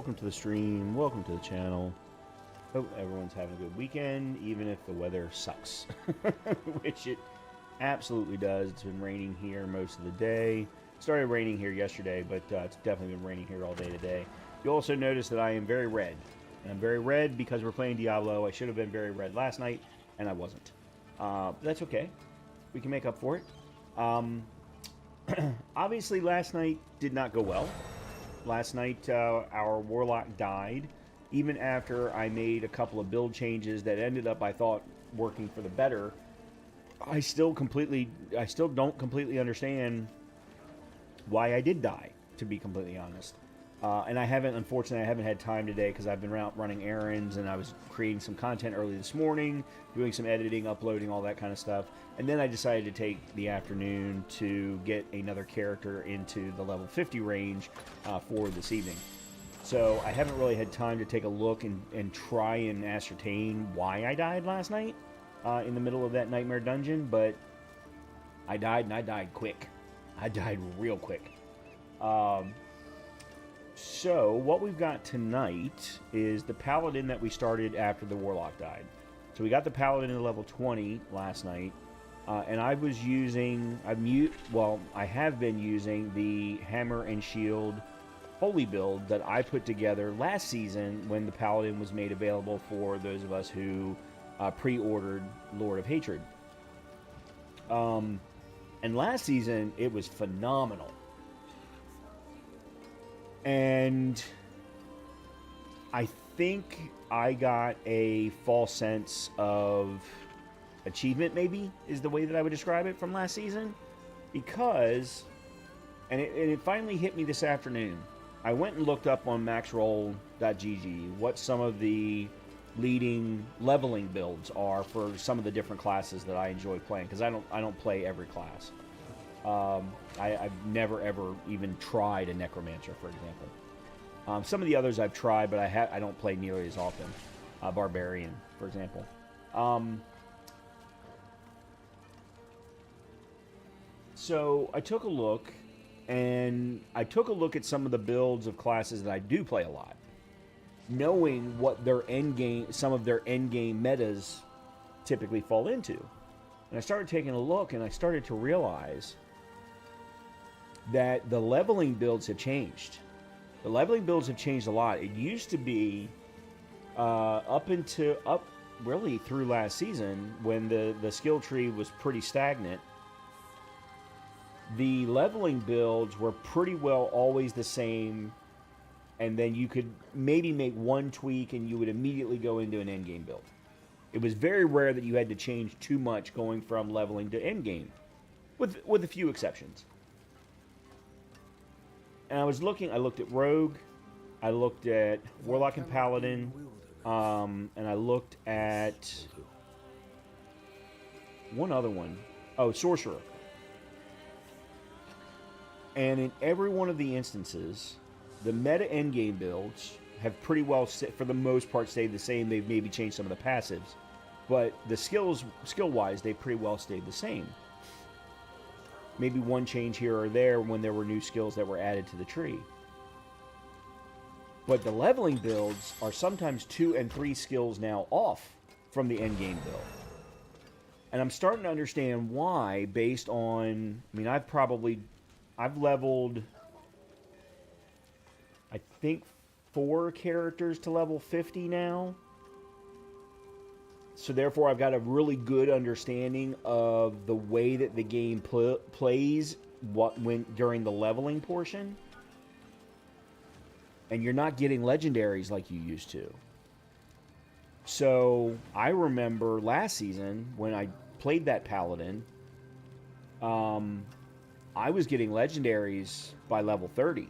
welcome to the stream, welcome to the channel. Hope everyone's having a good weekend, even if the weather sucks, which it absolutely does. It's been raining here most of the day. It started raining here yesterday, but it's definitely been raining here all day today. You'll also notice that I am very red. And I'm very red because we're playing Diablo. I should have been very red last night, and I wasn't. That's okay. We can make up for it. Obviously, last night did not go well. Last night, our Warlock died, even after I made a couple of build changes that ended up, I thought, working for the better. I still don't completely understand why I did die, to be completely honest. And unfortunately, I haven't had time today because I've been out running errands and I was creating some content early this morning, doing some editing, uploading, all that kind of stuff. And then I decided to take the afternoon to get another character into the level 50 range for this evening. So I haven't really had time to take a look and try and ascertain why I died last night in the middle of that nightmare dungeon, but I died, and I died quick. I died real quick. So what we've got tonight is the Paladin that we started after the Warlock died. So we got the Paladin to level 20 last night, and I was using, I have been using the Hammer and Shield Holy build that I put together last season when the Paladin was made available for those of us who pre-ordered Lord of Hatred. And last season, it was phenomenal. And I think I got a false sense of achievement, maybe, is the way that I would describe it from last season. Because, and it finally hit me this afternoon. I went and looked up on maxroll.gg what some of the leading leveling builds are for some of the different classes that I enjoy playing, because I don't play every class. I've never ever even tried a Necromancer, for example. Some of the others I've tried, but I don't play nearly as often. Barbarian, for example. So I took a look, and I took a look at some of the builds of classes that I do play a lot, knowing what their some of their endgame metas typically fall into. And I started taking a look, and I started to realize that the leveling builds have changed. The leveling builds have changed a lot. It used to be up really through last season, when the skill tree was pretty stagnant. The leveling builds were pretty well always the same, and then you could maybe make one tweak and you would immediately go into an endgame build. It was very rare that you had to change too much going from leveling to endgame, with a few exceptions. And I looked at Rogue, I looked at Warlock and Paladin, and I looked at one other one. Oh, Sorcerer. And in every one of the instances, the meta endgame builds have pretty well, for the most part, stayed the same. They've maybe changed some of the passives, but the skill-wise, they pretty well stayed the same. Maybe one change here or there when there were new skills that were added to the tree. But the leveling builds are sometimes 2 and 3 skills now off from the endgame build. And I'm starting to understand why, based on, I mean, I've leveled, I think, 4 characters to level 50 now. So therefore, I've got a really good understanding of the way that the game plays during the leveling portion. And you're not getting legendaries like you used to. So I remember last season when I played that Paladin, I was getting legendaries by level 30,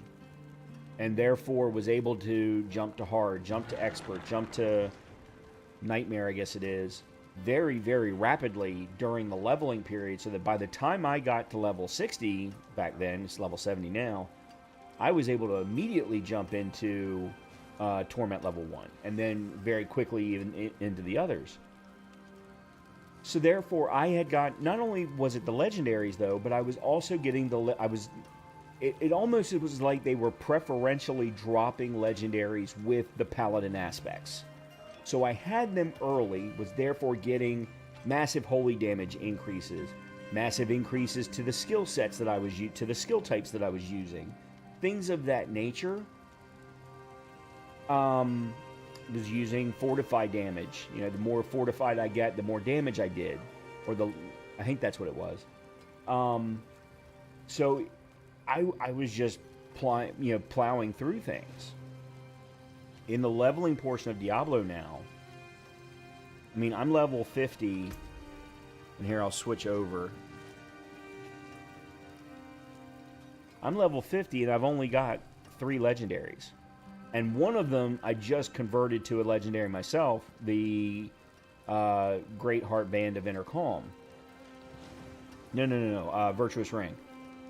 and therefore was able to jump to hard, jump to expert, jump to nightmare, I guess it is, very, very rapidly during the leveling period, so that by the time I got to level 60 back then, it's level 70 now, I was able to immediately jump into Torment level 1, and then very quickly even into the others. So therefore, I had got, not only was it the legendaries though, but I was also getting it almost was like they were preferentially dropping legendaries with the Paladin aspects. So I had them early, was therefore getting massive holy damage increases, massive increases to the skill sets that I was to the skill types that I was using, things of that nature. Was using fortified damage. You know, the more fortified I get, the more damage I did, or I think that's what it was. So I was just plowing through things. In the leveling portion of Diablo now, I mean, I'm level 50, and here I'll switch over. I'm level 50, and I've only got 3 legendaries. And one of them I just converted to a legendary myself, the Great Heart Band of Inner Calm. No. Virtuous Ring.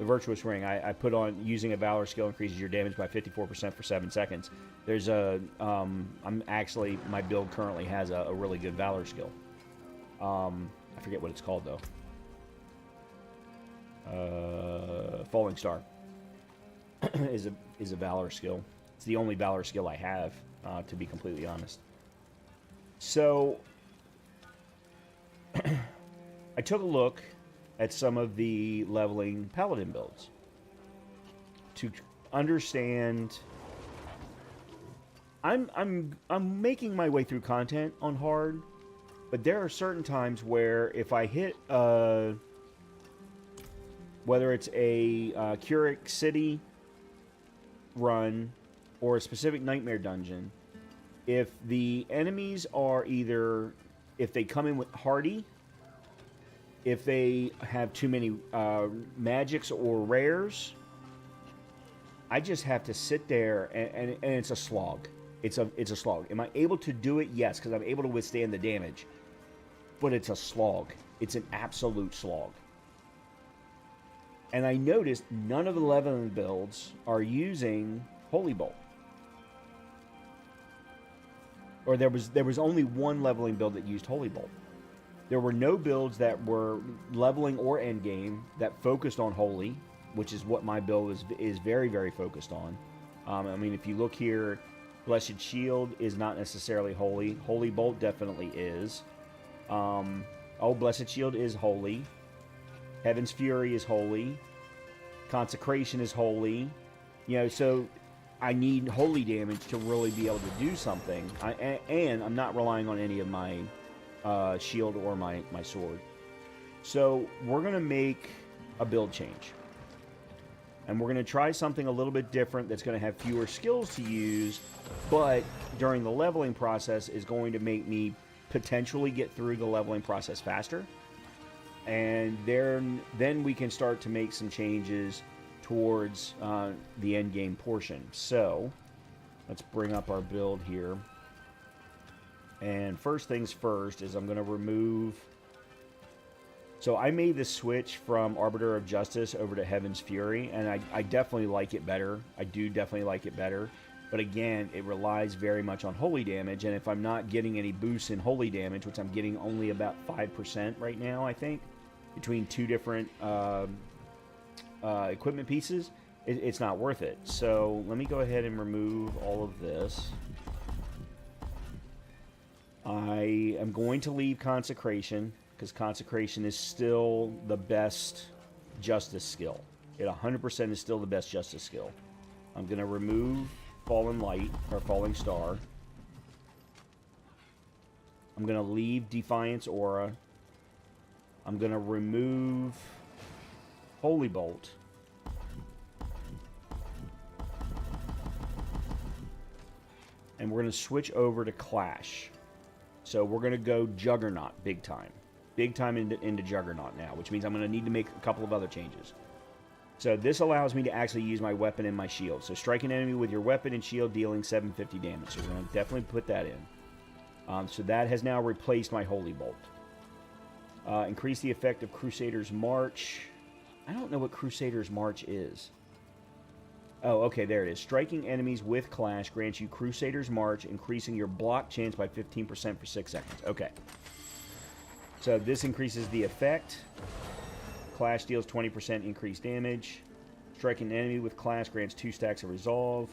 The Virtuous Ring. I put on, using a Valor skill increases your damage by 54% for 7 seconds. There's a, my build currently has a really good Valor skill. I forget what it's called though. Falling Star is a Valor skill. It's the only Valor skill I have, to be completely honest. So, I took a look at some of the leveling Paladin builds to understand. I'm making my way through content on hard, but there are certain times where if I hit whether it's a Curic City run or a specific nightmare dungeon, if the enemies are either, if they come in with hardy, if they have too many magics or rares, I just have to sit there and it's a slog. It's a slog. Am I able to do it? Yes, because I'm able to withstand the damage. But it's a slog. It's an absolute slog. And I noticed none of the leveling builds are using Holy Bolt. Or there was only one leveling build that used Holy Bolt. There were no builds that were leveling or endgame that focused on Holy, which is what my build is very, very focused on. I mean, if you look here, Blessed Shield is not necessarily Holy. Holy Bolt definitely is. Blessed Shield is Holy. Heaven's Fury is Holy. Consecration is Holy. You know, so I need holy damage to really be able to do something. And I'm not relying on any of my shield or my sword. So we're going to make a build change. And we're going to try something a little bit different that's going to have fewer skills to use, but during the leveling process is going to make me potentially get through the leveling process faster. And then we can start to make some changes towards the end game portion. So let's bring up our build here. And first things first is I'm going to remove. So I made the switch from Arbiter of Justice over to Heaven's Fury, and I definitely like it better. I do definitely like it better. But again, it relies very much on holy damage, and if I'm not getting any boosts in holy damage, which I'm getting only about 5% right now, I think, between two different equipment pieces, it's not worth it. So let me go ahead and remove all of this. I am going to leave Consecration, because Consecration is still the best Justice skill. It 100% is still the best Justice skill. I'm going to remove Fallen Light, or Falling Star. I'm going to leave Defiance Aura. I'm going to remove Holy Bolt. And we're going to switch over to Clash. So we're going to go Juggernaught big time. Big time into Juggernaught now, which means I'm going to need to make a couple of other changes. So this allows me to actually use my weapon and my shield. So strike an enemy with your weapon and shield, dealing 750 damage. So we're going to definitely put that in. So that has now replaced my Holy Bolt. Increase the effect of Crusader's March. I don't know what Crusader's March is. Oh, okay, there it is. Striking enemies with Clash grants you Crusader's March, increasing your block chance by 15% for 6 seconds. Okay. So this increases the effect. Clash deals 20% increased damage. Striking an enemy with Clash grants 2 stacks of resolve.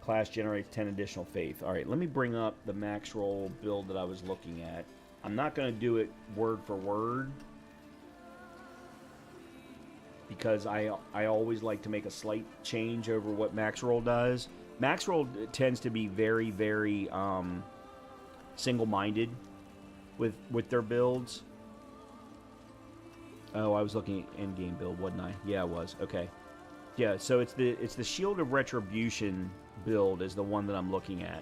Clash generates 10 additional faith. Alright, let me bring up the max roll build that I was looking at. I'm not going to do it word for word, because I always like to make a slight change over what max roll does. Max roll tends to be very, very single-minded with their builds. Oh, I was looking at end-game build, wasn't I? Yeah, I was. Okay. Yeah, so it's the Shield of Retribution build is the one that I'm looking at.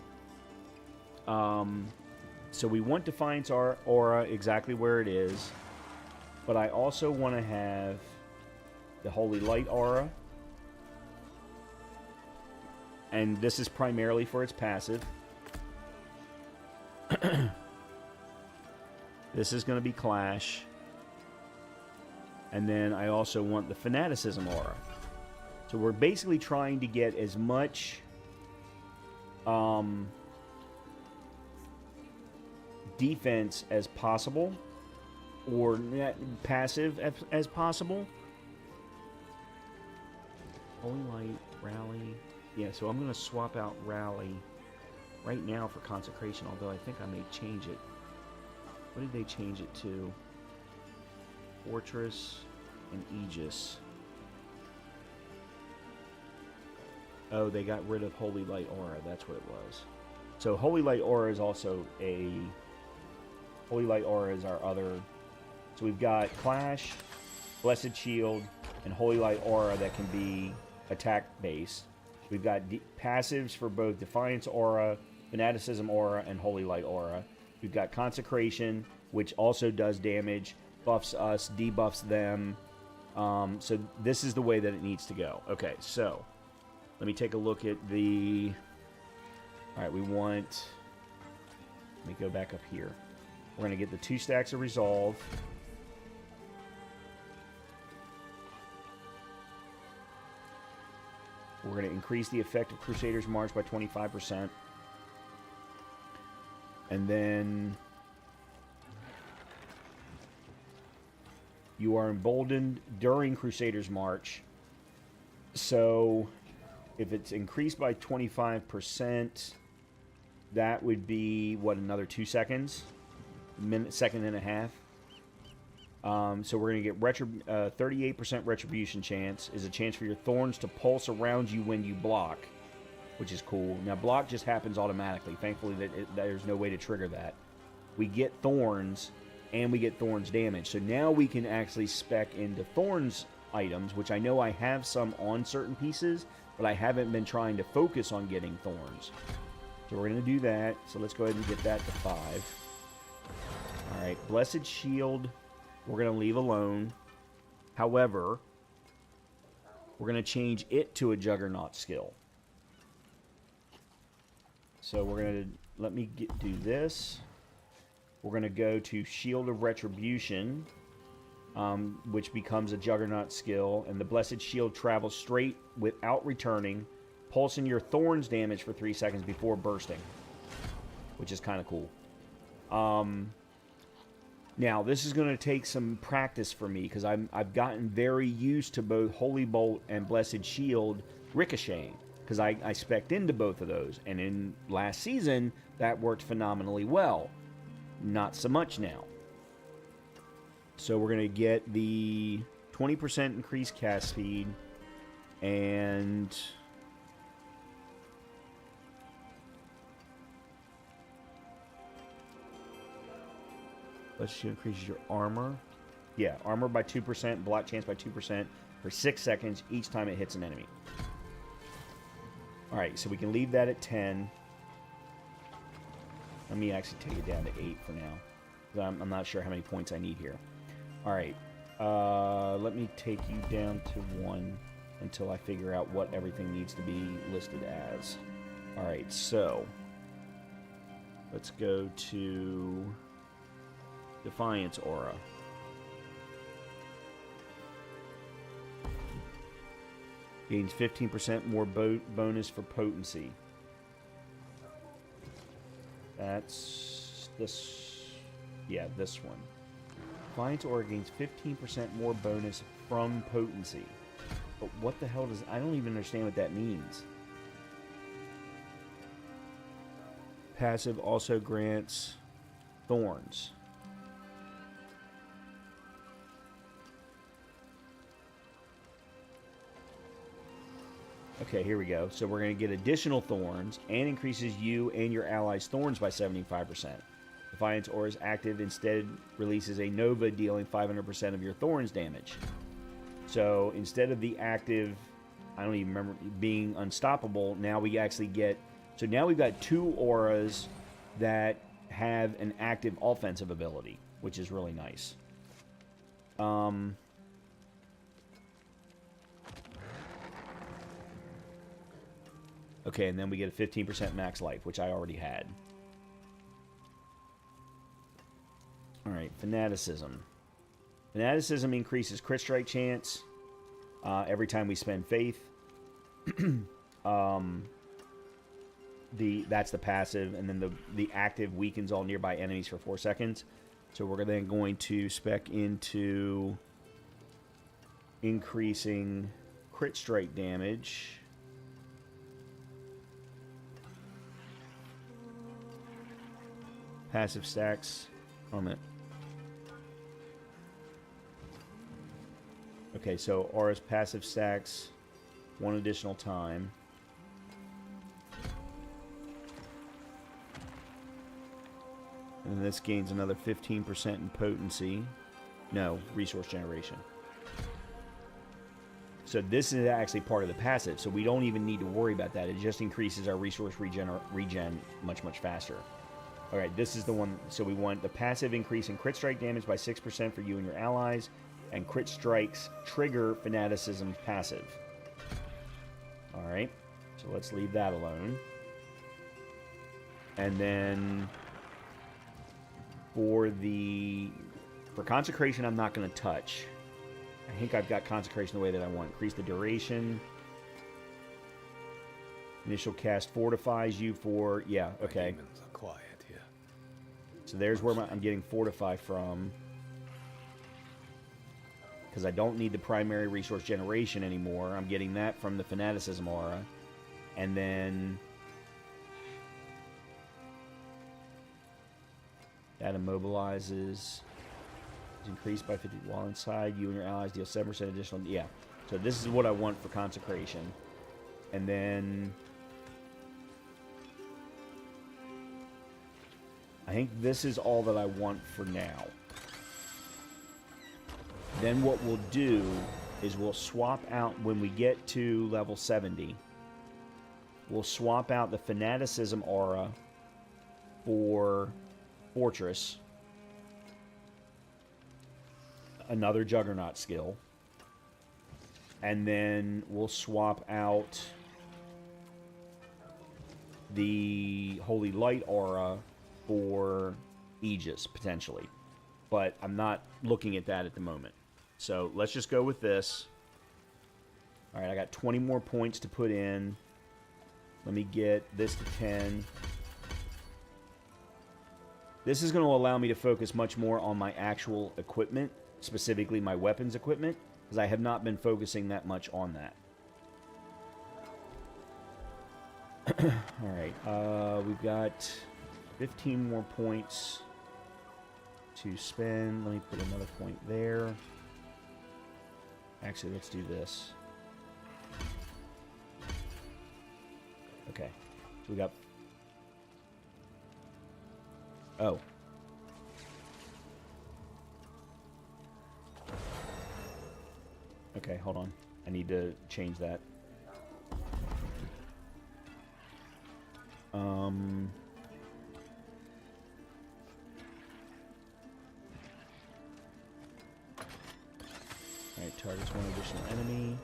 So we want Defiance Aura exactly where it is, but I also want to have the Holy Light Aura, and this is primarily for its passive. This is going to be Clash, and then I also want the Fanaticism Aura. So we're basically trying to get as much defense as possible, or passive as possible. Holy Light, Rally. Yeah, so I'm going to swap out Rally right now for Consecration, although I think I may change it. What did they change it to? Fortress and Aegis. Oh, they got rid of Holy Light Aura. That's what it was. So Holy Light Aura is also a... Holy Light Aura is our other... So we've got Clash, Blessed Shield, and Holy Light Aura that can be attack-based. We've got passives for both Defiance Aura, Fanaticism Aura, and Holy Light Aura. We've got Consecration, which also does damage, buffs us, debuffs them. So this is the way that it needs to go. Okay, so... Let me take a look at the... Alright, we want... Let me go back up here. We're going to get the 2 stacks of Resolve. We're going to increase the effect of Crusader's March by 25%. And then... You are emboldened during Crusader's March. So... If it's increased by 25%, that would be, what, another 2 seconds? Second and a half. So we're going to get 38% retribution chance. Is a chance for your thorns to pulse around you when you block, which is cool. Now, block just happens automatically. Thankfully, there's no way to trigger that. We get thorns, and we get thorns damage. So now we can actually spec into thorns items, which I know I have some on certain pieces, but I haven't been trying to focus on getting thorns. So we're going to do that. So let's go ahead and get that to 5. Alright, Blessed Shield, we're going to leave alone. However, we're going to change it to a Juggernaught skill. So we're going to, let me do this. We're going to go to Shield of Retribution, which becomes a Juggernaught skill, and the Blessed Shield travels straight without returning, pulsing your thorns damage for 3 seconds before bursting, which is kind of cool. Now, this is going to take some practice for me, because I've gotten very used to both Holy Bolt and Blessed Shield ricocheting, because I spec'd into both of those, and in last season, that worked phenomenally well. Not so much now. So we're going to get the 20% increased cast speed, and let's see, increases your armor. Yeah, armor by 2%, block chance by 2% for 6 seconds each time it hits an enemy. Alright, so we can leave that at 10. Let me actually take it down to 8 for now. I'm not sure how many points I need here. Alright, let me take you down to 1 until I figure out what everything needs to be listed as. Alright, so let's go to Defiance Aura. Gains 15% more bonus for potency. That's this. Yeah, this one. Defiance Aura gains 15% more bonus from potency. But what the hell does... I don't even understand what that means. Passive also grants thorns. Okay, here we go. So we're going to get additional thorns and increases you and your allies' thorns by 75%. Defiance Aura is active, instead releases a Nova dealing 500% of your thorns damage. So instead of the active, I don't even remember, being unstoppable, now we actually get... So now we've got 2 auras that have an active offensive ability, which is really nice. Okay, and then we get a 15% max life, which I already had. Alright, Fanaticism. Fanaticism increases crit strike chance every time we spend Faith. That's the passive, and then the active weakens all nearby enemies for 4 seconds. So we're then going to spec into increasing crit strike damage. Passive stacks. Hold on a minute. Okay, so Aura's passive stacks 1 additional time. And this gains another 15% in potency. No, resource generation. So this is actually part of the passive, so we don't even need to worry about that. It just increases our resource regen much, much faster. Alright, this is the one. So we want the passive increase in crit strike damage by 6% for you and your allies, and crit strikes trigger Fanaticism's passive. Alright, so let's leave that alone. And then for Consecration, I'm not going to touch. I think I've got Consecration the way that I want. Increase the duration. Initial cast fortifies you for... Yeah, okay. Demons are quiet here. So there's where I'm getting Fortify from. Because I don't need the primary resource generation anymore. I'm getting that from the Fanaticism aura. And then... that immobilizes. Is increased by 50 while inside. You and your allies deal 7% additional... Yeah. So this is what I want for Consecration. And then... I think this is all that I want for now. Then what we'll do is we'll swap out, when we get to level 70, we'll swap out the Fanaticism aura for Fortress, another Juggernaught skill, and then we'll swap out the Holy Light aura for Aegis, potentially. But I'm not looking at that at the moment. So let's just go with this. Alright, I got 20 more points to put in. Let me get this to 10. This is going to allow me to focus much more on my actual equipment, specifically my weapons equipment, because I have not been focusing that much on that. Alright, we've got 15 more points to spend. Let me put another point there. Actually, let's do this. Okay. So we got... Oh. Okay, hold on. I need to change that. Alright, targets one additional enemy.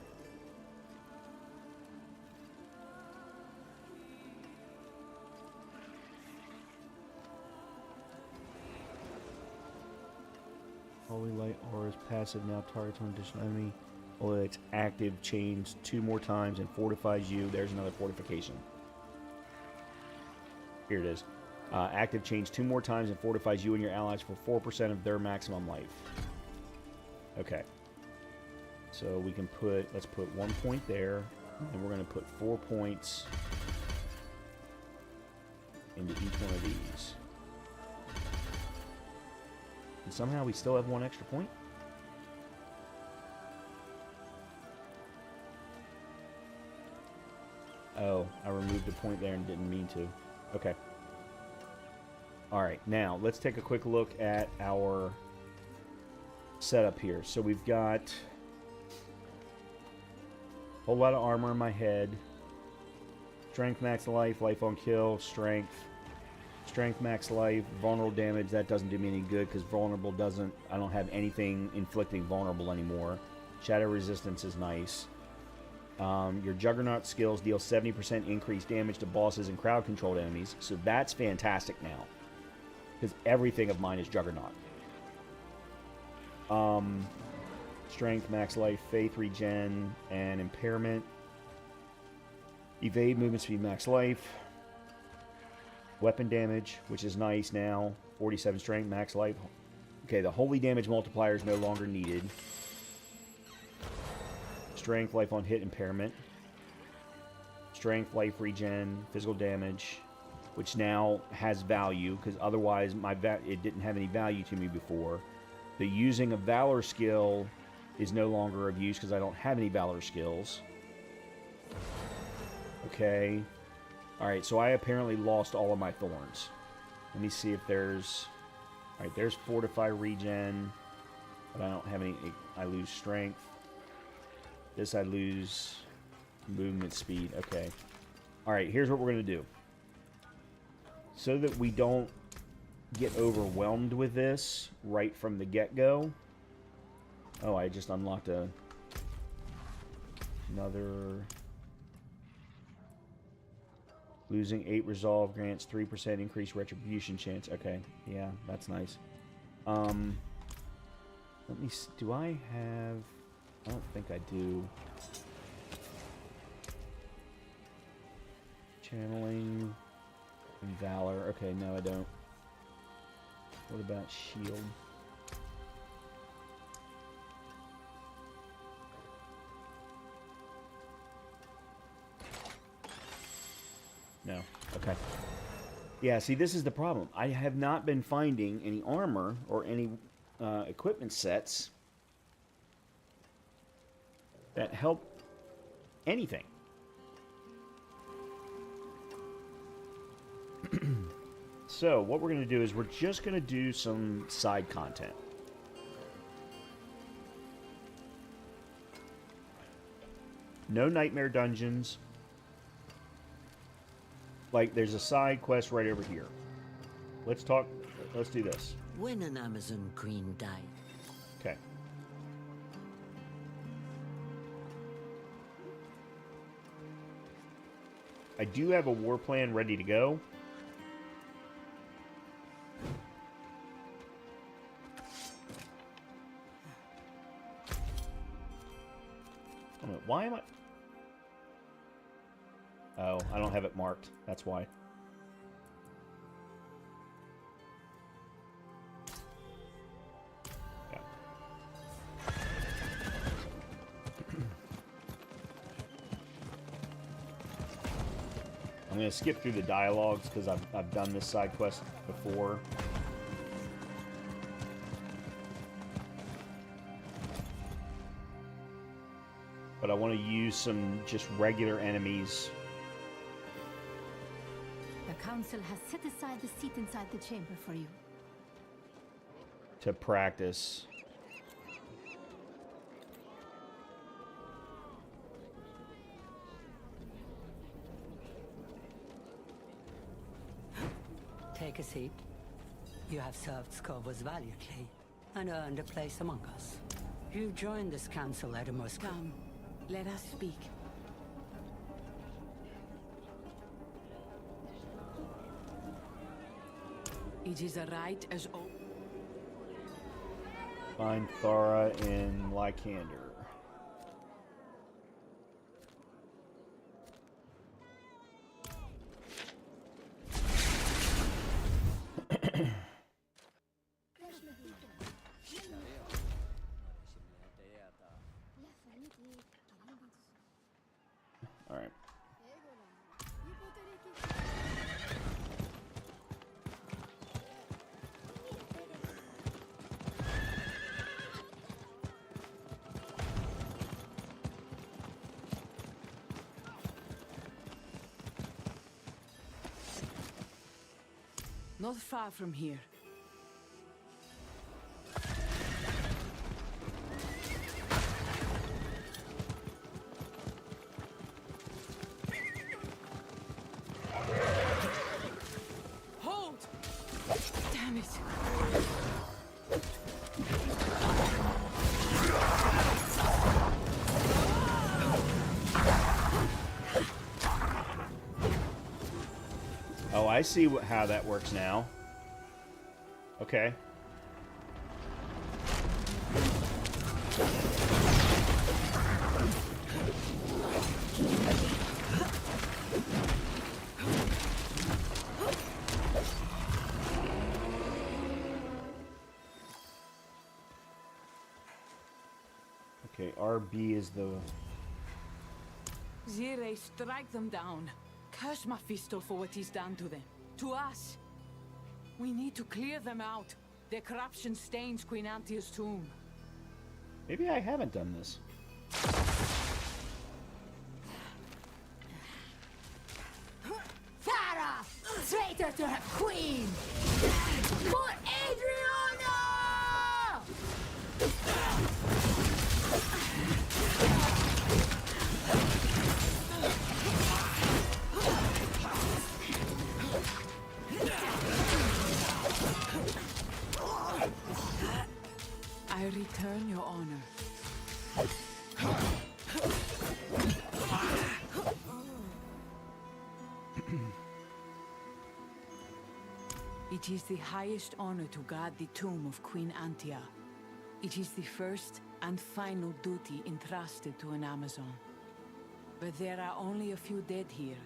Holy Light Aura is passive, now targets one additional enemy. Holy Light's active, chains 2 more times and fortifies you. There's another fortification. Here it is. Active chains 2 more times and fortifies you and your allies for 4% of their maximum life. Okay. So we can put, let's put 1 point there, and we're going to put 4 points into each one of these. And somehow we still have 1 extra point? Oh, I removed a point there and didn't mean to. Okay. Alright, now let's take a quick look at our setup here. So we've got a whole lot of armor in my head. Strength max life, life on kill, strength. Strength max life, vulnerable damage. That doesn't do me any good because vulnerable doesn't... I don't have anything inflicting vulnerable anymore. Shadow resistance is nice. Your Juggernaught skills deal 70% increased damage to bosses and crowd-controlled enemies. So that's fantastic now. Because everything of mine is Juggernaught. Strength, max life, faith regen, and impairment. Evade, movement speed, max life. Weapon damage, which is nice now. 47 strength, max life. Okay, the holy damage multiplier is no longer needed. Strength, life on hit, impairment. Strength, life regen, physical damage, which now has value, because otherwise it didn't have any value to me before. The using a Valor skill is no longer of use, because I don't have any Valor skills. Okay. Alright, so I apparently lost all of my thorns. Let me see if there's... Alright, there's Fortify regen, but I don't have any... I lose strength. This I lose movement speed. Okay. Alright, here's what we're going to do. So that we don't get overwhelmed with this right from the get-go. Oh, I just unlocked another... Losing 8 resolve grants 3% increased retribution chance. Okay, yeah, that's nice. Let me see. Do I have... I don't think I do. Channeling and Valor. Okay, no, I don't. What about Shield? No. Okay. Yeah, see, this is the problem. I have not been finding any armor or any equipment sets that help anything. So, what we're going to do is we're just going to do some side content. No nightmare dungeons. Like, there's a side quest right over here. Let's do this. When an Amazon queen died. Okay. I do have a war plan ready to go. Why am I... Oh, I don't have it marked. That's why. Yeah. I'm going to skip through the dialogues because I've done this side quest before. But I want to use some just regular enemies. The council has set aside the seat inside the chamber for you. To practice. Take a seat. You have served Skovos valiantly and earned a place among us. You joined this council at a most... Come, let us speak. It is a right as old. Find Thara in Lycander. Not far from here. Hold! Damn it! Oh, I see how that works now. Okay. Okay, RB is the... Zire, strike them down. Curse Mephisto for what he's done to them. To us. We need to clear them out. Their corruption stains Queen Antia's tomb. Maybe I haven't done this. Farah! Traitor to her queen! For Adriana! I return your honor. It is the highest honor to guard the tomb of Queen Antia. It is the first and final duty entrusted to an Amazon. But there are only a few dead here.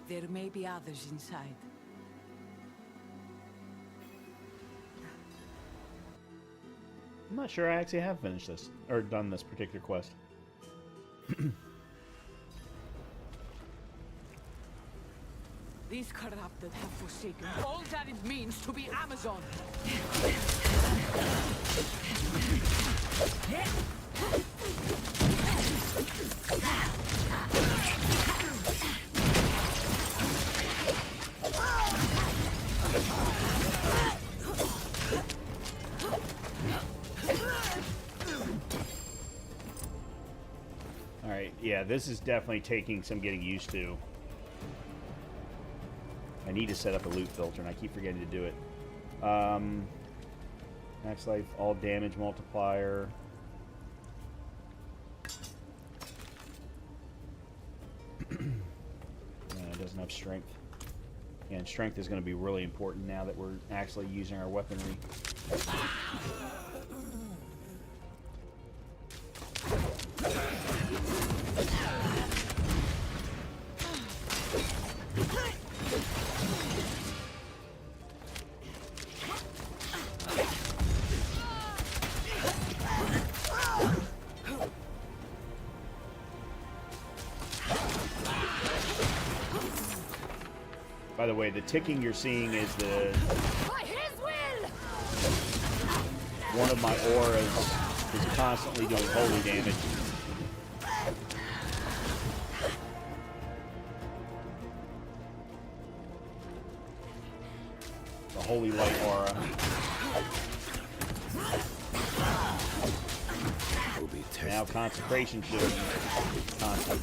There may be others inside. I'm not sure I actually have finished this, or done this particular quest. These corrupted have forsaken all that it means to be Amazon. Alright, yeah, this is definitely taking some getting used to. I need to set up a loot filter, and I keep forgetting to do it. Max life, all damage multiplier. It doesn't have strength. And strength is going to be really important now that we're actually using our weaponry. By the way, the ticking you're seeing is the... By his will! One of my auras is constantly doing holy damage. The holy light aura. Now consecration should be constant.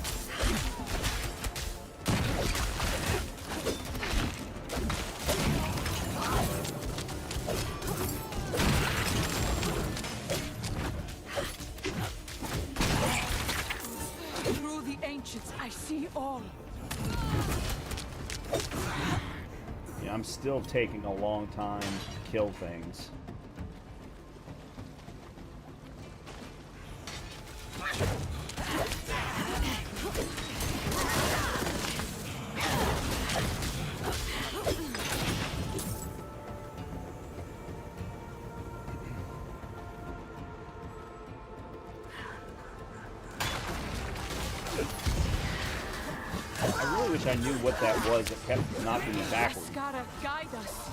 Through the ancients, I see all. Yeah, I'm still taking a long time to kill things. I really wish I knew what that was that kept knocking me backwards. Gotta guide us.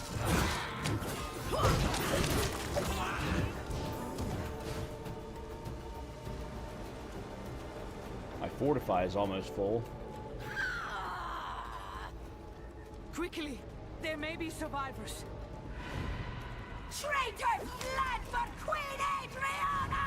My fortify is almost full. Quickly, there may be survivors. Traitors fled for Queen Adriana!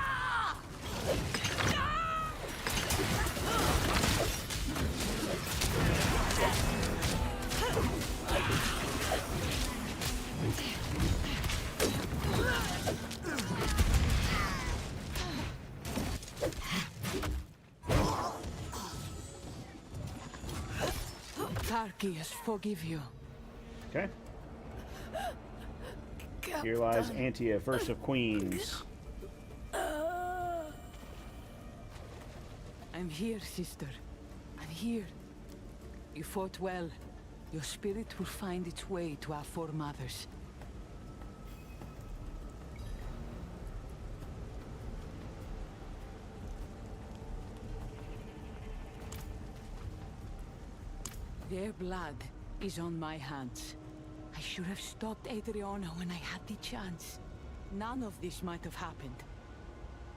Tarkius, forgive you. Okay. Here lies Antia, first of queens. I'm here, sister. I'm here. You fought well. Your spirit will find its way to our foremothers. Their blood is on my hands. I should have stopped Adriana when I had the chance. None of this might have happened.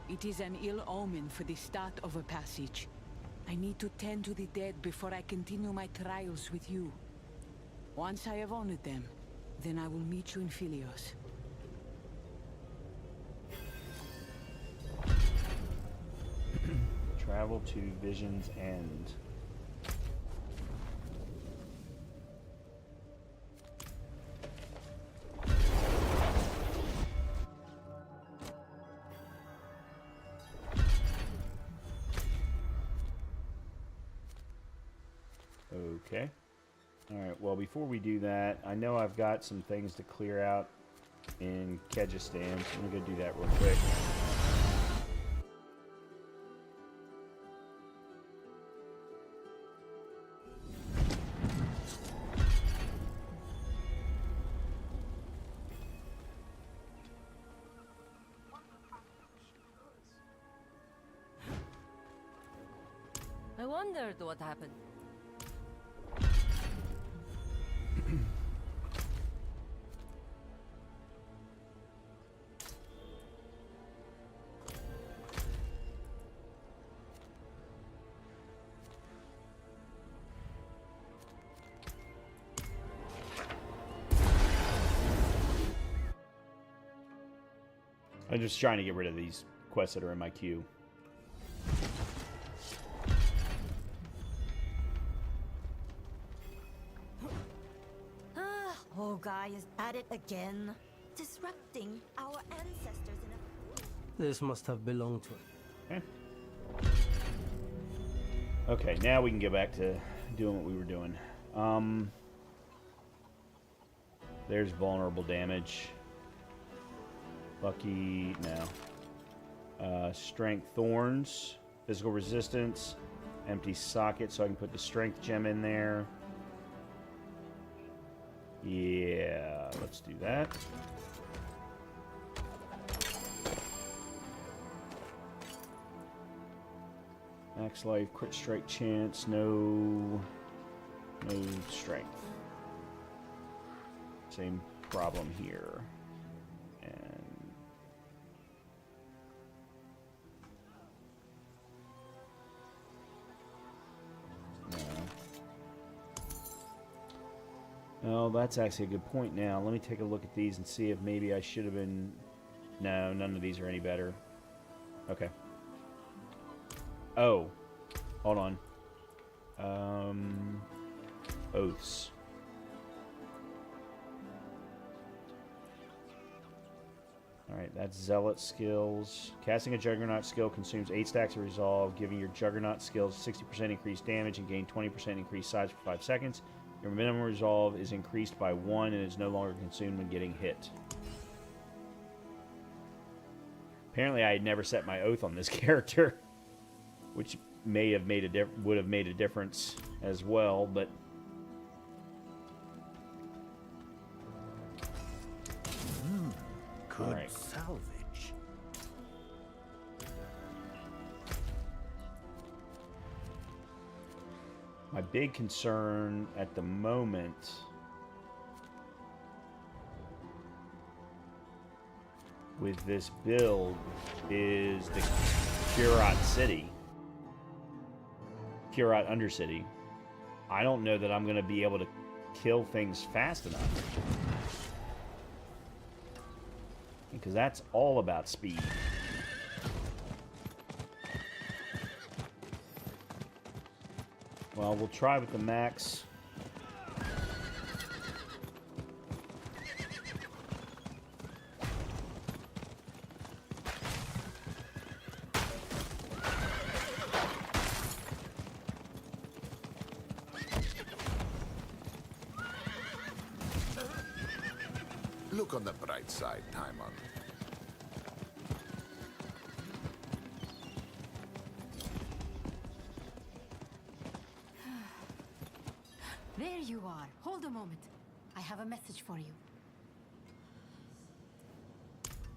It is an ill omen for the start of a passage. I need to tend to the dead before I continue my trials with you. Once I have honored them, then I will meet you in Philios. Travel to Vision's End. Okay. Alright, well, before we do that, I know I've got some things to clear out in Kyrgyzstan, so I'm going to go do that real quick. I wondered what happened. I'm just trying to get rid of these quests that are in my queue. Oh, guy is at it again. Disrupting our ancestors in a... This must have belonged to him. Okay, now we can get back to doing what we were doing. There's vulnerable damage. Lucky, no. Strength Thorns. Physical resistance. Empty socket, so I can put the strength gem in there. Yeah, let's do that. Max life, crit strike chance, no strength. Same problem here. And oh, that's actually a good point now. Let me take a look at these and see if maybe I should have been... No, none of these are any better. Okay. Oh. Hold on. Oaths. Alright, that's Zealot skills. Casting a Juggernaught skill consumes 8 stacks of Resolve, giving your Juggernaught skills 60% increased damage and gain 20% increased size for 5 seconds. Your minimum resolve is increased by 1 and is no longer consumed when getting hit. Apparently, I had never set my oath on this character, which may have made would have made a difference as well. But Good right. salvage. My big concern at the moment with this build is the Kurat City. Kurat Undercity. I don't know that I'm going to be able to kill things fast enough. Because that's all about speed. Well, we'll try with the max. Look on the bright side, Timon. There you are. Hold a moment. I have a message for you.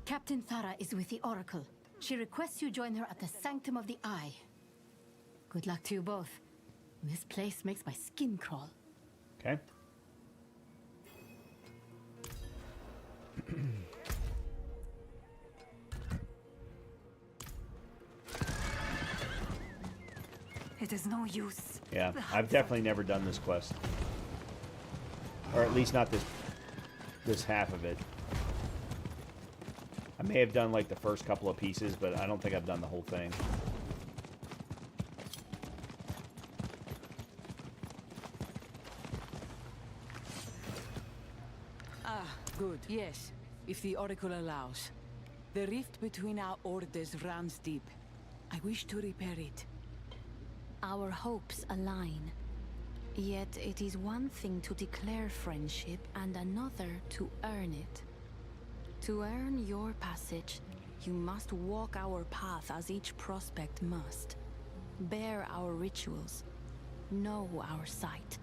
Captain Thara is with the Oracle. She requests you join her at the Sanctum of the Eye. Good luck to you both. This place makes my skin crawl. Okay. It is no use. Yeah, I've definitely never done this quest. Or at least not this half of it. I may have done like the first couple of pieces, but I don't think I've done the whole thing. Ah, good. Yes, if the Oracle allows. The rift between our orders runs deep. I wish to repair it. Our hopes align. Yet it is one thing to declare friendship and another to earn it. To earn your passage, you must walk our path as each prospect must. Bear our rituals. Know our sight.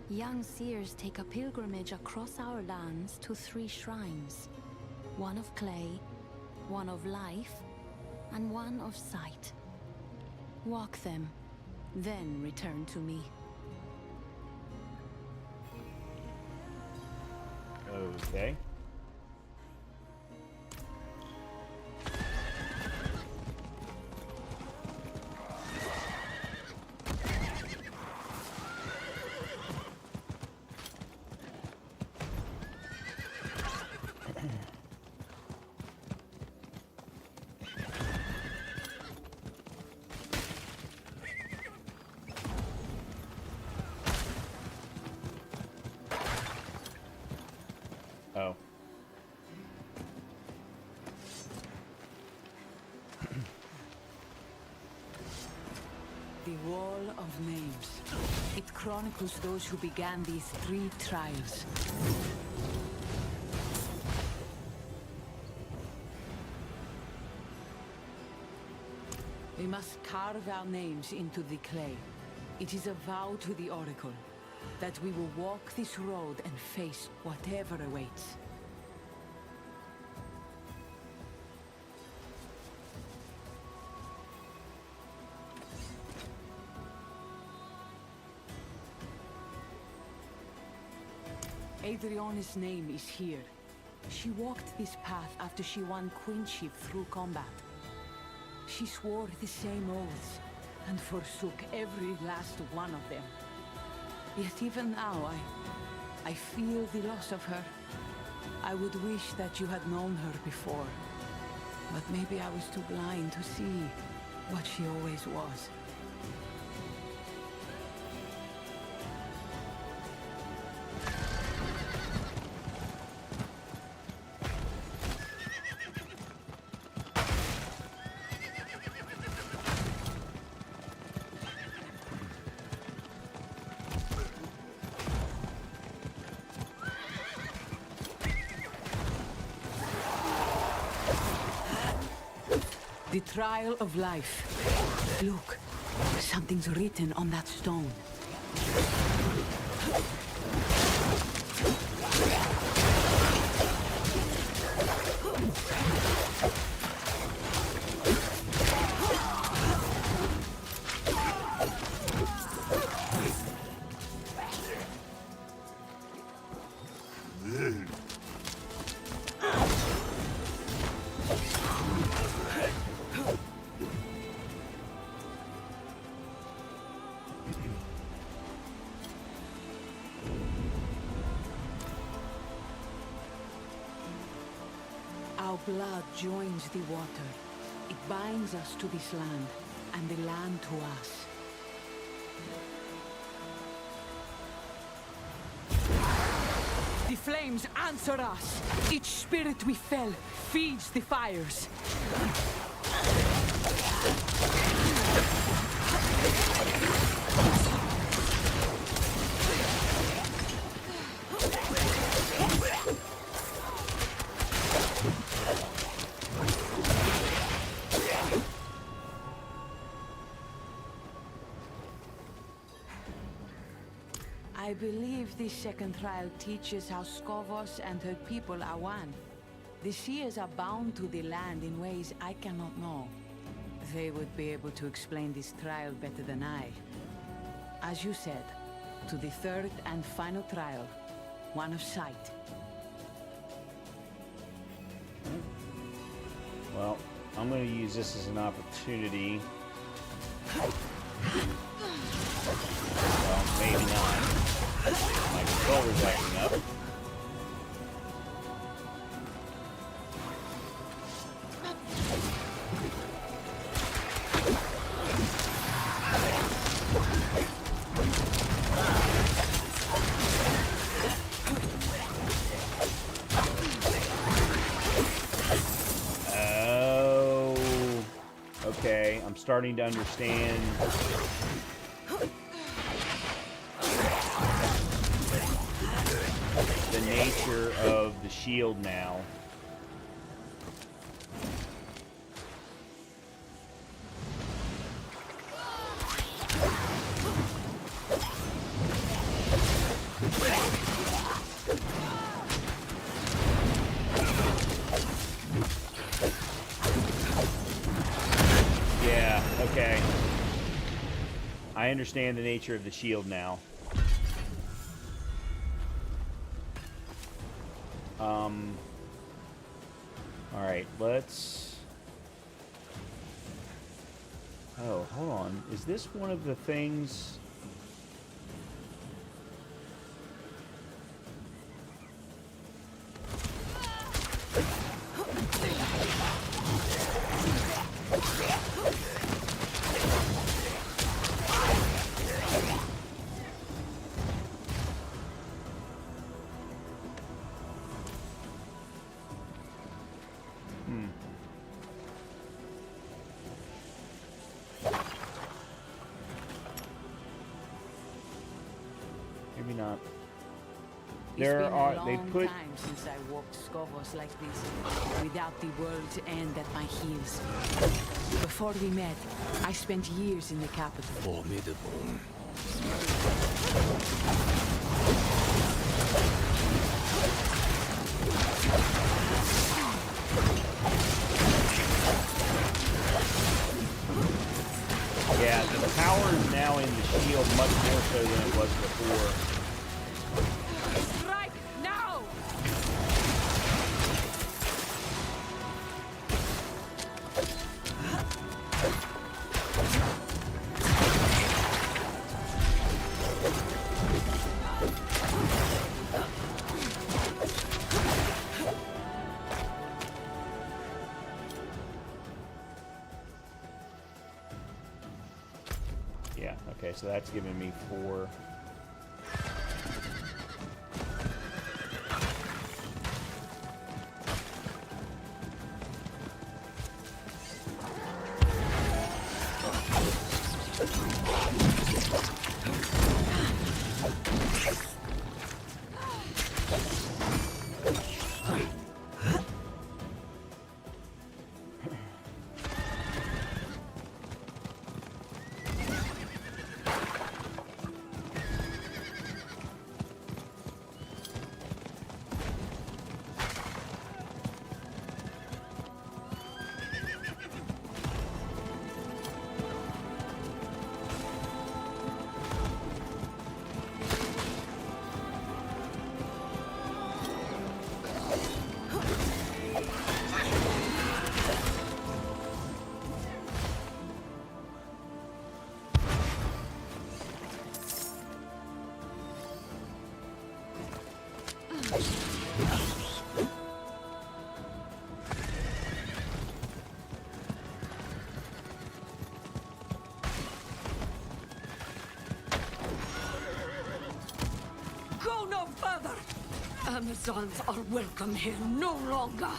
Young seers take a pilgrimage across our lands to 3 shrines. One of clay, one of life, and one of sight. Walk them, then return to me. Okay. Oh. The Wall of Names. It chronicles those who began these 3 trials. We must carve our names into the clay. It is a vow to the Oracle that we will walk this road and face whatever awaits. Adriana's name is here. She walked this path after she won queenship through combat. She swore the same oaths and forsook every last one of them. Yet even now, I feel the loss of her. I would wish that you had known her before. But maybe I was too blind to see what she always was. The trial of life. Look, something's written on that stone. blood joins the water. It binds us to this land, and the land to us. The flames answer us. Each spirit we fell feeds the fires. I believe this second trial teaches how Skovos and her people are one. The seers are bound to the land in ways I cannot know. They would be able to explain this trial better than I. As you said, to the third and final trial, one of sight. Well, I'm going to use this as an opportunity. Well, maybe not. My controller's acting up. Oh, okay. I'm starting to understand. The nature of the shield now. Yeah, okay. I understand the nature of the shield now. Alright, let's... Oh, hold on. Is this one of the things... Maybe not. There are... They put... Time since I walked Skovos like this, without the world's end at my heels. Before we met, I spent years in the capital. Formidable. Yeah, the power is now in the shield much more so than it was before. Strike now! Yeah, okay, so that's giving me 4. Amazons are welcome here no longer.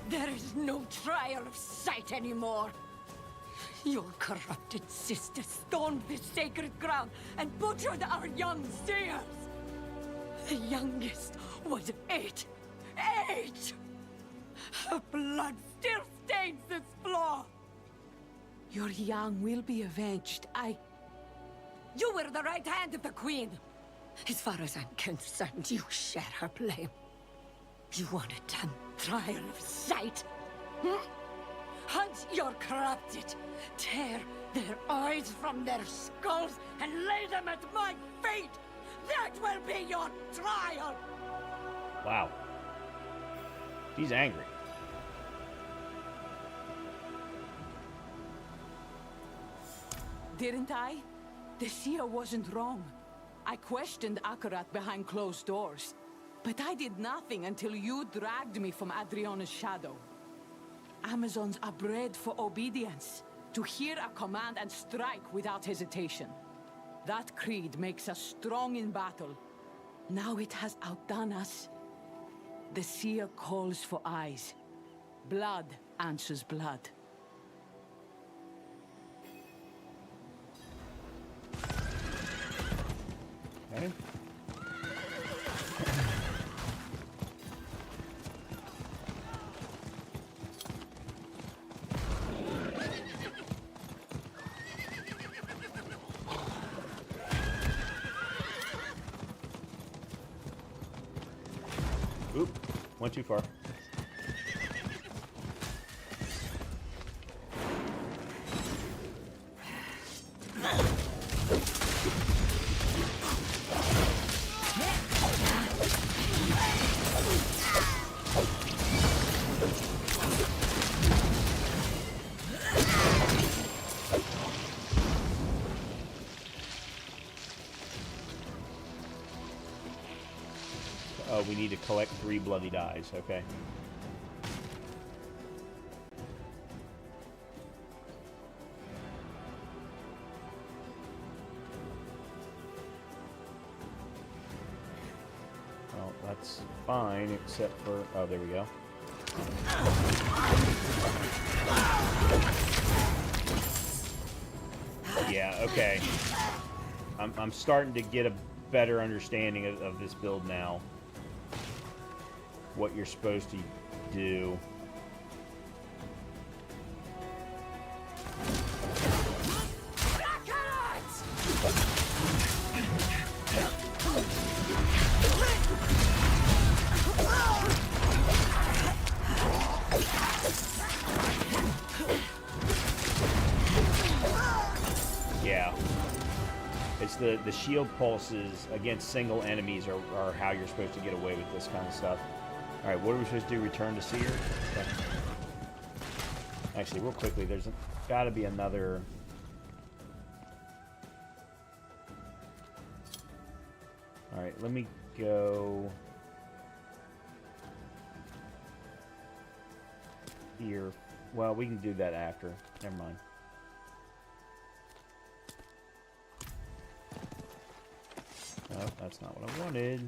There is no trial of sight anymore. Your corrupted sister stormed this sacred ground and butchered our young seers. The youngest was 8. 8! Her blood still stains this floor. Your young will be avenged. You were the right hand of the Queen. As far as I'm concerned, you share her blame. You want a damn trial of sight? Hunt your corrupted. Tear their eyes from their skulls and lay them at my feet. That will be your trial. Wow. She's angry. Didn't I? The seer wasn't wrong. I questioned Akarat behind closed doors. But I did nothing until you dragged me from Adriana's shadow. Amazons are bred for obedience, to hear a command and strike without hesitation. That creed makes us strong in battle. Now it has outdone us. The seer calls for eyes. Blood answers blood. Okay. Oop, went too far. Oh, we need to collect 3 bloody dies. Okay. Well, that's fine, except for... Oh, there we go. Yeah, okay. I'm starting to get a better understanding of this build now. What you're supposed to do. Yeah. It's the shield pulses against single enemies are how you're supposed to get away with this kind of stuff. Alright, what are we supposed to do? Return to Seer? Okay. Actually, real quickly, there's got to be another... Alright, let me go... here. Well, we can do that after. Never mind. Oh, that's not what I wanted.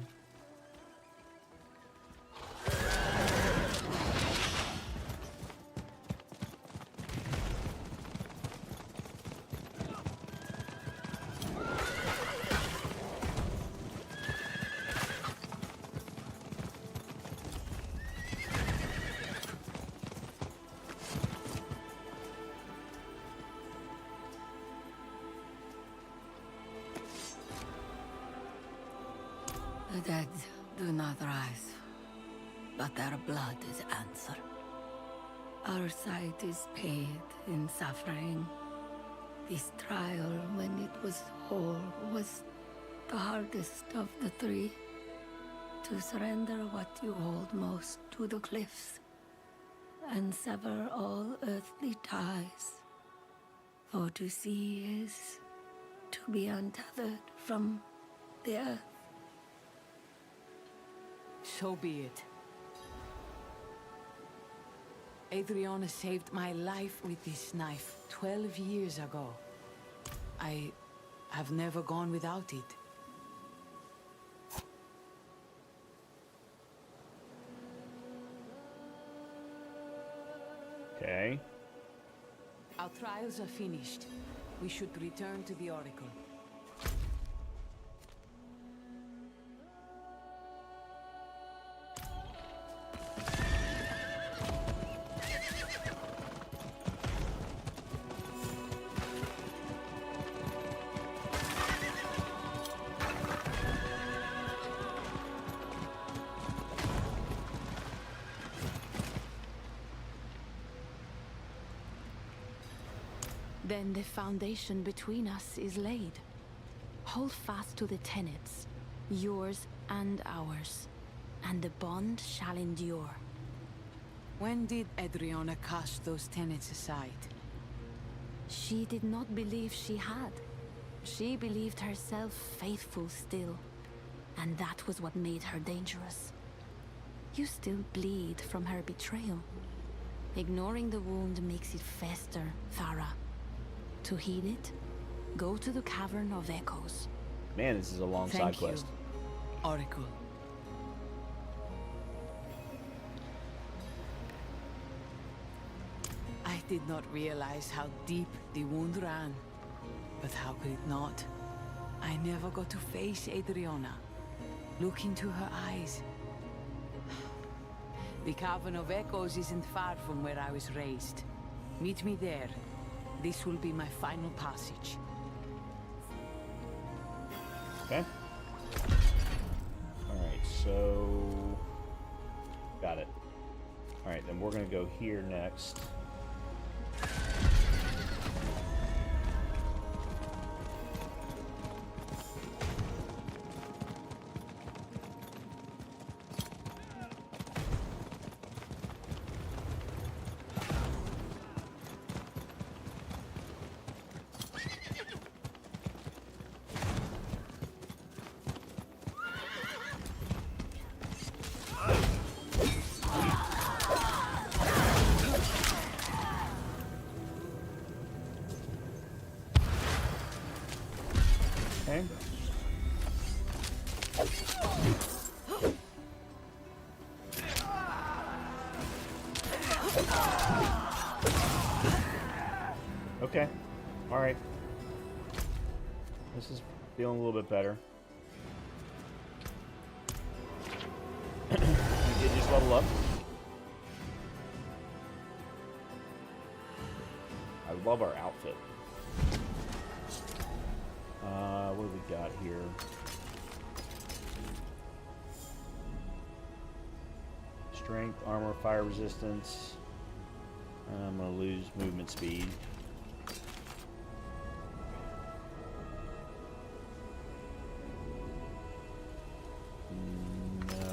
The dead do not rise, but their blood is answer. Our sight is paid in suffering. This trial, when it was whole, was the hardest of the 3. To surrender what you hold most to the cliffs, and sever all earthly ties. For to see is to be untethered from the earth. So be it. Adriana saved my life with this knife 12 years ago. I have never gone without it. Okay. Our trials are finished. We should return to the Oracle. Then the foundation between us is laid. Hold fast to the tenets, yours and ours, and the bond shall endure. When did Adriana cast those tenets aside? She did not believe she had. She believed herself faithful still, and that was what made her dangerous. You still bleed from her betrayal. Ignoring the wound makes it fester, Thara. To heal it, go to the Cavern of Echoes. Man, this is a long side quest. Oracle. I did not realize how deep the wound ran. But how could it not? I never got to face Adriana. Look into her eyes. The Cavern of Echoes isn't far from where I was raised. Meet me there. This will be my final passage. Okay. Alright, so... Got it. Alright, then we're going to go here next. Okay. Okay. All right. This is feeling a little bit better. We did just level up. I love our outfit. What do we got here? Strength, armor, fire resistance. I'm gonna lose movement speed. No.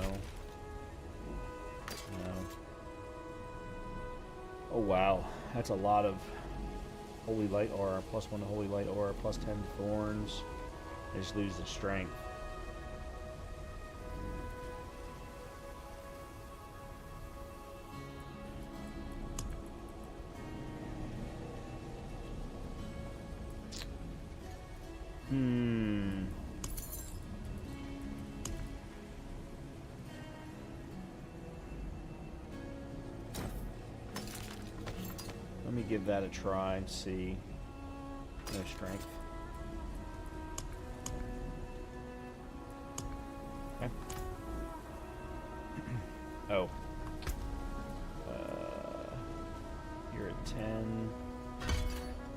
No. Oh wow, that's a lot of Holy Light Aura, +1 to Holy Light Aura, +10 Thorns. I just lose the strength. Let me give that a try and see. No strength. Okay. Oh. You're at 10.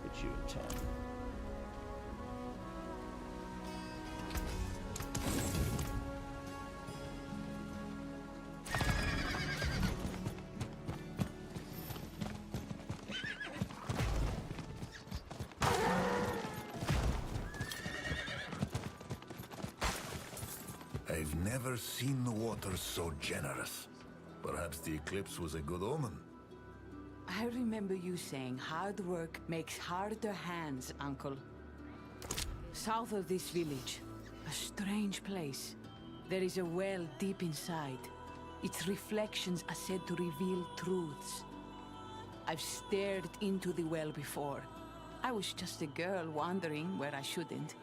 Get you at 10. I've never seen the water so generous. Perhaps the eclipse was a good omen. I remember you saying hard work makes harder hands, Uncle. South of this village, a strange place. There is a well deep inside. Its reflections are said to reveal truths. I've stared into the well before. I was just a girl wandering where I shouldn't.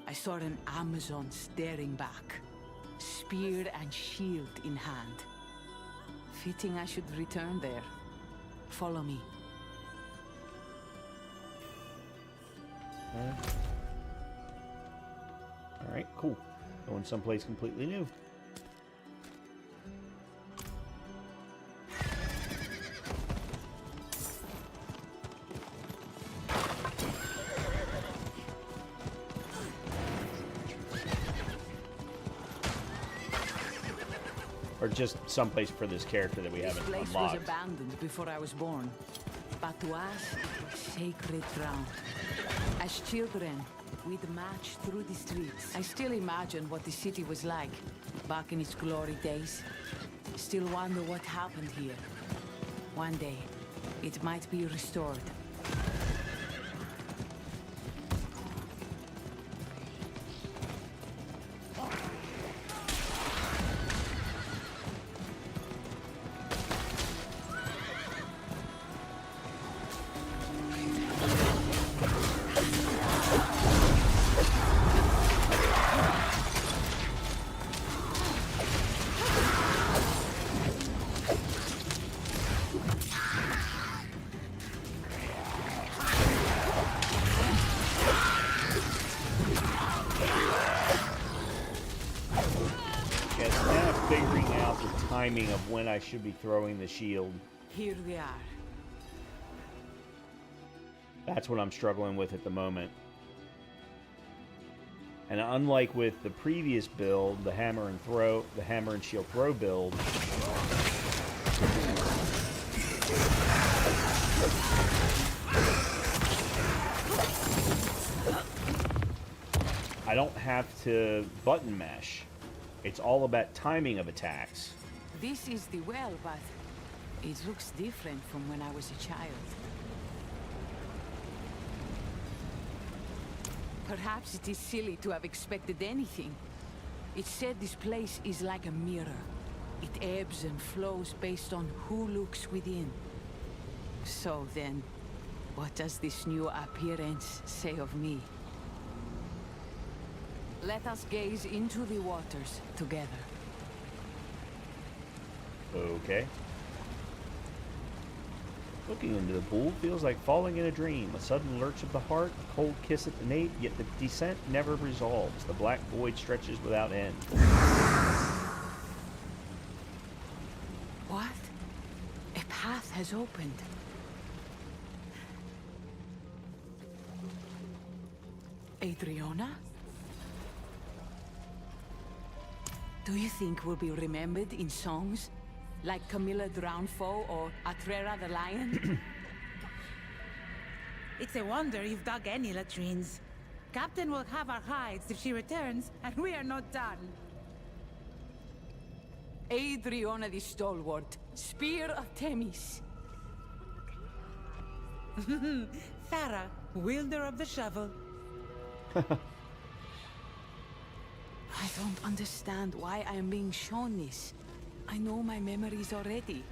I saw an Amazon staring back, spear and shield in hand. Fitting I should return there. Follow me. Alright, cool. Going someplace completely new. Or just someplace for this character that we haven't This place unlocked. was abandoned before I was born. But to us, it was sacred ground. As children, we'd march through the streets. I still imagine what the city was like, back in its glory days. Still wonder what happened here. One day, it might be restored. Figuring out the timing of when I should be throwing the shield. Here we are. That's what I'm struggling with at the moment. And unlike with the previous build, the hammer and shield throw build, I don't have to button mash. It's all about timing of attacks. This is the well, but it looks different from when I was a child. Perhaps it is silly to have expected anything. It said this place is like a mirror. It ebbs and flows based on who looks within. So then, what does this new appearance say of me? Let us gaze into the waters together. Okay. Looking into the pool feels like falling in a dream. A sudden lurch of the heart, a cold kiss at the nape, yet the descent never resolves. The black void stretches without end. What? A path has opened. Adriana? Do you think we'll be remembered in songs? Like Camilla Drownfoe or Atrera the Lion? It's a wonder you've dug any latrines. Captain will have our hides if she returns, and we are not done. Adriana the Stalwart, Spear of Themis. Farah, wielder of the shovel. I don't understand why I am being shown this. I know my memories already.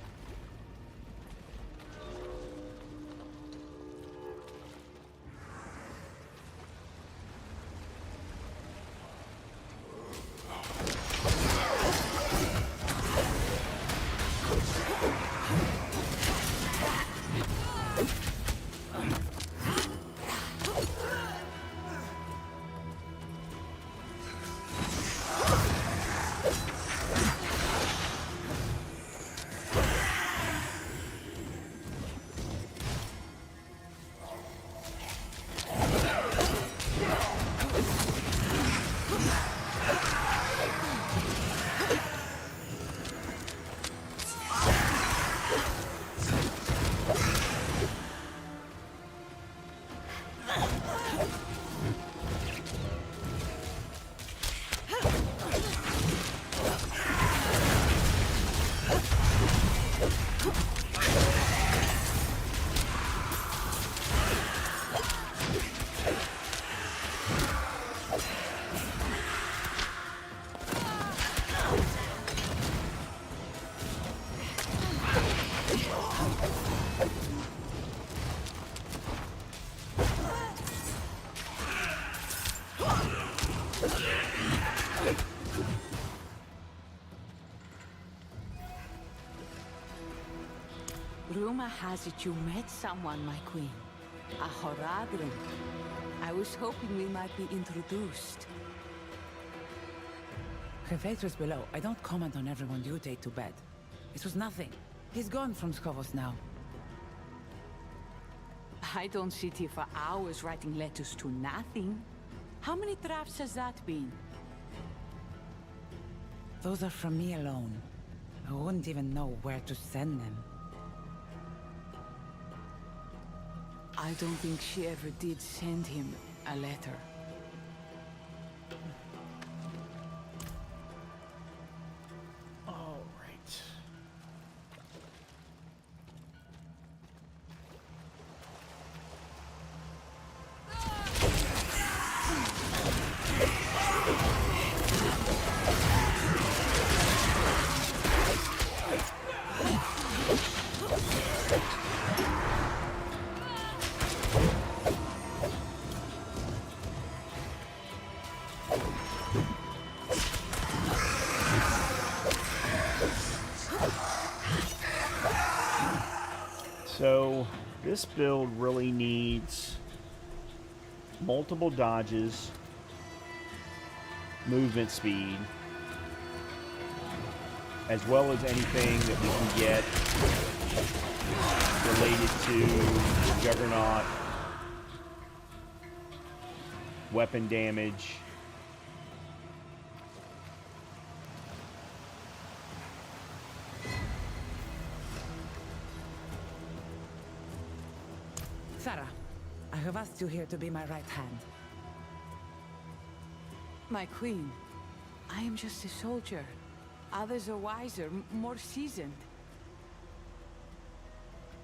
Rumor has it you met someone, my queen. A Horadrim. I was hoping we might be introduced. Reflectors below. I don't comment on everyone you take to bed. It was nothing. He's gone from Skovos now. I don't sit here for hours writing letters to nothing. How many drafts has that been? Those are from me alone. I wouldn't even know where to send them. I don't think she ever did send him a letter. All right. So this build really needs multiple dodges, movement speed, as well as anything that we can get related to Juggernaught, weapon damage. Sarah, I have asked you here to be my right hand. My queen, I am just a soldier. Others are wiser, more seasoned.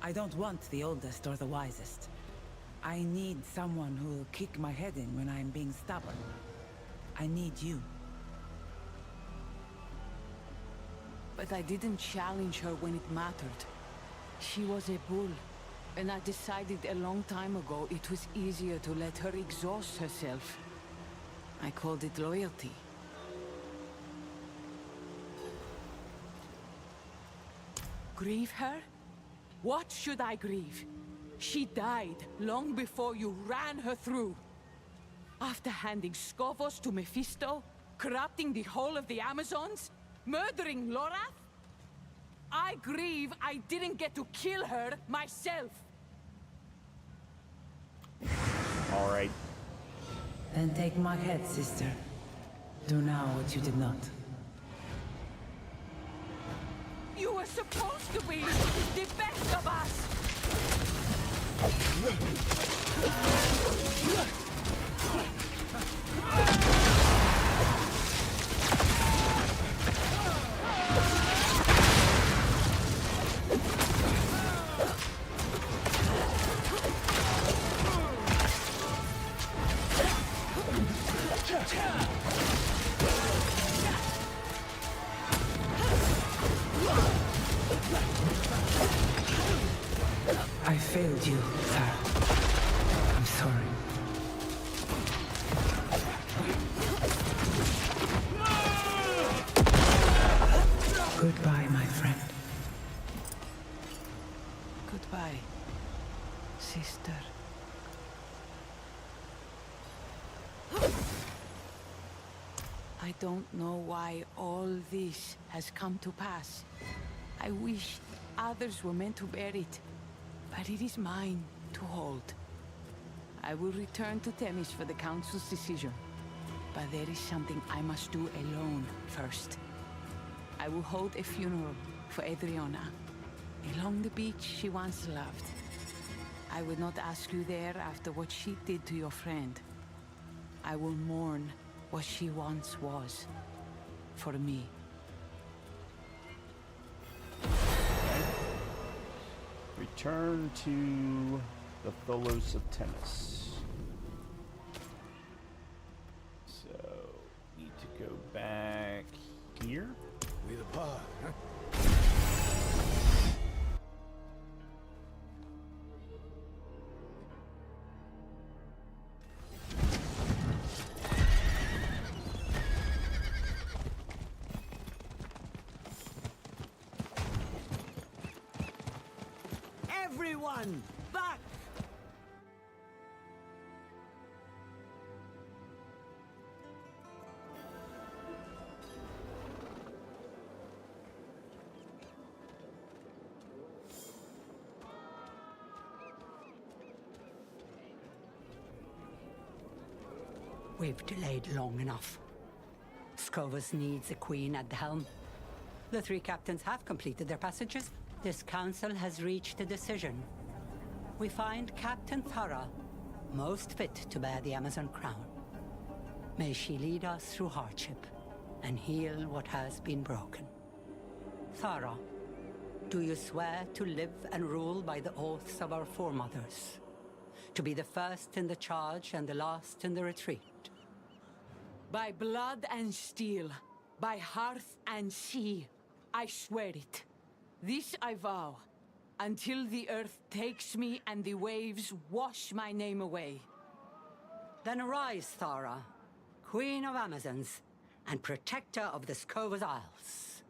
I don't want the oldest or the wisest. I need someone who will kick my head in when I'm being stubborn. I need you. But I didn't challenge her when it mattered. She was a bull. And I decided a long time ago it was easier to let her exhaust herself. I called it loyalty. Grieve her? What should I grieve? She died long before you ran her through. After handing Skovos to Mephisto, corrupting the whole of the Amazons, murdering Lorath? I grieve I didn't get to kill her myself. All right. Then take my head, sister. Do now what you did not. You were supposed to be the best of us! I failed you, Sarah. I'm sorry. Goodbye, my friend. Goodbye, sister. I don't know why all this has come to pass. I wish others were meant to bear it, but it is mine to hold. I will return to Themis for the Council's decision, but there is something I must do alone first. I will hold a funeral for Adriana, along the beach she once loved. I would not ask you there after what she did to your friend. I will mourn what she once was, for me. Return to the Tholos of Themis. So, need to go back here. We the pod, huh? Everyone, back! We've delayed long enough. Scovus needs a queen at the helm. The 3 captains have completed their passages. This council has reached a decision. We find Captain Thara most fit to bear the Amazon crown. May she lead us through hardship and heal what has been broken. Thara, do you swear to live and rule by the oaths of our foremothers? To be the first in the charge and the last in the retreat? By blood and steel, by hearth and sea, I swear it. This I vow, until the earth takes me and the waves wash my name away. Then arise, Thara, Queen of Amazons and protector of the Scovus Isles.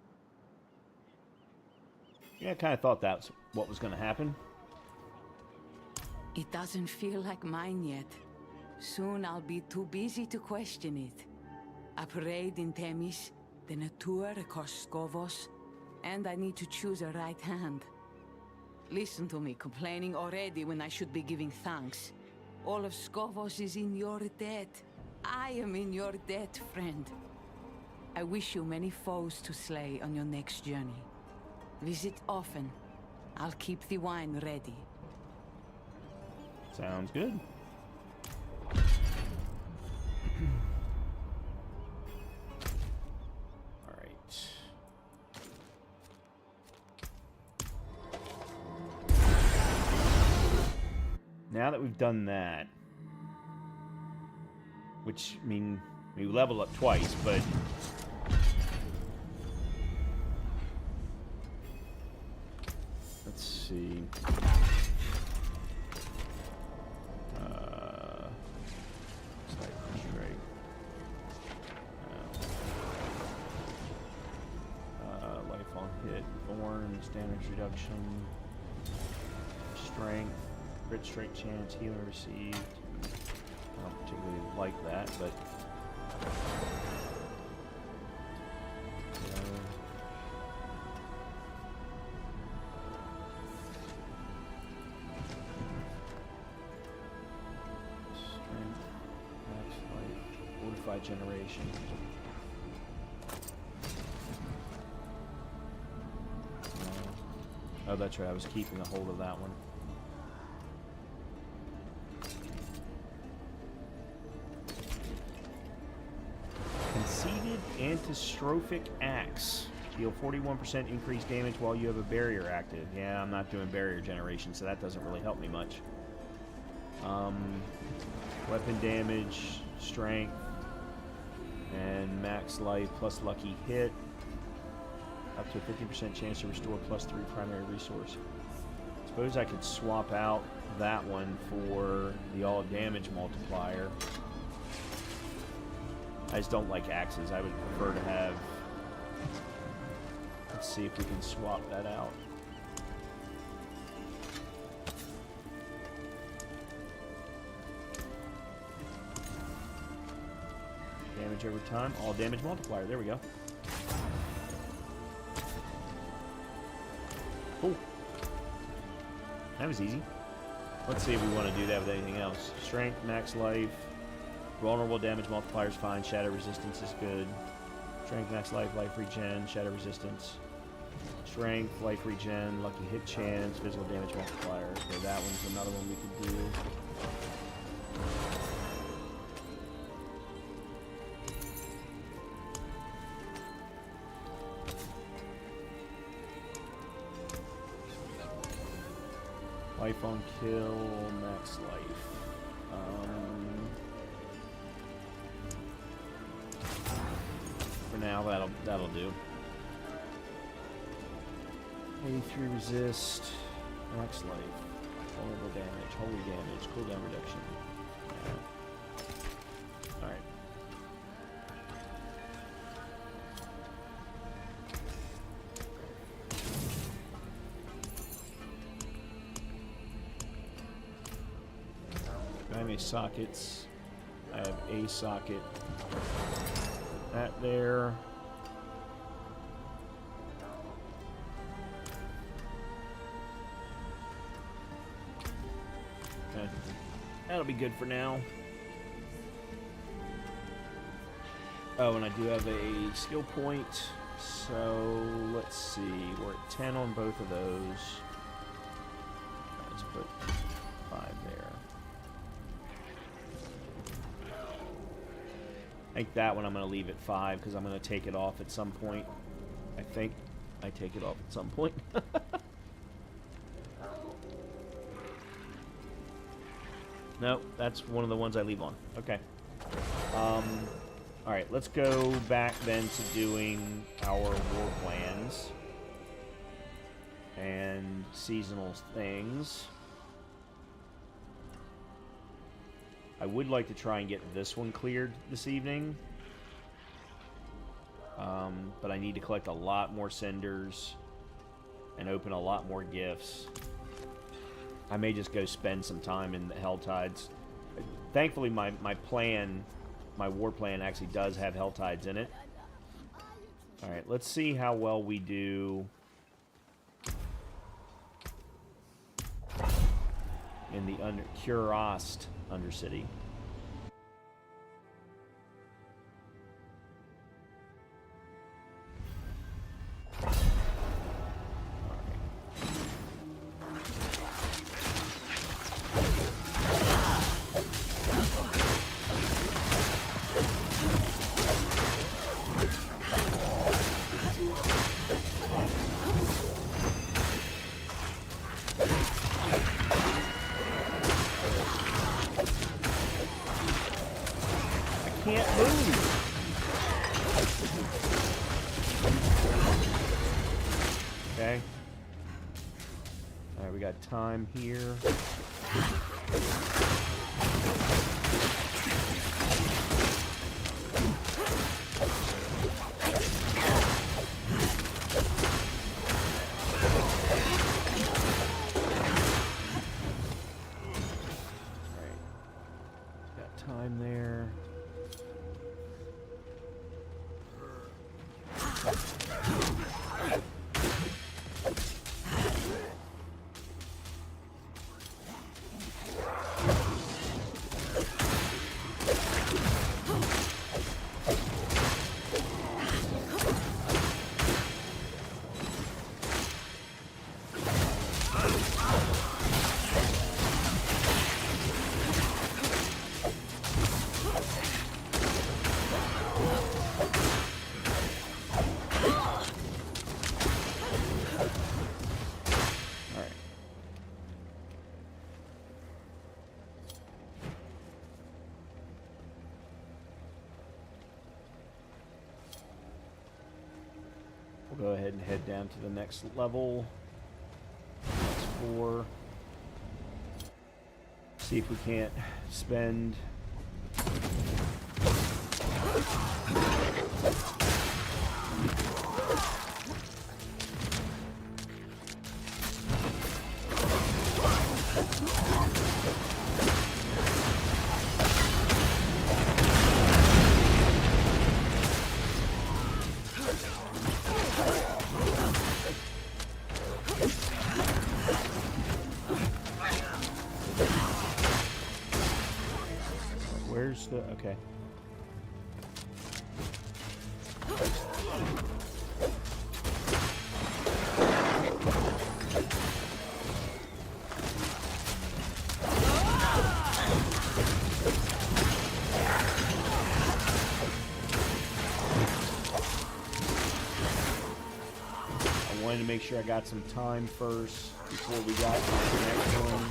Yeah, I kind of thought that's what was going to happen. It doesn't feel like mine yet. Soon I'll be too busy to question it. A parade in Themis, then a tour across Scovos, and I need to choose a right hand. Listen to me complaining already when I should be giving thanks. All of Scovos is in your debt. I am in your debt, friend. I wish you many foes to slay on your next journey. Visit often. I'll keep the wine ready. Sounds good. All right. Now that we've done that, which, I mean, we level up twice, but let's see. Damage reduction, strength, crit straight chance, healing received. I don't particularly like that, but strength, max life, fortified generation. Oh, that's right. I was keeping a hold of that one. Conceded Antistrophic Axe. Deal 41% increased damage while you have a barrier active. Yeah, I'm not doing barrier generation, so that doesn't really help me much. Weapon damage, strength, and max life plus lucky hit. Up to a 50% chance to restore +3 primary resource. Suppose I could swap out that one for the all damage multiplier. I just don't like axes. I would prefer to have... Let's see if we can swap that out. Damage over time. All damage multiplier. There we go. Cool. That was easy. Let's see if we want to do that with anything else. Strength, max life, vulnerable damage multiplier is fine. Shadow resistance is good. Strength, max life, life regen, shadow resistance. Strength, life regen, lucky hit chance, physical damage multiplier. Okay, that one's another one we could do. Life on kill, max life. For now, that'll do. 83 resist, max life, vulnerable damage, holy damage, cooldown reduction. All right. how many sockets? I have a socket. Put that there. Okay. That'll be good for now. Oh, and I do have a skill point. So, let's see. We're at 10 on both of those. Let's put 5 there. I think that one I'm going to leave at 5 because I'm going to take it off at some point. I think I take it off at some point. No, that's one of the ones I leave on. Okay. Alright, let's go back then to doing our war plans and seasonal things. I would like to try and get this one cleared this evening. But I need to collect a lot more cinders and open a lot more gifts. I may just go spend some time in the Helltides. Thankfully, my plan, my war plan actually does have Helltides in it. Alright, let's see how well we do in the Kurast Undercity. Can't move. Okay. Alright, we got time here. Alright. Got time there. We'll go ahead and head down to the next level. That's 4. See if we can't spend okay. I wanted to make sure I got some time first before we got to the next one.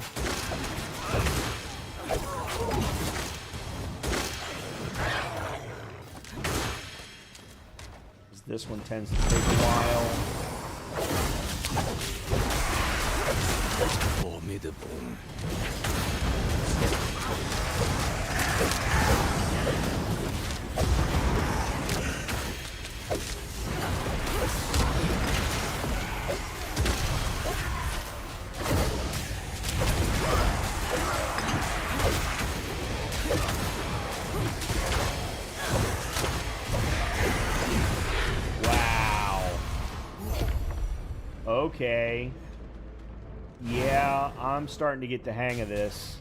This one tends to take a while. Formidable. Okay. Yeah, I'm starting to get the hang of this.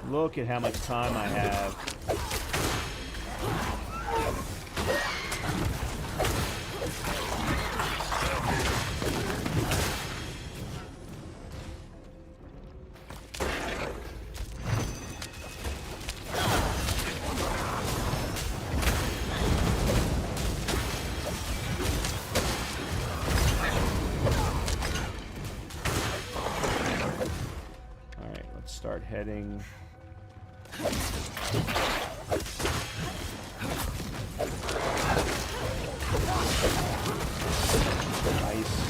Look at how much time I have. Start heading. Nice.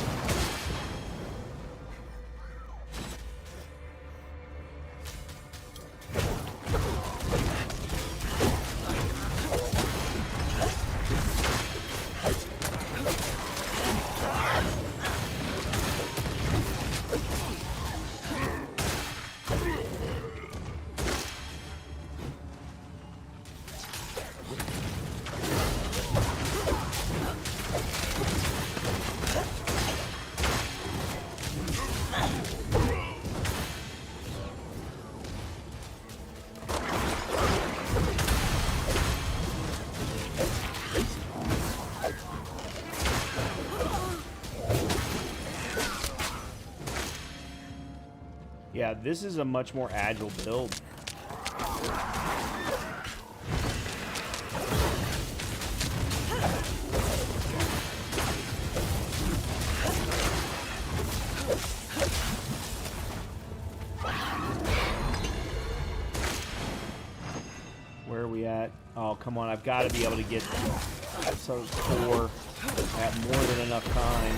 Yeah, this is a much more agile build. Where are we at? Oh, come on. I've got to be able to get so 4 at more than enough time.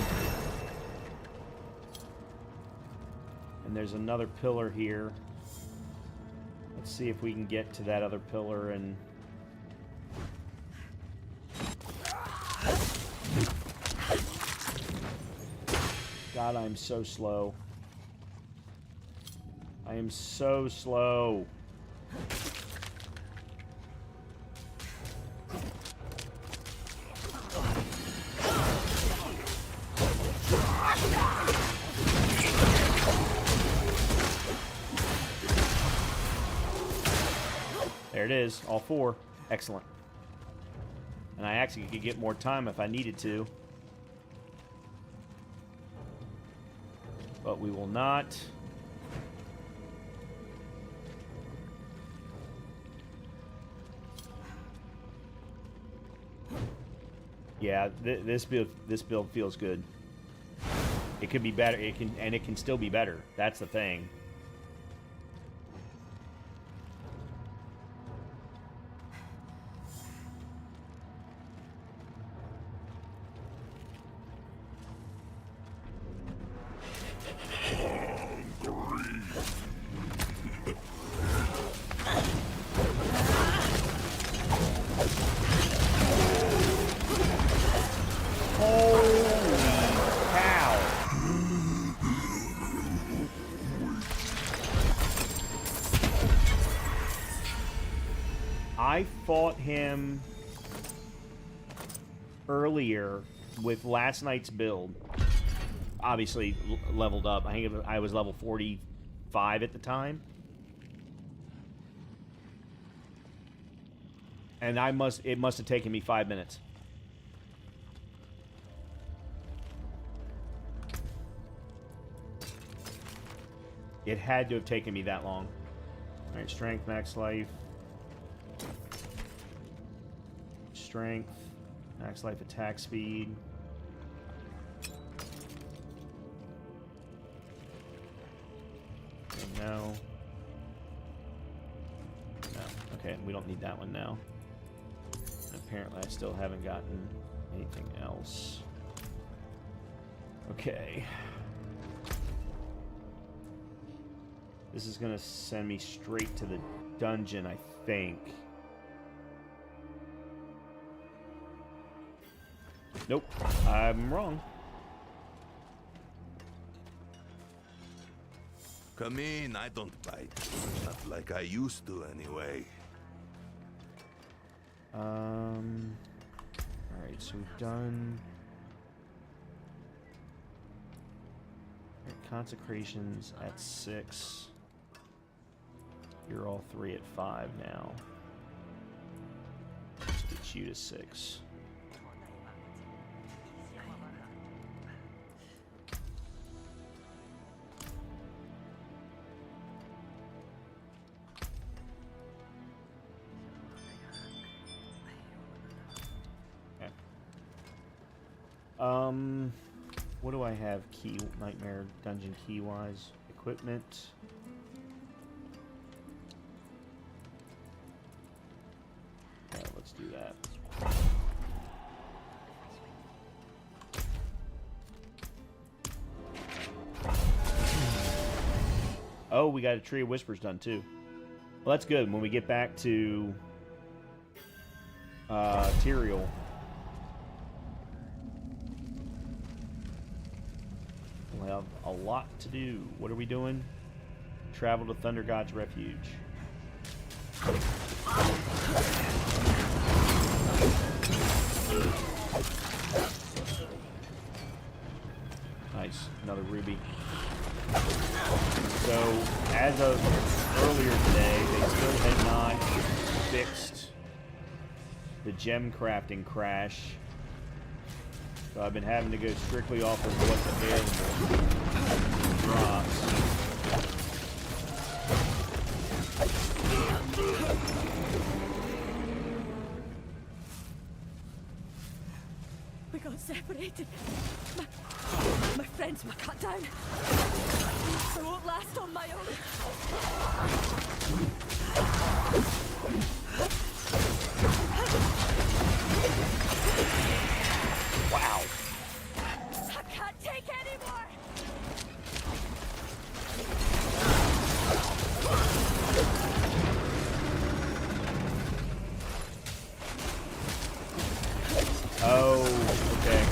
And there's another pillar here. Let's see if we can get to that other pillar and... God, I'm so slow. I am so slow. There it is, all 4. Excellent. And I actually could get more time if I needed to. But we will not. Yeah, this build feels good. It could be better. It can still be better. That's the thing. I fought him earlier with last night's build. Obviously leveled up. I think I was level 45 at the time. And it must have taken me 5 minutes. It had to have taken me that long. Alright, strength, max life. Strength, max life, attack speed. Okay, no. No. Okay, we don't need that one now. And apparently I still haven't gotten anything else. Okay. This is gonna send me straight to the dungeon, I think. Nope, I'm wrong. Come in, I don't bite. Not like I used to, anyway. Alright, so we've done... Consecrations at 6. You're all 3 at 5 now. Let's get you to 6. What do I have key Nightmare Dungeon key wise? Equipment. Yeah, let's do that. Oh, we got a Tree of Whispers done too. Well, that's good. When we get back to Tyrael, we'll have a lot to do. What are we doing? Travel to Thunder God's Refuge. Nice. Another ruby. So, as of earlier today, they still had not fixed the gem crafting crash. So I've been having to go strictly off of what's available. Drops. We got separated. My friends were cut down. I won't last on my own. Wow. I can't take anymore. Oh, okay.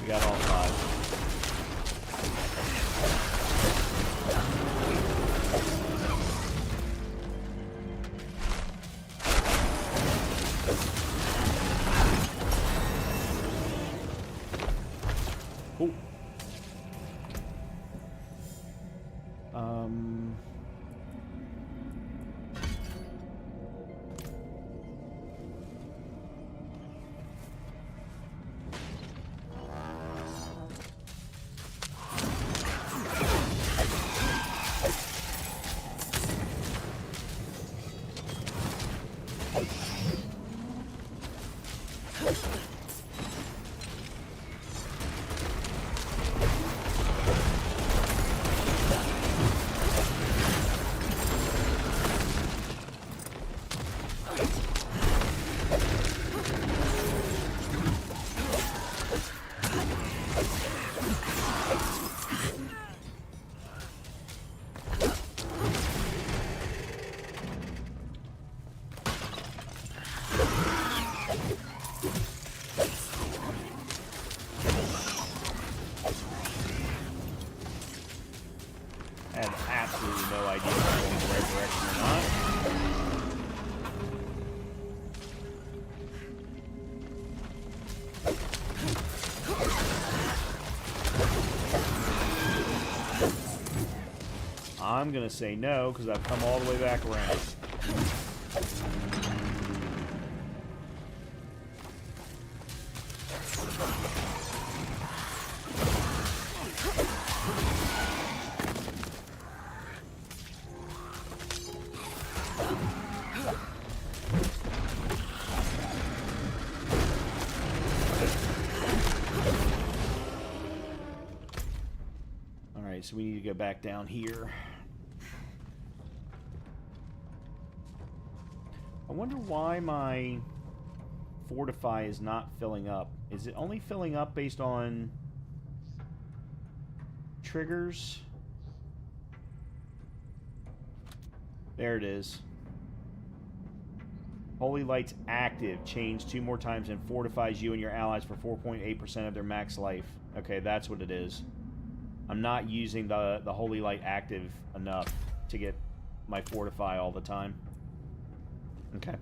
We got all 5. Cool. I have absolutely no idea if I'm going the right direction or not. I'm going to say no because I've come all the way back around. Alright, so we need to go back down here. I wonder why my Fortify is not filling up. Is it only filling up based on triggers? There it is. Holy Light's active. Change 2 more times and fortifies you and your allies for 4.8% of their max life. Okay, that's what it is. I'm not using the Holy Light active enough to get my fortify all the time. Okay.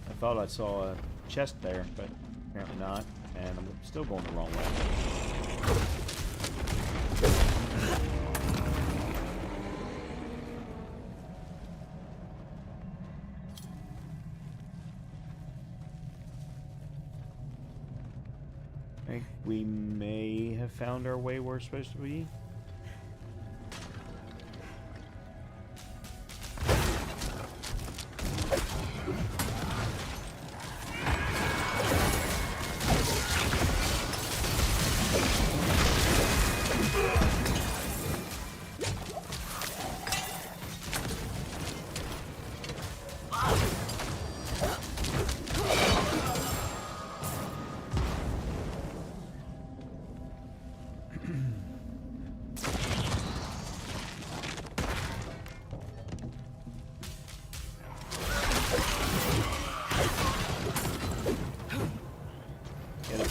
I thought I saw a chest there, but apparently not, and I'm still going the wrong way. I think we may have found our way where we're supposed to be.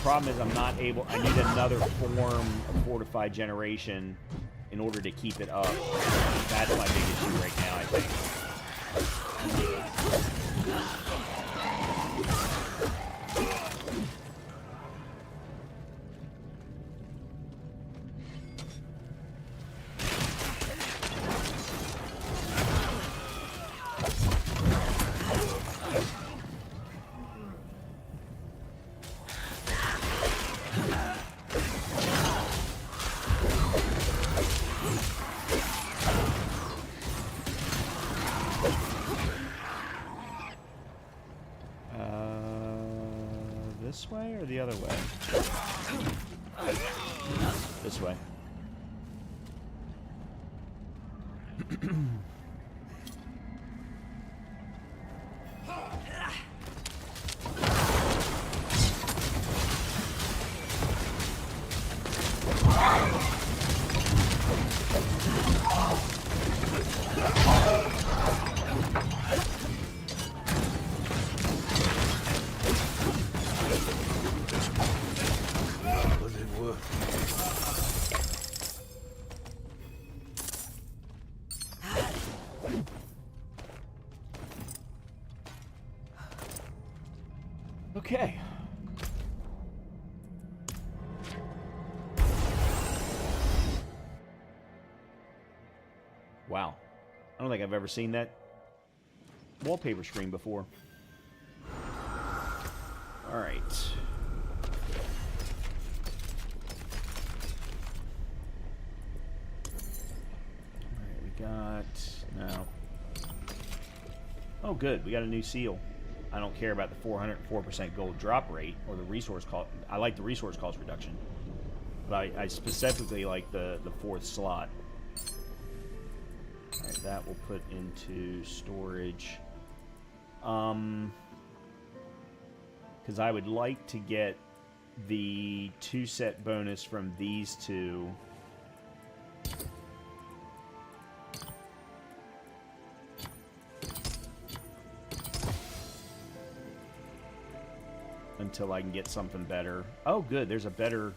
Problem is I'm not able, I need another form of fortified generation in order to keep it up. That's my big issue right now, I think. This way or the other way? This way. Okay. Wow. I don't think I've ever seen that wallpaper screen before. All right. We got... No. Oh, good. We got a new seal. I don't care about the 404% gold drop rate or the resource cost. I like the resource cost reduction, but I specifically like the fourth slot. All right, that we'll put into storage. Because I would like to get the 2-set bonus from these two. Until I can get something better. Oh, good. There's a better...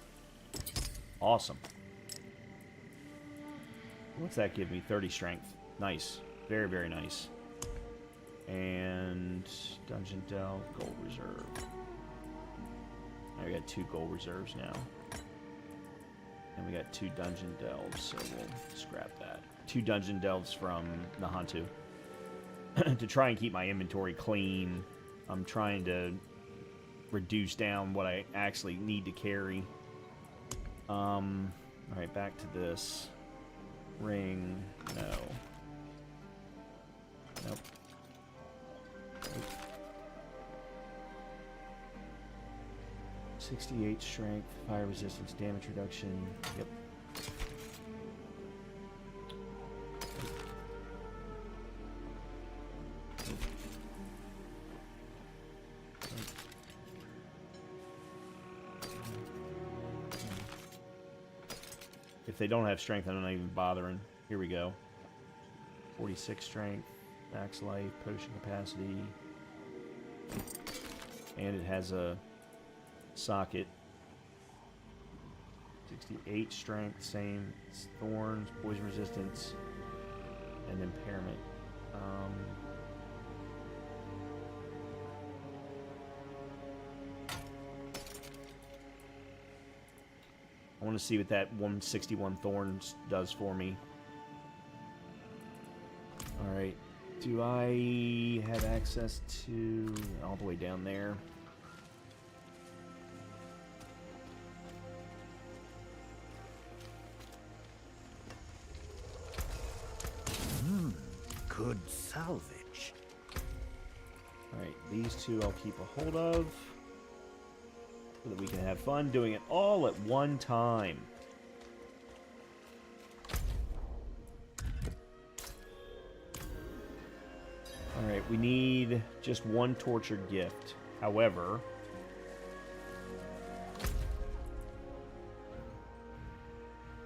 Awesome. What's that give me? 30 strength. Nice. Very, very nice. And... Dungeon Delve, Gold Reserve. We got 2 gold reserves now. And we got 2 Dungeon Delves, so we'll scrap that. 2 Dungeon Delves from Nahantu. To try and keep my inventory clean, I'm trying to reduce down what I actually need to carry. Alright, back to this. Ring. No. Nope. 68 strength, fire resistance, damage reduction. Yep. If they don't have strength, I'm not even bothering. Here we go. 46 strength, max life, potion capacity. And it has a socket. 68 strength, same. It's thorns, poison resistance, and impairment. I want to see what that 161 thorns does for me. Alright. Do I have access to... all the way down there? Good salvage. Alright, these two I'll keep a hold of. So that we can have fun doing it all at one time. Alright, we need just one tortured gift. However...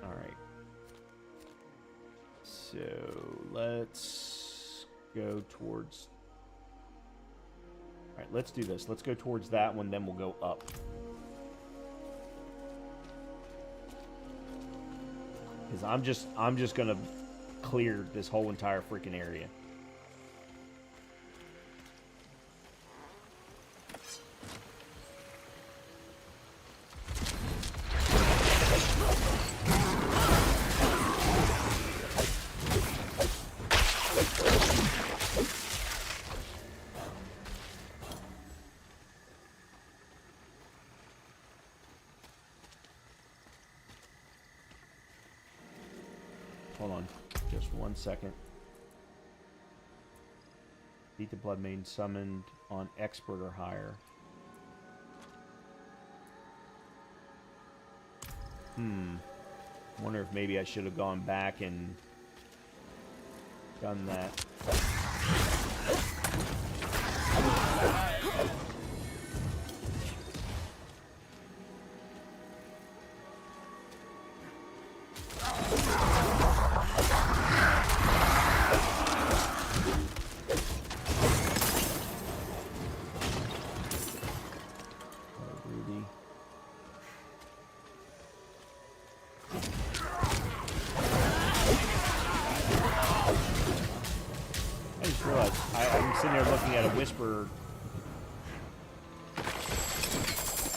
Alright. So, let's go towards... Alright, let's do this. Let's go towards that one, then we'll go up. Because I'm just gonna clear this whole entire freaking area. Hold on, just 1 second. Beat the Blood Maiden summoned on expert or higher. Wonder if maybe I should have gone back and done that. I'm sitting there looking at a whisper.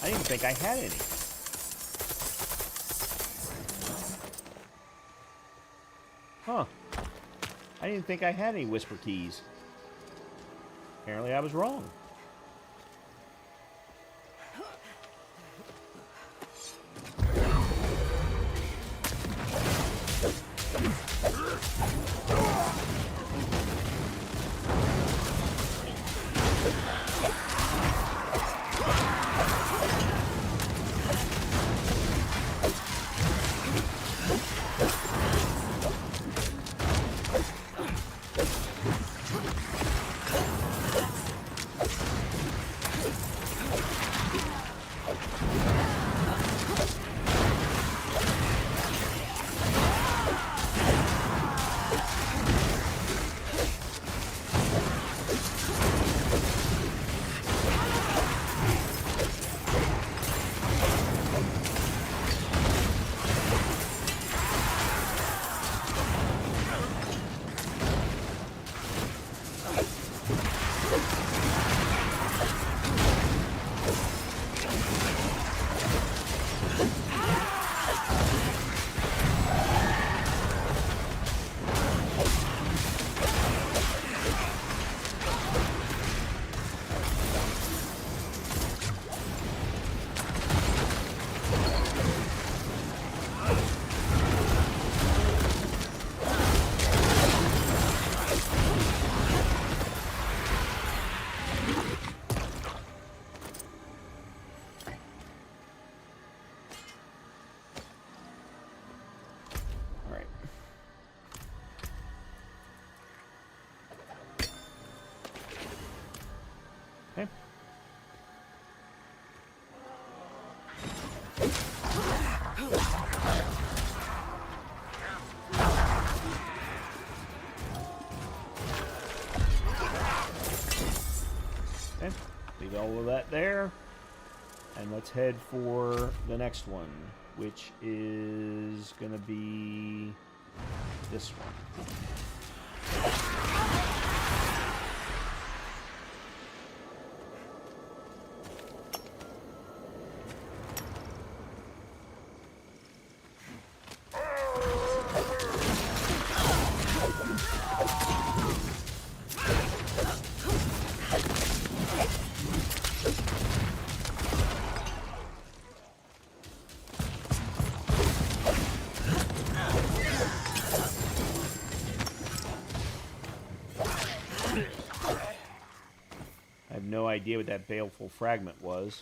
I didn't think I had any. Huh. I didn't think I had any whisper keys. Apparently I was wrong. Leave all of that there. And let's head for the next one, which is going to be this one. No idea what that baleful fragment was.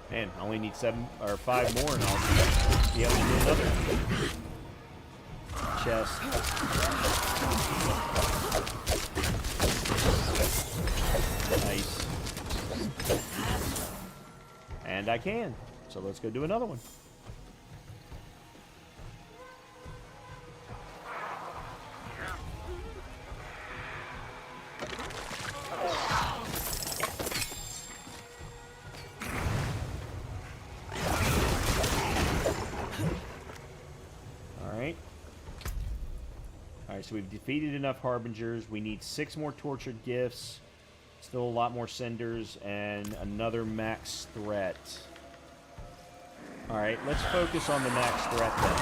Man, I only need 7 or 5 more and I'll be able to do another chest. Nice. And I can. So let's go do another one. So we've defeated enough Harbingers. We need 6 more tortured gifts, still a lot more cinders, and another max threat. Alright, let's focus on the max threat then.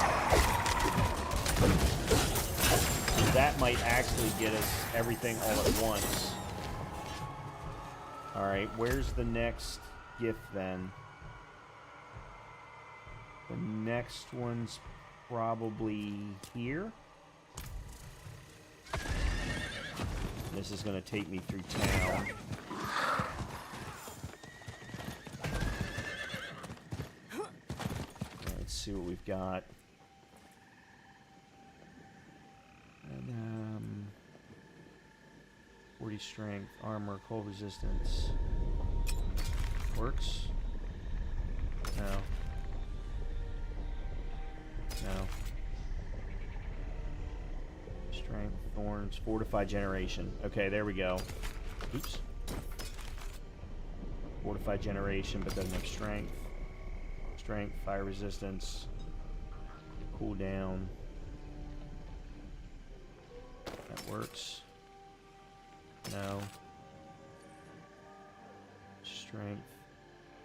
That might actually get us everything all at once. Alright, where's the next gift then? The next one's probably here. This is going to take me through town. Let's see what we've got. And 40 strength, armor, cold resistance. Works? No. No. Strength, thorns, fortified generation. Okay, there we go. Oops. Fortified generation, but doesn't have strength. Strength, fire resistance, cooldown. That works. No. Strength.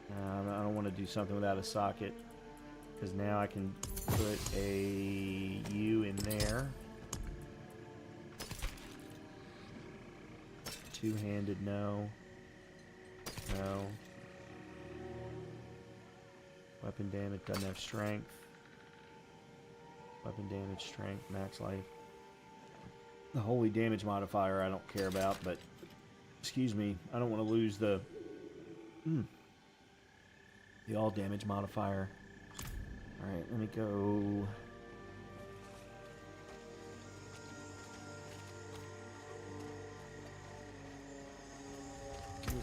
No, I don't want to do something without a socket, because now I can put a U in there. Two-handed, no. No. Weapon damage, doesn't have strength. Weapon damage, strength, max life. The holy damage modifier I don't care about, but excuse me, I don't want to lose the all damage modifier. Alright, let me go.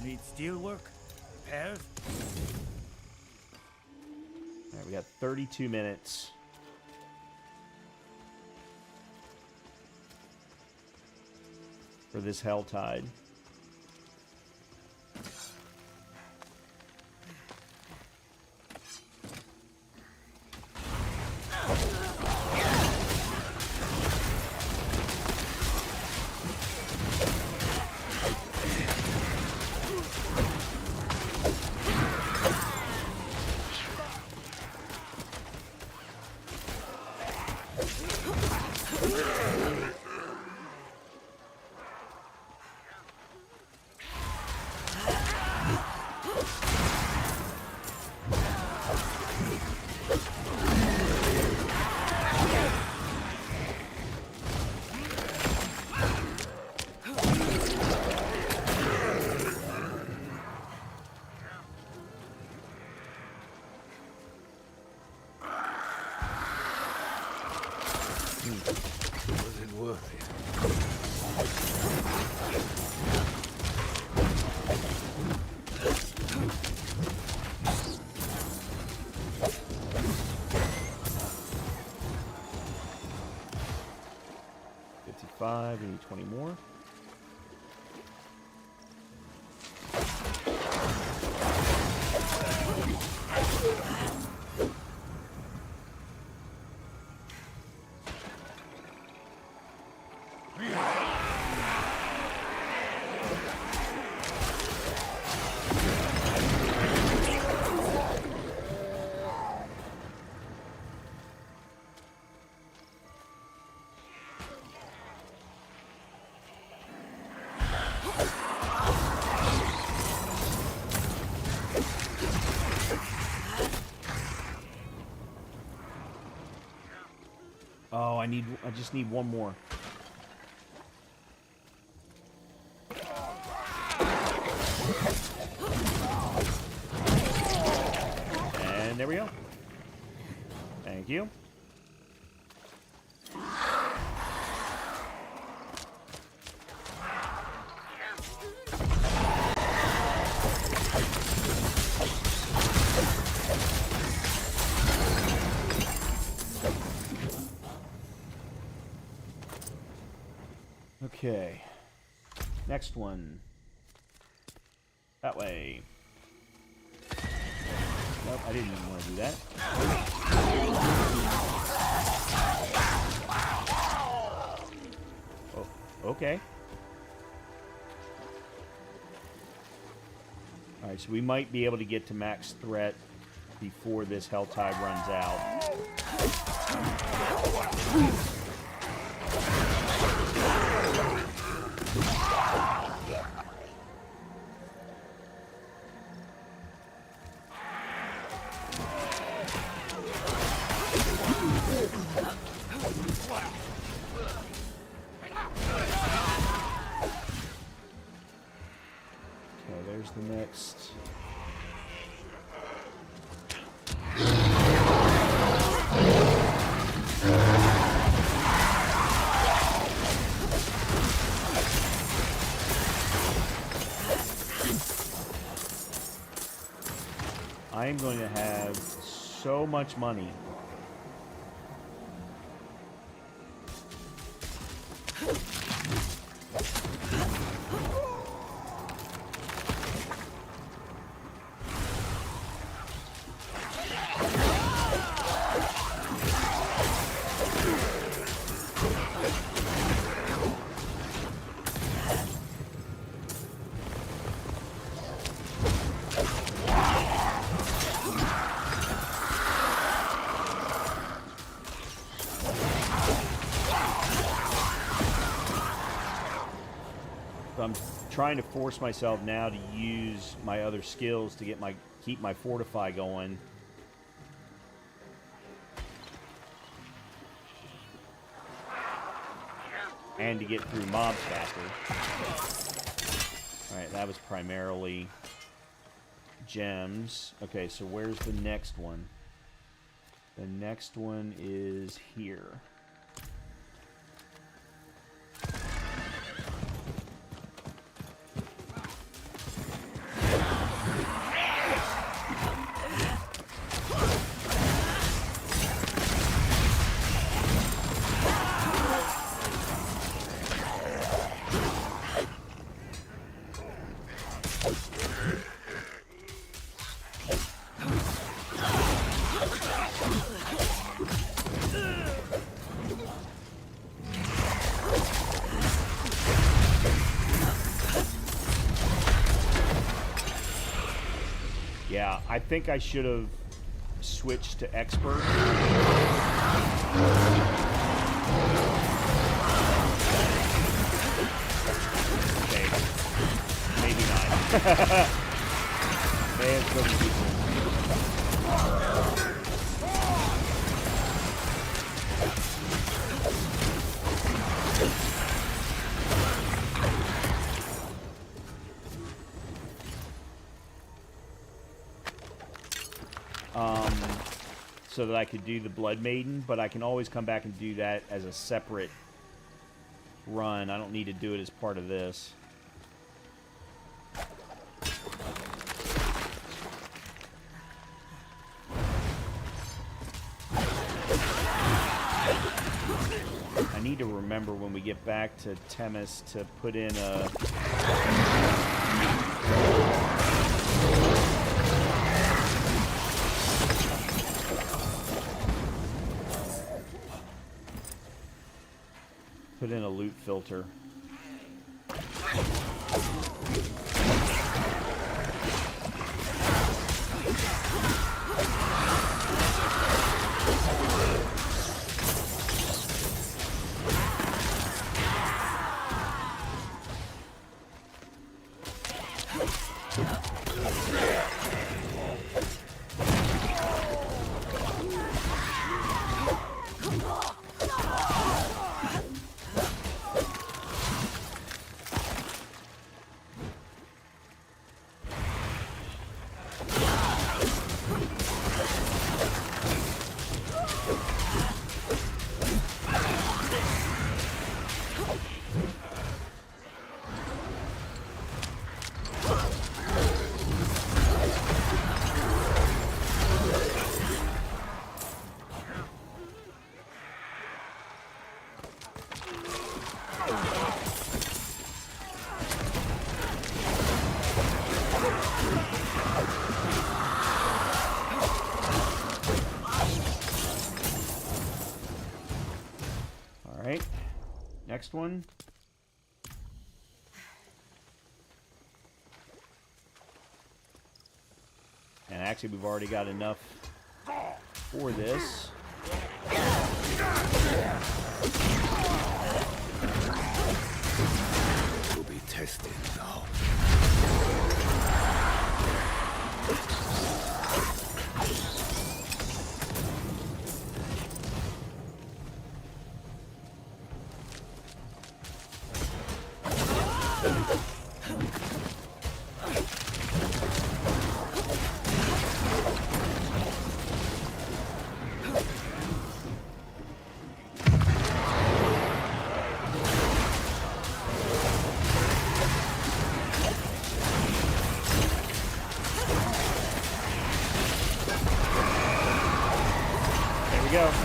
You need steel work? Repairs? Alright, we got 32 minutes. for this Helltide. Was it worth it? $55, we need 20 more. Oh, I just need one more. And there we go. Thank you. Okay. Next one. That way. Nope, I didn't even want to do that. Oh, okay. Alright, so we might be able to get to max threat before this Helltide runs out. Okay, there's the next. I am going to have so much money. I'm trying to force myself now to use my other skills to get keep my fortify going. And to get through mobs faster. Alright, that was primarily gems. Okay, so where's the next one? The next one is here. Yeah, I think I should have switched to expert. Okay. Maybe not. Man, so many people. So that I could do the Blood Maiden, but I can always come back and do that as a separate run. I don't need to do it as part of this. I need to remember when we get back to Temis to put in a... put in a loot filter. Next one. And actually, we've already got enough for this. To be tested now.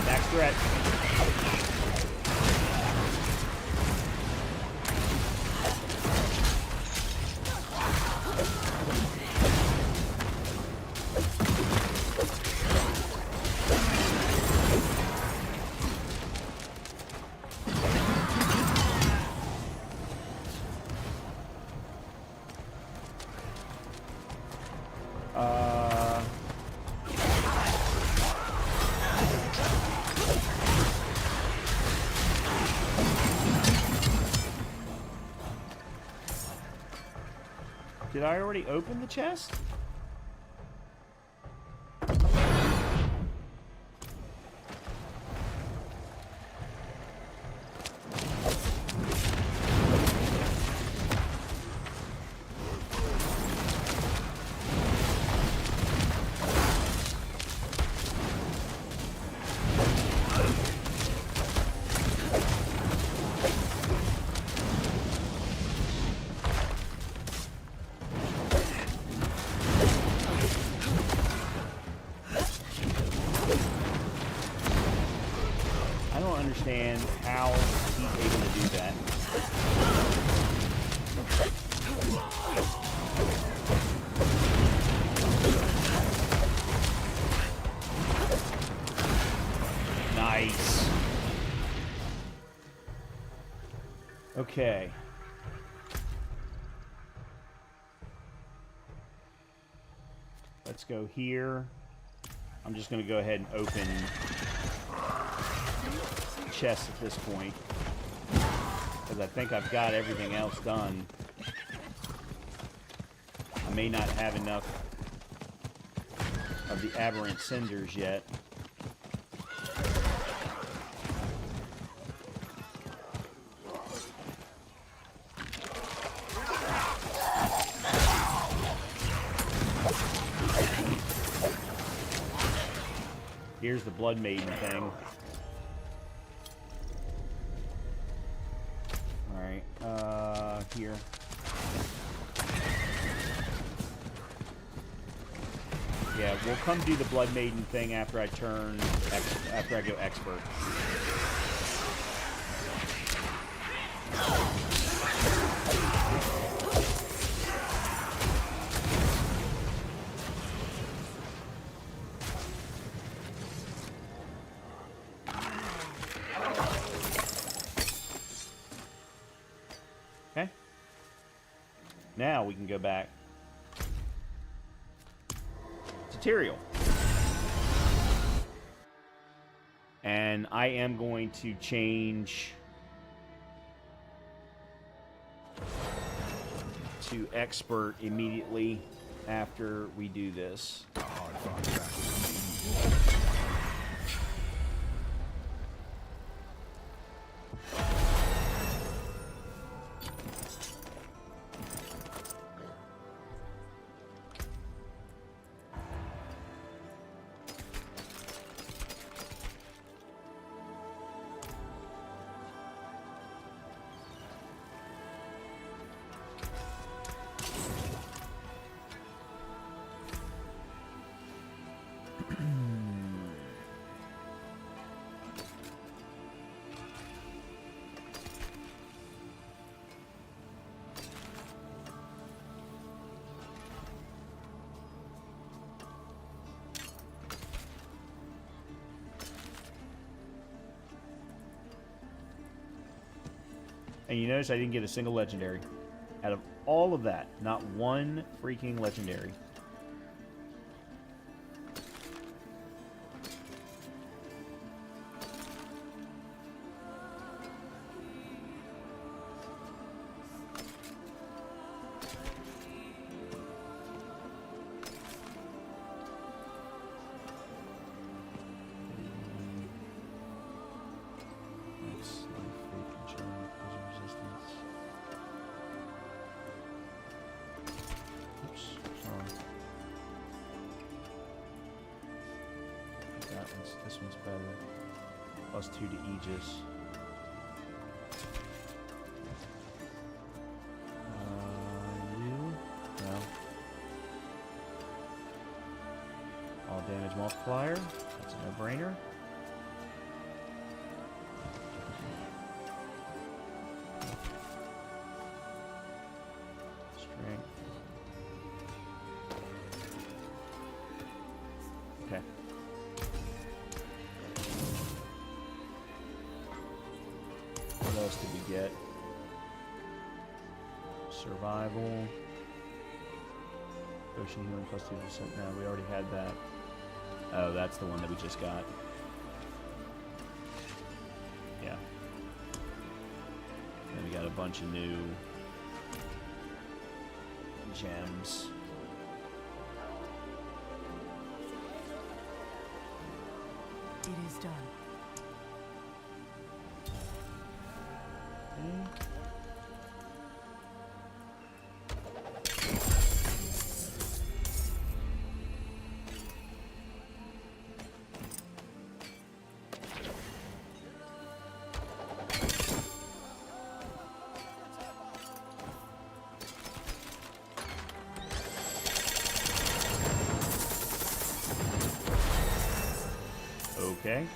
Max threat. Did I already open the chest? Understand how he's able to do that. Nice. Okay. Let's go here. I'm just going to go ahead and open chests at this point, because I think I've got everything else done. I may not have enough of the aberrant cinders yet. Here's the Blood Maiden thing. Alright, here. Yeah, we'll come do the Blood Maiden thing after I after I go expert. Okay. Now we can go back to Tyrael. And I am going to change to expert immediately after we do this. And you notice I didn't get a single legendary. Out of all of that, not one freaking legendary. This one's better. +2 to Aegis. You? No. All damage multiplier. That's a no-brainer. Strength. Okay. What else did we get? Survival. Ocean healing +2%. No, we already had that. Oh, that's the one that we just got. Yeah. Then we got a bunch of new gems. It is done. Okay.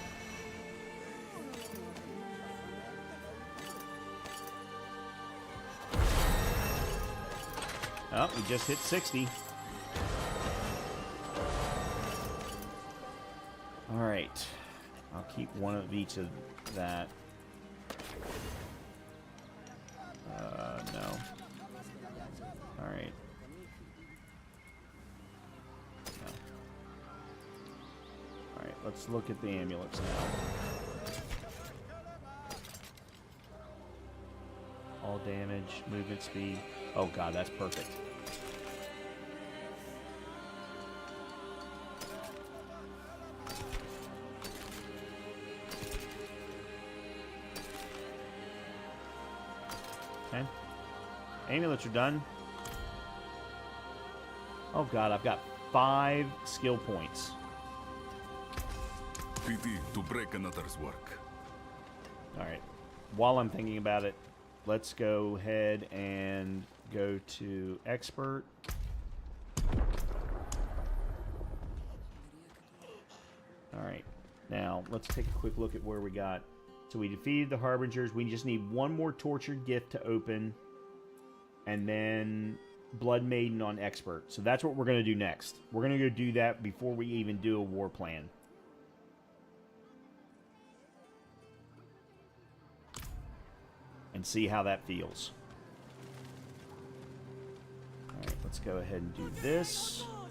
Oh, we just hit 60. All right. I'll keep one of each of that. No. All right. No. let's look at the amulets now. All damage, movement speed. Oh god, that's perfect. Okay. Amulets are done. Oh god, I've got 5 skill points. Pity to break another's work. Alright. While I'm thinking about it, let's go ahead and go to Expert. Alright. Now, let's take a quick look at where we got. So we defeated the Harbingers. We just need one more Tortured Gift to open. And then Blood Maiden on Expert. So that's what we're going to do next. We're going to go do that before we even do a war plan. And see how that feels. Alright, let's go ahead and do this. Alright.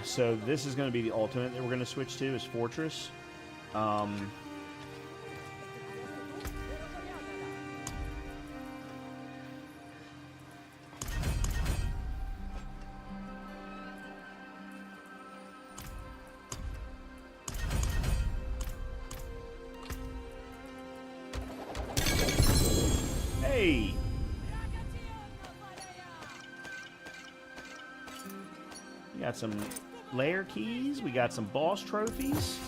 So this is going to be the ultimate that we're going to switch to, is Fortress. Hey! We got some layer keys. We got some boss trophies.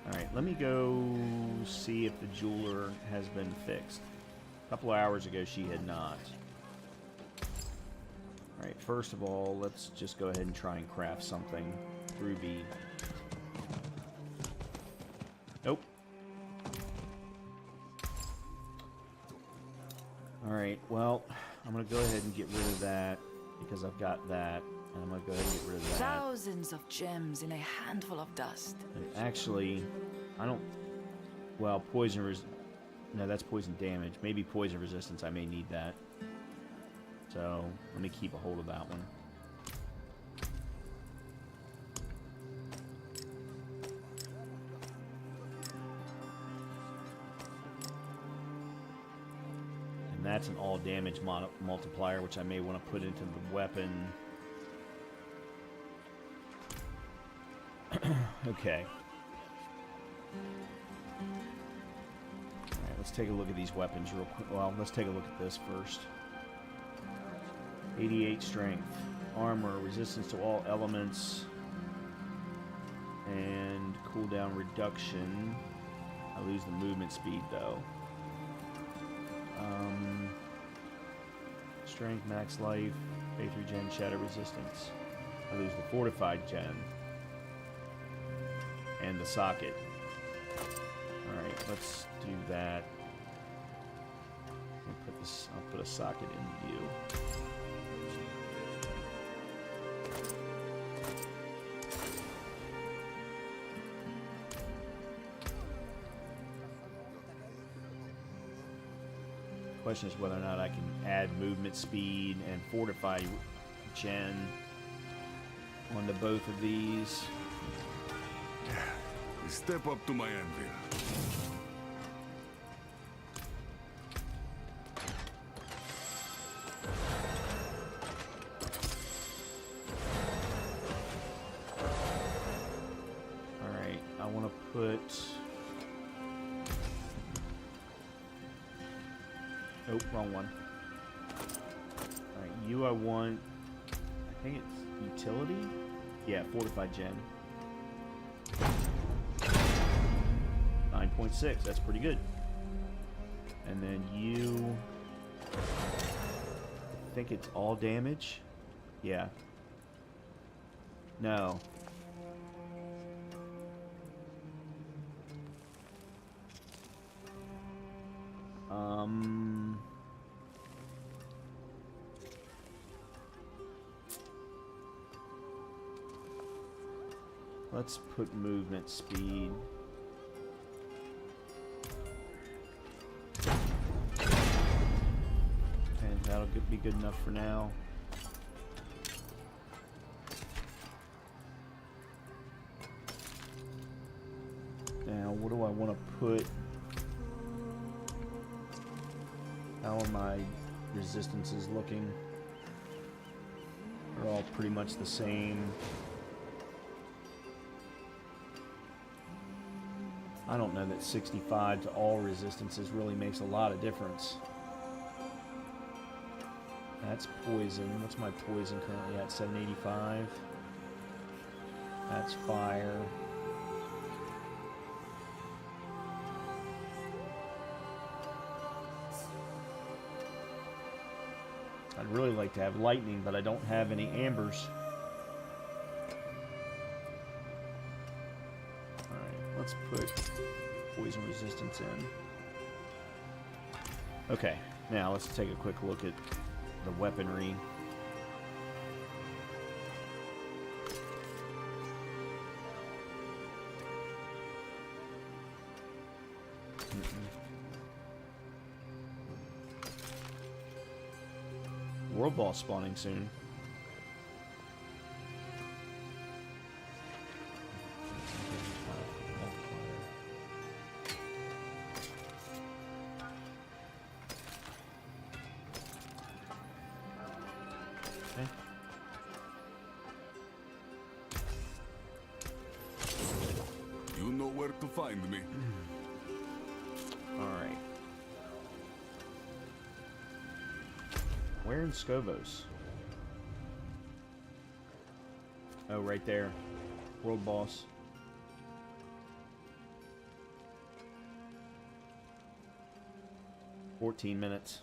Alright, let me go see if the jeweler has been fixed. A couple of hours ago, she had not. Alright, first of all, let's just go ahead and try and craft something. Ruby. Nope. Alright, well, I'm going to go ahead and get rid of that because I've got that. And I'm going to go ahead and get rid of that. Thousands of gems in a handful of dust. And actually, I don't... Well, poison no, that's poison damage. Maybe poison resistance, I may need that. So, let me keep a hold of that one. And that's an all damage multiplier, which I may want to put into the weapon. Okay. Alright, let's take a look at these weapons real quick. Well, let's take a look at this first. 88 strength. Armor, resistance to all elements. And cooldown reduction. I lose the movement speed, though. Strength, max life, A3 gen, shatter resistance. I lose the fortified gen. And the socket. Alright, let's do that. I'll put a socket in view. Question is whether or not I can add movement speed and fortify gen onto both of these. Step up to my anvil. put... Oh, wrong one. Alright, you I want... I think it's utility? Yeah, fortified gem. 9.6, that's pretty good. And then you... I think it's all damage? Yeah. No. Let's put movement speed. And that'll be good enough for now. Now, what do I want to put? How are my resistances looking? They're all pretty much the same. I don't know that 65 to all resistances really makes a lot of difference. That's poison. What's my poison currently at? 785. That's fire. I'd really like to have lightning, but I don't have any ambers. Alright, let's put poison resistance in. Okay, now let's take a quick look at the weaponry. World boss spawning soon. Okay. You know where to find me. All right. Where in Scovos? Oh, right there. World boss. "14 minutes.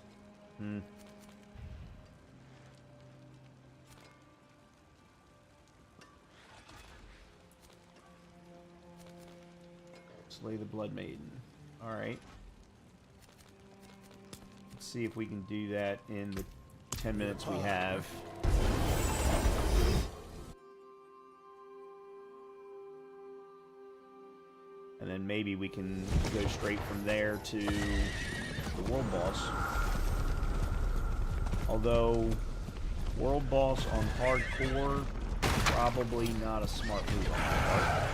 Slay the Blood Maiden. Alright. Let's see if we can do that in the 10 minutes we have. And then maybe we can go straight from there to the world boss. Although, world boss on hardcore, probably not a smart move on my part.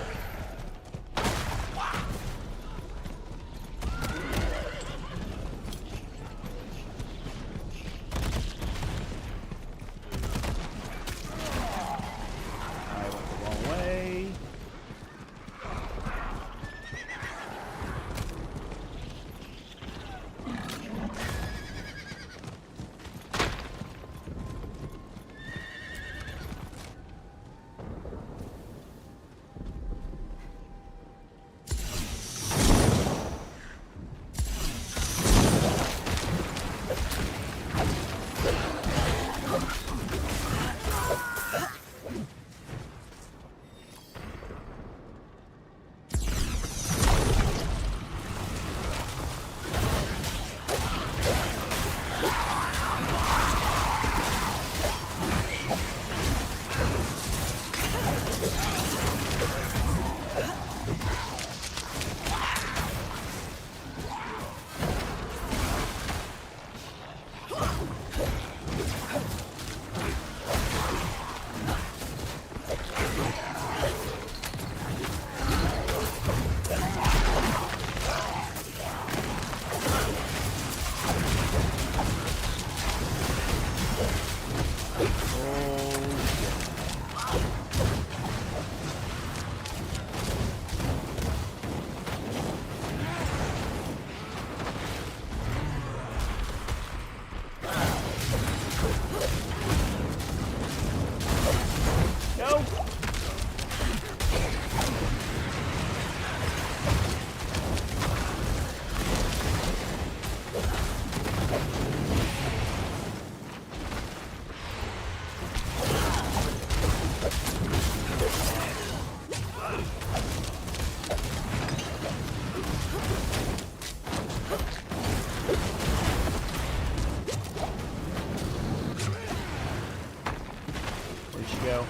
should go.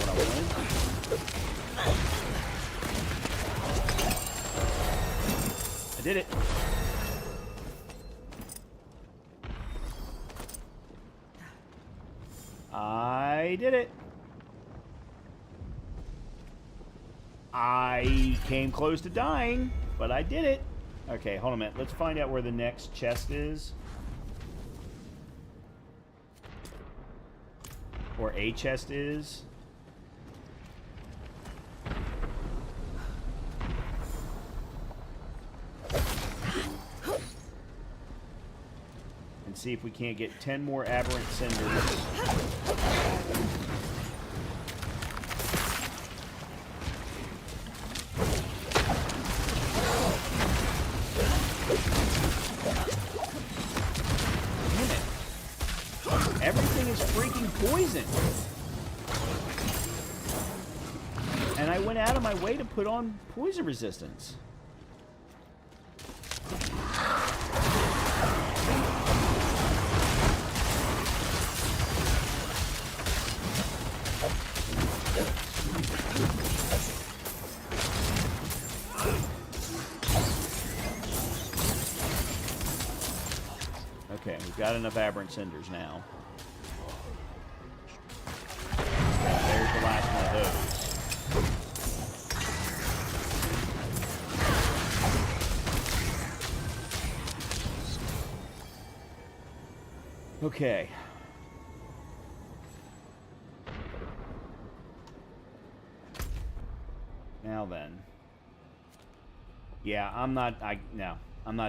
Not what I wanted. I did it. I did it. I came close to dying, but I did it. Okay, hold on a minute. Let's find out where the next chest is. Or a chest is. And see if we can't get 10 more aberrant cinders. Everything is freaking poison. And I went out of my way to put on poison resistance. Okay, we've got enough aberrant cinders now. There's the last one of those. Okay. Now then. Yeah, I'm not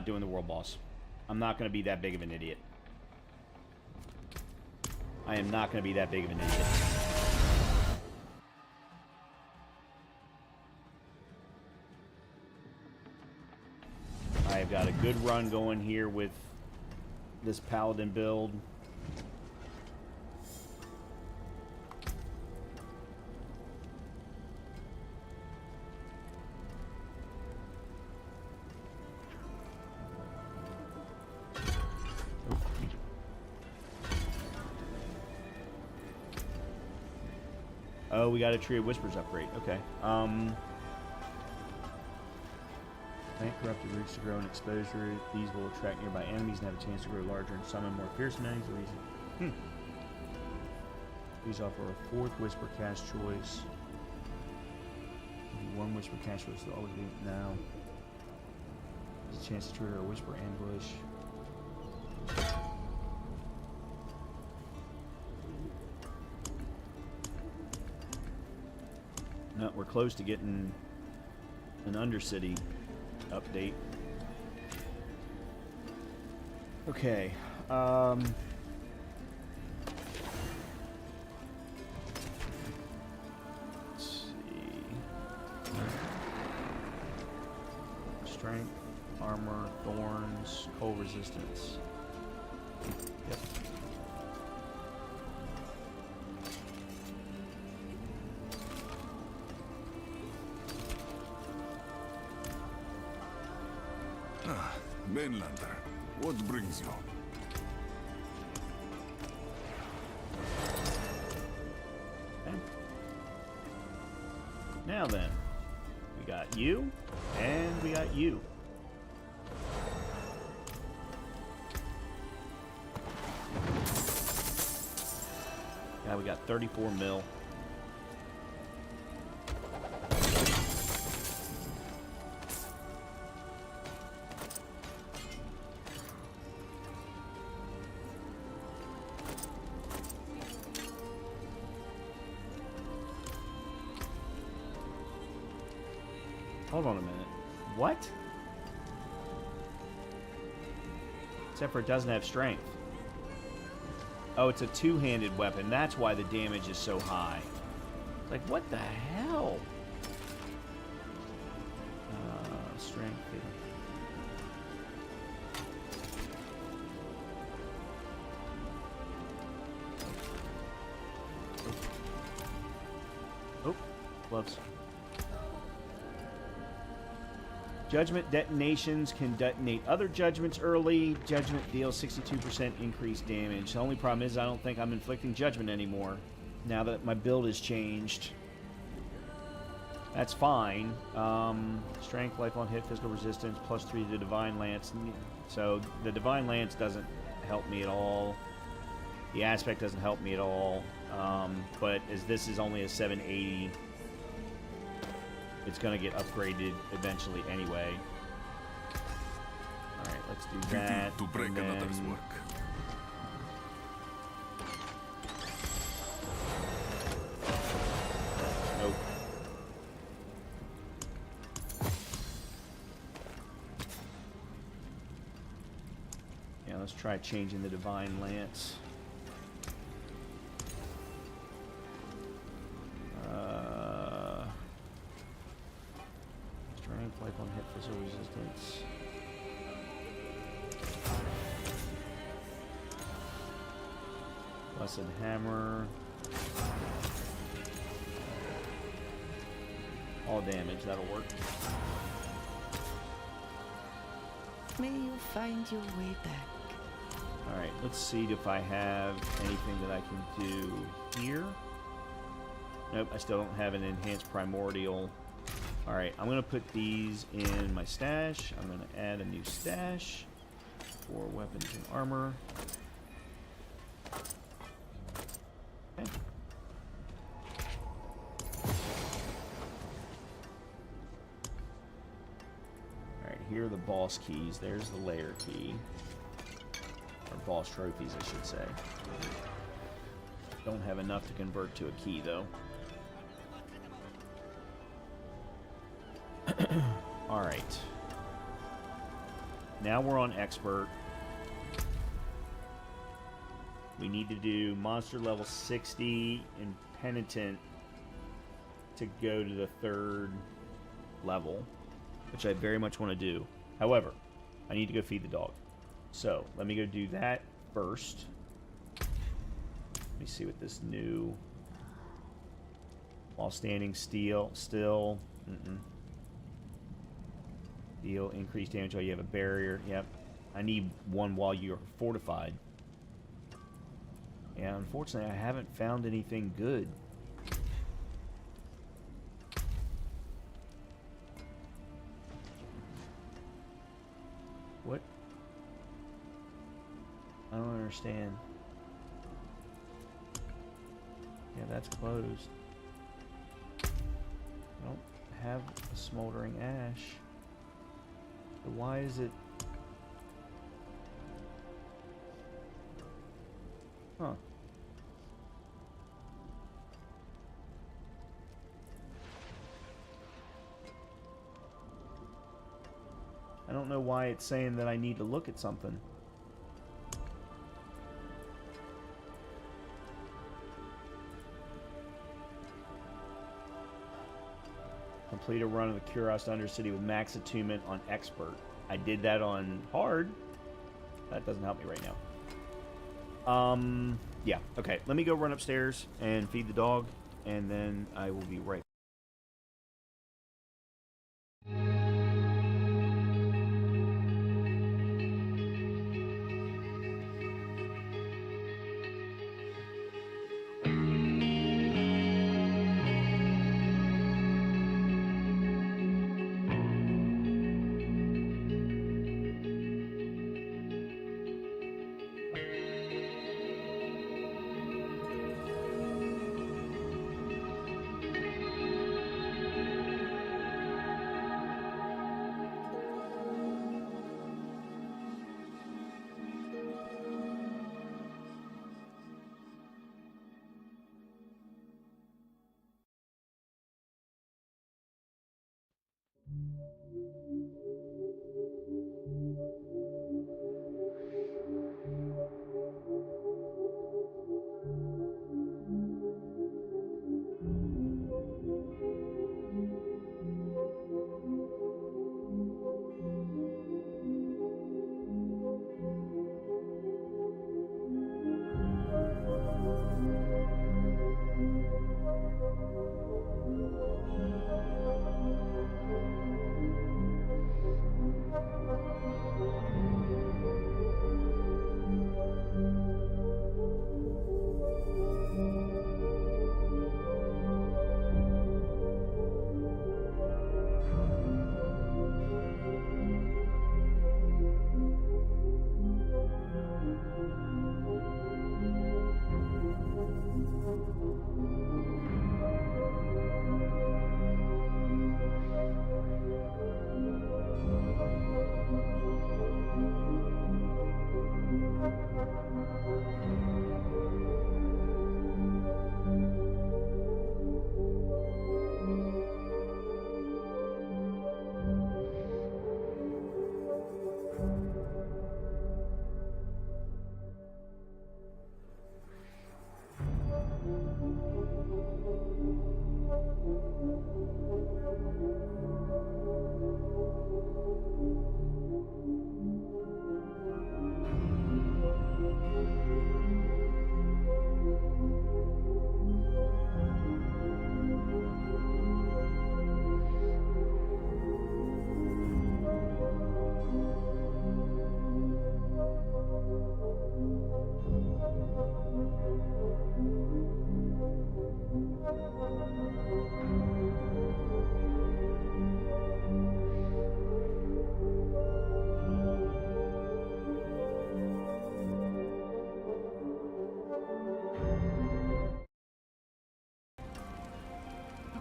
doing the world boss. I'm not going to be that big of an idiot. I am not going to be that big of an idiot. I have got a good run going here with this Paladin build. Oh, we got a Tree of Whispers upgrade. Okay. Plant corrupted roots to grow and exposure. These will attract nearby enemies and have a chance to grow larger and summon more fearsome enemies. These offer a fourth Whisper cast choice. One Whisper cast choice will always be now. There's a chance to trigger a Whisper ambush. No, we're close to getting an Undercity update. Okay. Let's see. Strength, armor, thorns, cold resistance. Yep. Mainlander, what brings you? Okay. Now then, we got you, and we got you. Now we got 34 mil. Hold on a minute. What? Except for it doesn't have strength. Oh, it's a two-handed weapon. That's why the damage is so high. It's like, what the hell? Strength. Oh, gloves. Judgment detonations can detonate other judgments early. Judgment deals 62% increased damage. The only problem is I don't think I'm inflicting judgment anymore now that my build has changed. That's fine. Strength, life on hit, physical resistance, +3 to Divine Lance. So the Divine Lance doesn't help me at all. The aspect doesn't help me at all. But as this is only a 780, it's going to get upgraded eventually anyway. Alright, let's do that. To break another's work. Nope. Yeah, let's try changing the Divine Lance. Strength, life on hit, physical resistance. Blessed Hammer. All damage, that'll work. May you find your way back. Alright, let's see if I have anything that I can do here. Nope, I still don't have an enhanced primordial. Alright, I'm going to put these in my stash. I'm going to add a new stash for weapons and armor. Okay. Alright, here are the boss keys. There's the layer key. Or boss trophies, I should say. Don't have enough to convert to a key, though. Alright. Now we're on expert. We need to do monster level 60 and penitent to go to the 3rd level, which I very much want to do. However, I need to go feed the dog. So, let me go do that first. Let me see what this new... While standing still. Deal increased damage while you have a barrier. Yep. I need one while you're fortified. Yeah, unfortunately, I haven't found anything good. What? I don't understand. Yeah, that's closed. I don't have a smoldering ash. So why is it... Huh. I don't know why it's saying that I need to look at something. Complete a run of the Kuros Undercity with max attunement on expert. I did that on hard. That doesn't help me right now. Yeah, okay. Let me go run upstairs and feed the dog, and then I will be right back.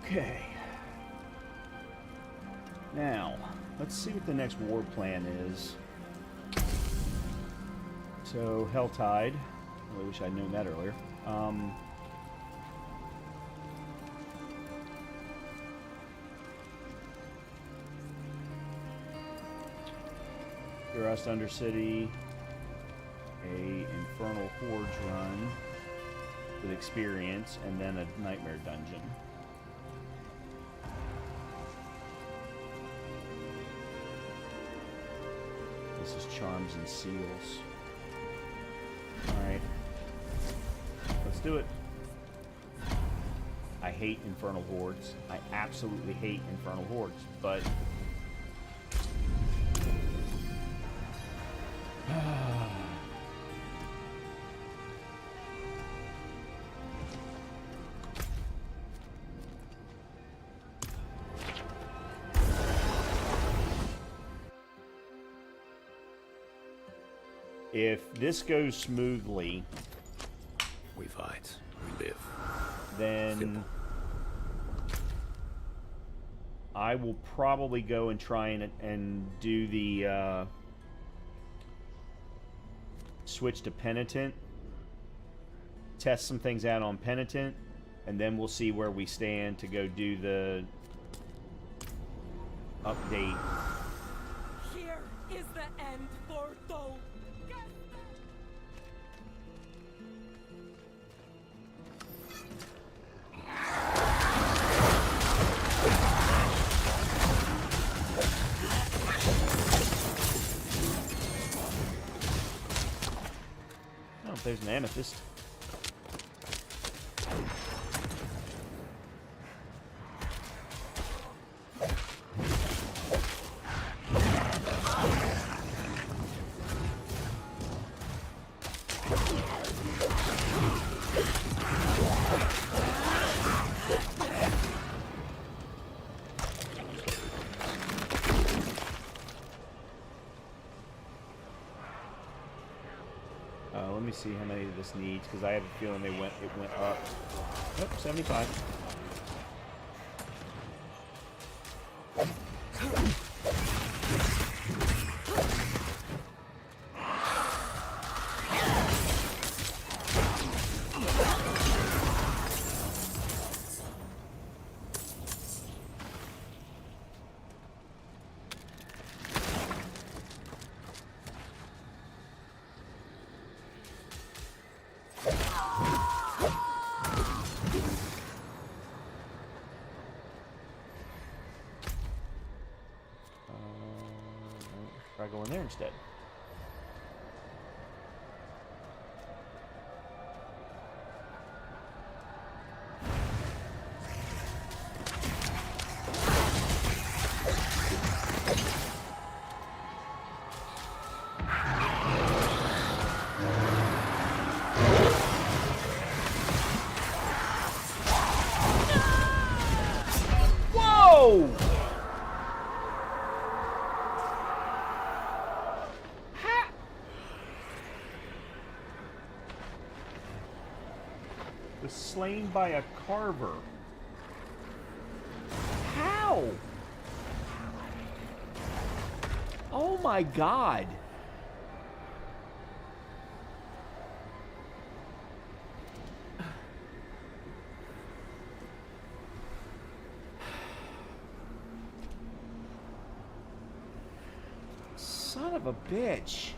Okay. Now, let's see what the next war plan is. So, Helltide. I wish I'd known that earlier. Rust Undercity. A Infernal Forge run with experience, and then a Nightmare Dungeon. This is Charms and Seals. Alright. Let's do it. I hate Infernal Hordes. I absolutely hate Infernal Hordes, but... If this goes smoothly, we fight, we live. Then Simple. I will probably go and try and do the switch to Penitent, test some things out on Penitent, and then we'll see where we stand to go do the update. Here is the end for those. Oh, there's an amethyst. Let me see how many this needs, because I have a feeling it went up. Yep, 75. Try going there instead. Whoa! Was slain by a carver. How? Oh my god. Son of a bitch.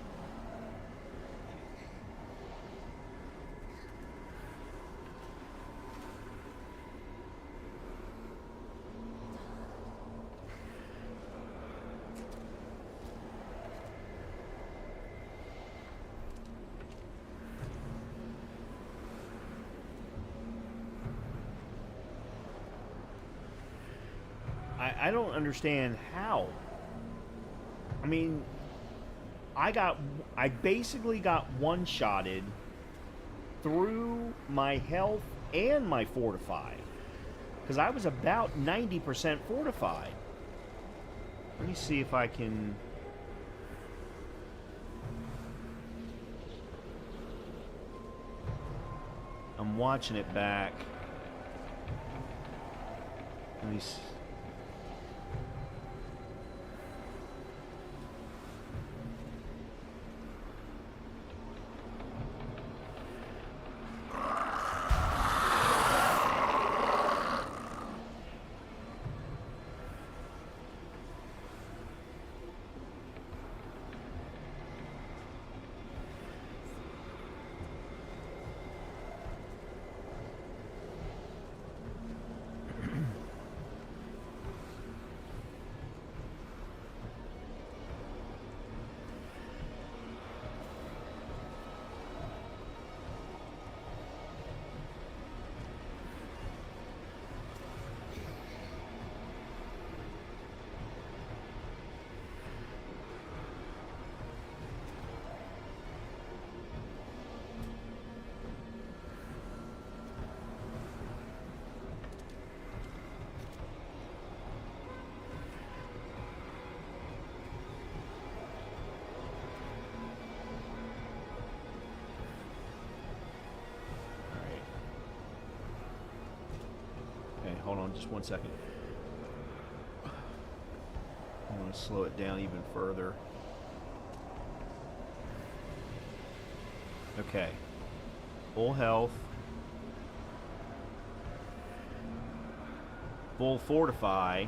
I don't understand how. I mean, I basically got one-shotted through my health and my fortified. Because I was about 90% fortified. Let me see if I can... I'm watching it back. Nice. Hold on just 1 second. I'm going to slow it down even further. Okay. Full health. Full fortify.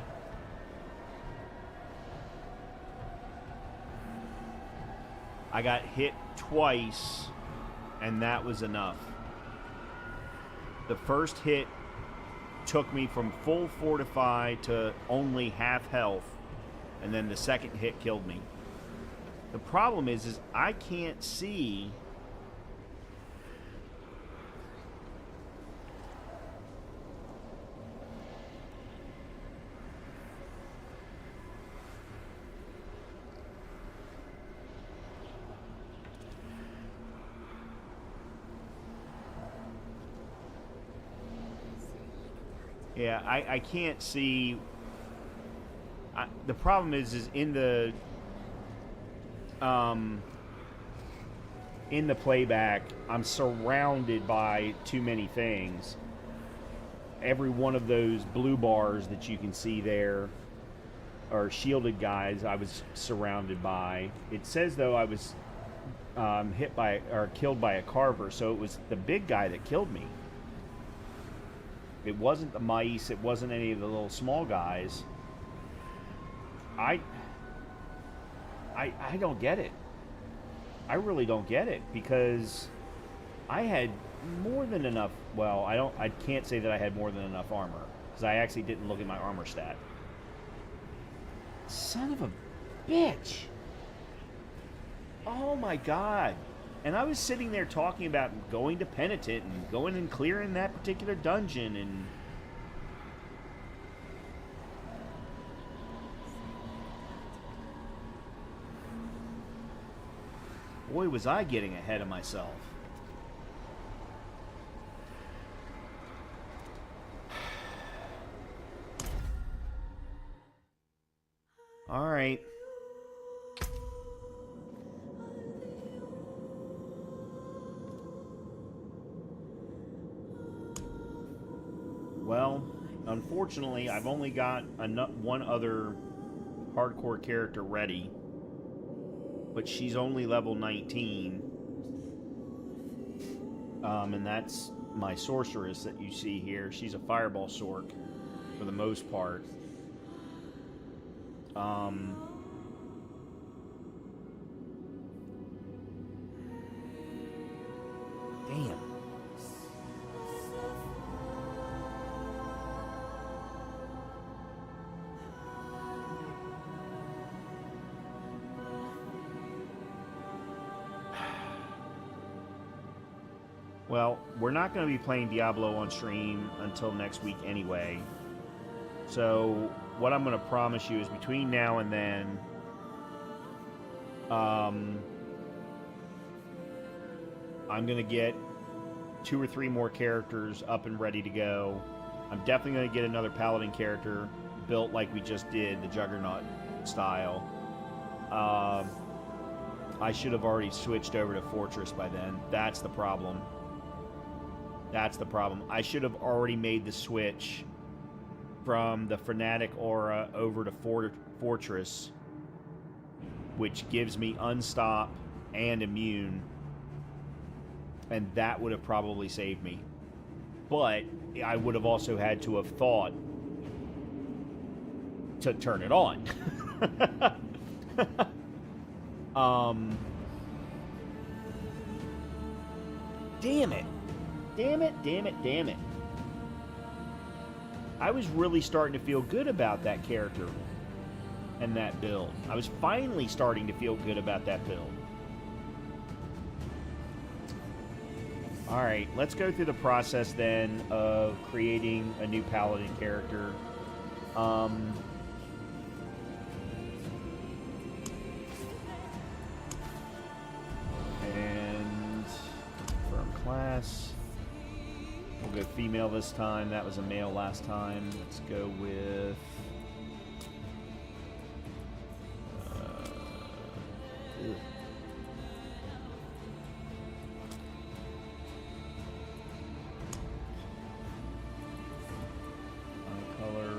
I got hit twice, and that was enough. The first hit took me from full fortify to only half health, and then the second hit killed me. The problem is I can't see. Yeah, I can't see. The problem is in the playback, I'm surrounded by too many things. Every one of those blue bars that you can see there are shielded guys I was surrounded by. It says, though, I was hit by or killed by a carver, so it was the big guy that killed me. It wasn't the mice. It wasn't any of the little small guys. I don't get it. I really don't get it, because I had more than enough. Well, I can't say that I had more than enough armor, because I actually didn't look at my armor stat. Son of a bitch. Oh my god. And I was sitting there talking about going to Penitent and going and clearing that particular dungeon, and boy, was I getting ahead of myself. All right. Well, unfortunately, I've only got one other hardcore character ready, but she's only level 19. And that's my sorceress that you see here. She's a fireball sork for the most part. Damn. Well, we're not going to be playing Diablo on stream until next week anyway. So, what I'm going to promise you is between now and then, I'm going to get 2 or 3 more characters up and ready to go. I'm definitely going to get another Paladin character built like we just did, the Juggernaught style. I should have already switched over to Fortress by then. That's the problem. That's the problem. I should have already made the switch from the Fanatic aura over to Fortress, which gives me Unstop and Immune, and that would have probably saved me. But I would have also had to have thought to turn it on. Damn it. Damn it, damn it, damn it. I was really starting to feel good about that character and that build. I was finally starting to feel good about that build. Alright, let's go through the process then of creating a new Paladin character. And confirm class. We'll go female this time. That was a male last time. Let's go with... color.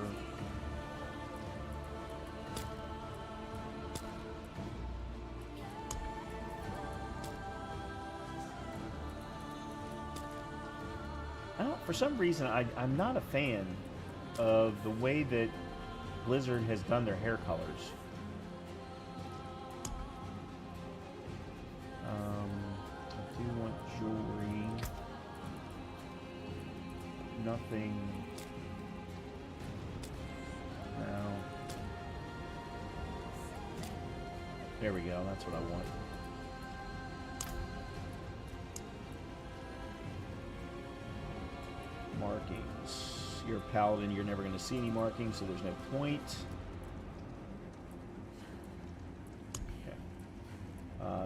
For some reason, I'm not a fan of the way that Blizzard has done their hair colors. I do want jewelry. Nothing. No. There we go. That's what I want. Markings. You're a paladin, you're never going to see any markings, so there's no point. Okay.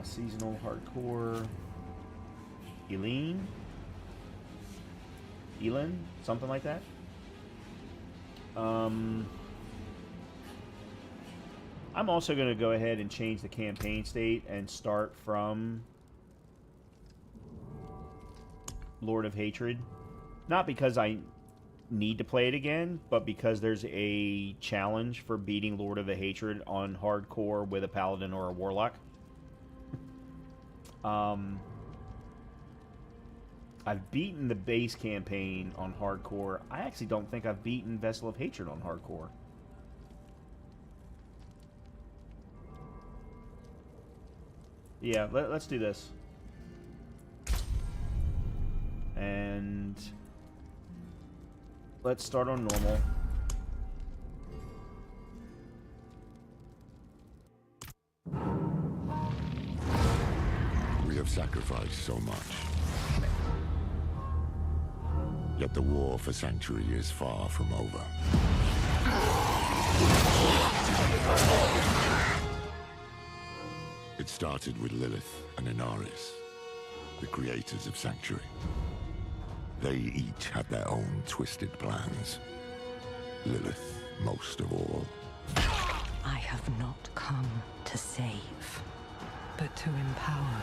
Seasonal, hardcore. Elin? Something like that? I'm also going to go ahead and change the campaign state and start from Lord of Hatred. Not because I need to play it again, but because there's a challenge for beating Lord of the Hatred on hardcore with a Paladin or a Warlock. I've beaten the base campaign on hardcore. I actually don't think I've beaten Vessel of Hatred on hardcore. Yeah, let's do this. And let's start on normal. We have sacrificed so much. Yet the war for Sanctuary is far from over. It started with Lilith and Inaris, the creators of Sanctuary. They each had their own twisted plans. Lilith, most of all. I have not come to save, but to empower.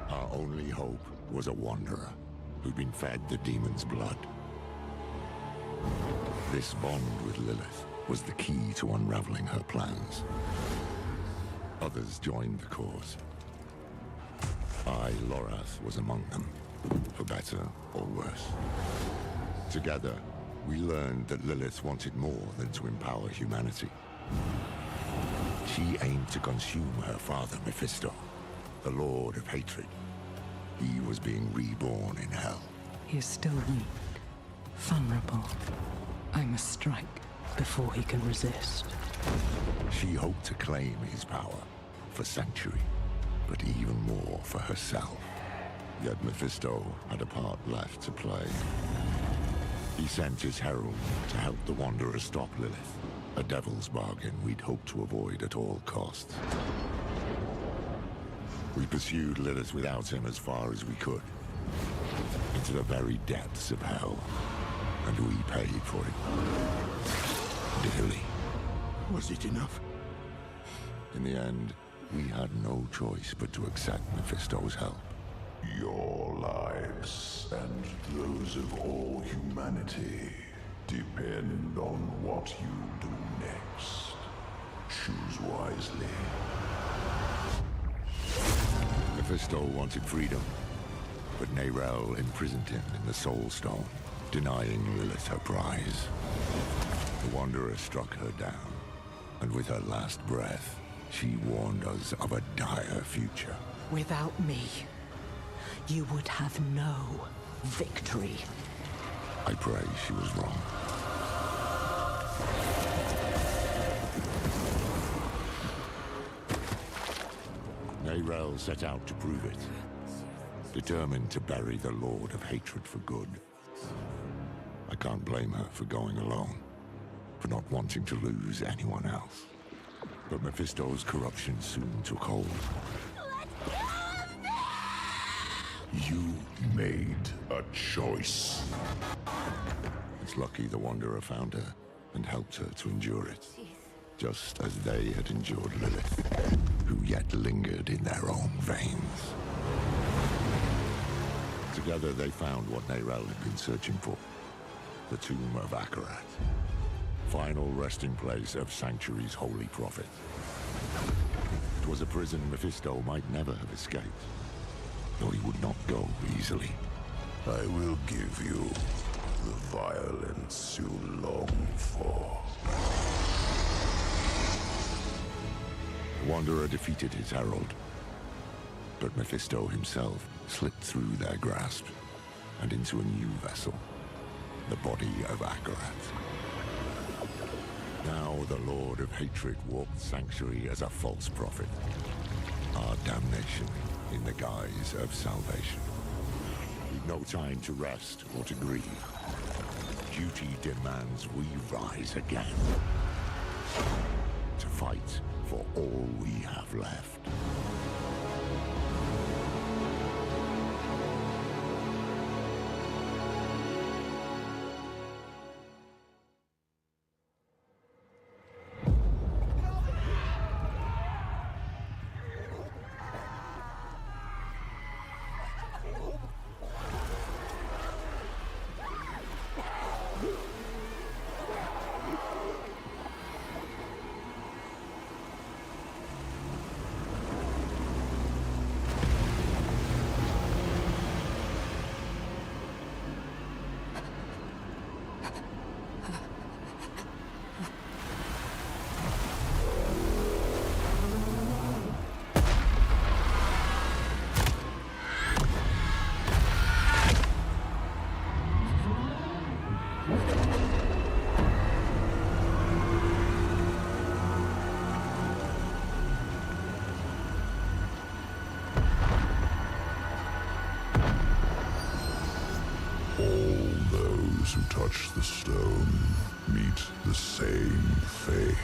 Our only hope was a wanderer who'd been fed the demon's blood. This bond with Lilith was the key to unraveling her plans. Others joined the cause. I, Lorath, was among them, for better or worse. Together, we learned that Lilith wanted more than to empower humanity. She aimed to consume her father, Mephisto, the Lord of Hatred. He was being reborn in hell. He is still weak, vulnerable. I must strike before he can resist. She hoped to claim his power for Sanctuary, but even more for herself. Yet Mephisto had a part left to play. He sent his herald to help the Wanderer stop Lilith, a devil's bargain we'd hoped to avoid at all costs. We pursued Lilith without him as far as we could, into the very depths of hell, and we paid for it. Dearly. Was it enough? In the end, we had no choice but to accept Mephisto's help. Your lives and those of all humanity depend on what you do next. Choose wisely. Mephisto wanted freedom, but Neyrel imprisoned him in the Soul Stone, denying Lilith her prize. The Wanderer struck her down, and with her last breath, she warned us of a dire future. Without me, you would have no victory. I pray she was wrong. Neyrel set out to prove it, determined to bury the Lord of Hatred for good. I can't blame her for going alone, for not wanting to lose anyone else. But Mephisto's corruption soon took hold. You made a choice. It's lucky the Wanderer found her and helped her to endure it, just as they had endured Lilith, who yet lingered in their own veins. Together they found what Neyrel had been searching for, the tomb of Akarat, final resting place of Sanctuary's holy prophet. It was a prison Mephisto might never have escaped, though he would not go easily. I will give you the violence you long for. The Wanderer defeated his herald, but Mephisto himself slipped through their grasp and into a new vessel, the body of Akarat. Now the Lord of Hatred walked Sanctuary as a false prophet, our damnation in the guise of salvation. We've no time to rest or to grieve. Duty demands we rise again, to fight for all we have left. Who touch the stone meet the same fate.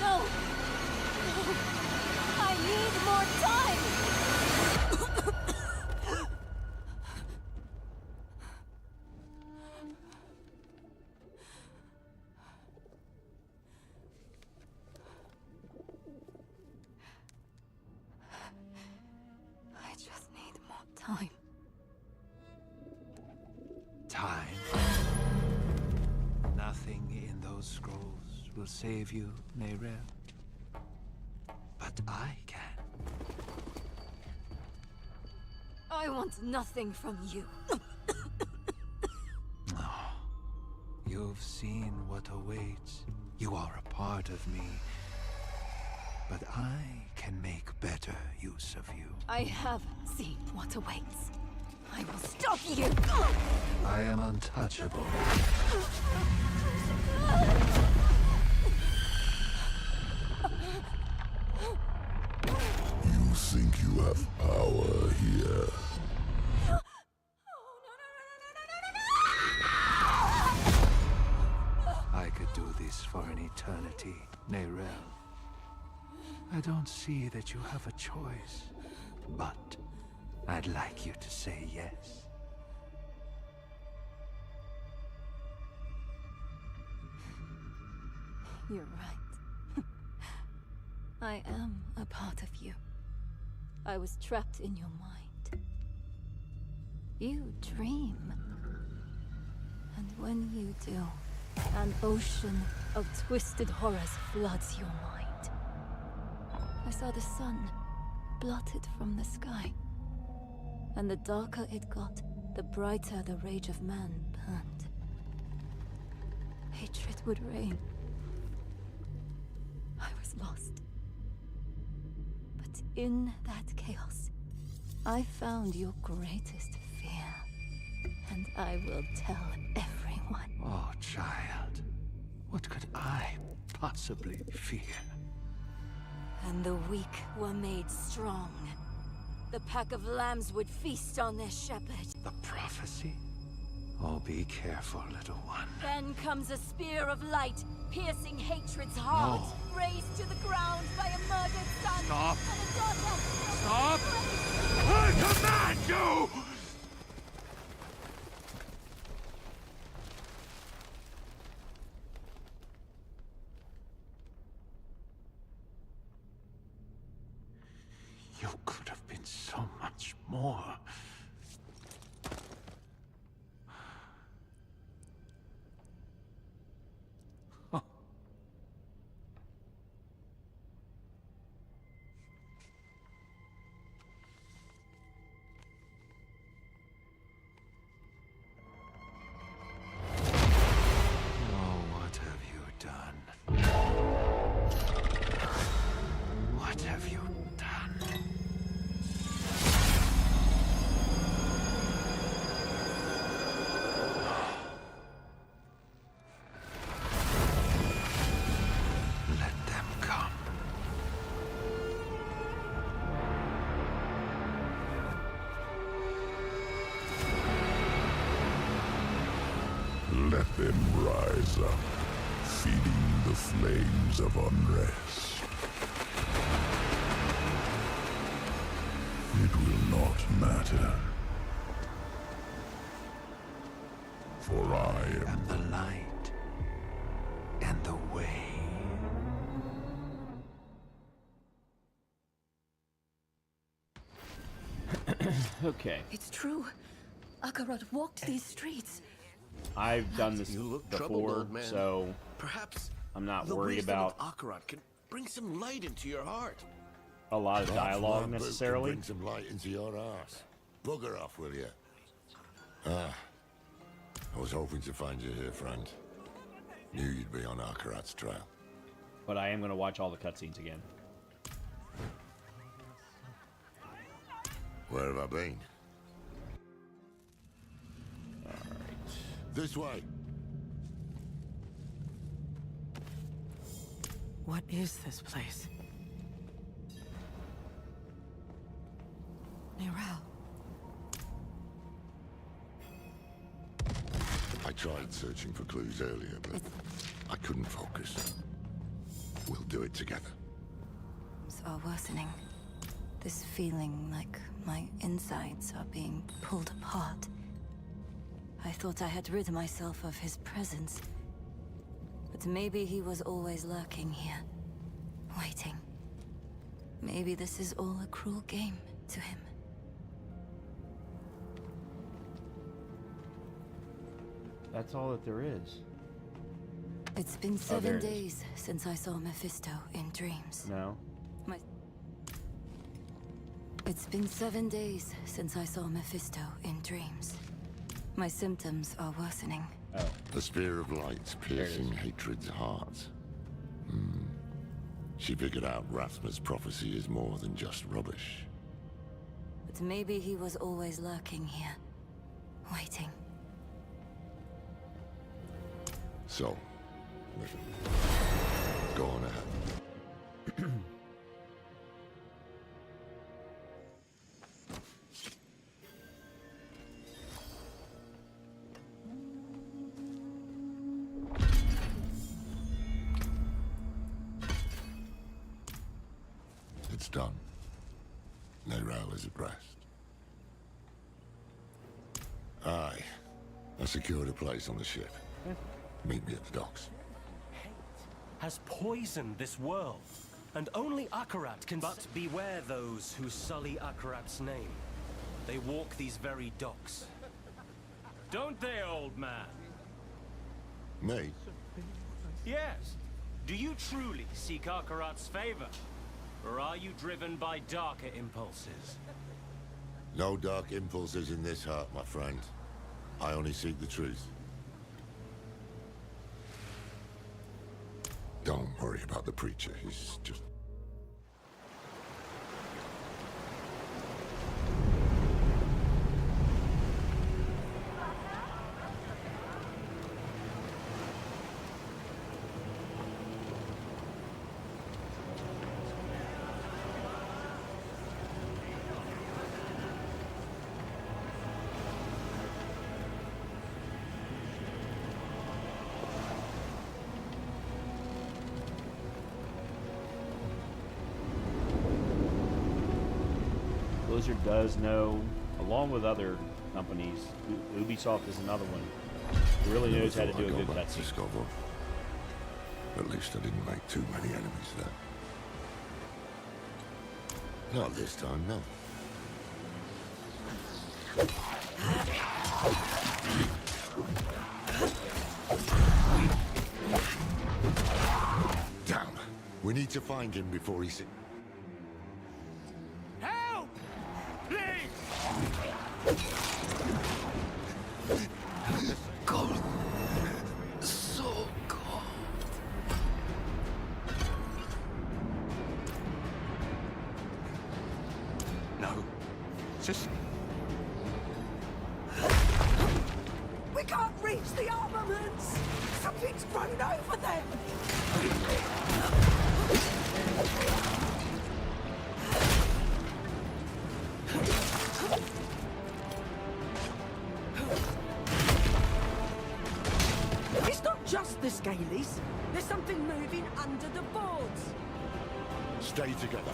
No! No! I need more time! I just need more time. Time. Nothing in those scrolls will save you, Neyrel. But I can. I want nothing from you. You've seen what awaits. You are a part of me. But I can make better use of you. I have seen what awaits. I will stop you! I am untouchable. You think you have power here? I could do this for an eternity, Neyrel. I don't see that you have a choice, but I'd like you to say yes. You're right. I am a part of you. I was trapped in your mind. You dream. And when you do, an ocean of twisted horrors floods your mind. I saw the sun blotted from the sky. And the darker it got, the brighter the rage of man burned. Hatred would reign. I was lost. But in that chaos, I found your greatest fear. And I will tell everyone. Oh, child. What could I possibly fear? And the weak were made strong. The pack of lambs would feast on their shepherd. The prophecy? Oh, be careful, little one. Then comes a spear of light, piercing hatred's heart, raised to the ground by a murdered son. Stop! And a daughter. Stop! I command you! You could have been so much more. Let them rise up, feeding the flames of unrest. It will not matter. For I am the light and the way. Okay. It's true. Akarat walked these streets. I've done this before, so perhaps I'm not worried about Akarat can bring some light into your heart. a lot of dialogue necessarily. Bring some light into your ass. Bugger off, will you? Ah, I was hoping to find you here, friend. Knew you'd be on Akarat's trail. But I am going to watch all the cutscenes again. Where have I been? This way. What is this place? Nirel. I tried searching for clues earlier, but I couldn't focus. We'll do it together. Are worsening. This feeling like my insides are being pulled apart. I thought I had rid myself of his presence. But maybe he was always lurking here, waiting. Maybe this is all a cruel game to him. That's all that there is. It's been 7 days since I saw Mephisto in dreams. No. It's been 7 days since I saw Mephisto in dreams. My symptoms are worsening. Oh. The spear of light's piercing hatred's heart. She figured out Rathma's prophecy is more than just rubbish. But maybe he was always lurking here, waiting. So, go on ahead. It's done. Nirel is at rest. Aye. I secured a place on the ship. Meet me at the docks. Hate has poisoned this world, and only Akarat can. But beware those who sully Akarat's name. They walk these very docks, Don't they, old man? Me? Yes. Do you truly seek Akarat's favor? Or are you driven by darker impulses? No dark impulses in this heart, my friend. I only seek the truth. Don't worry about the preacher. He's just... Blizzard does know, along with other companies, Ubisoft is another one, who really knows how to do a good cutscene. At least I didn't make too many enemies there. Not this time, no. Damn. We need to find him before he Help! Please! Cold. So cold. No. Just... We can't reach the armaments! Something's grown over them! It's not just the Scalies. There's something moving under the boards. Stay together.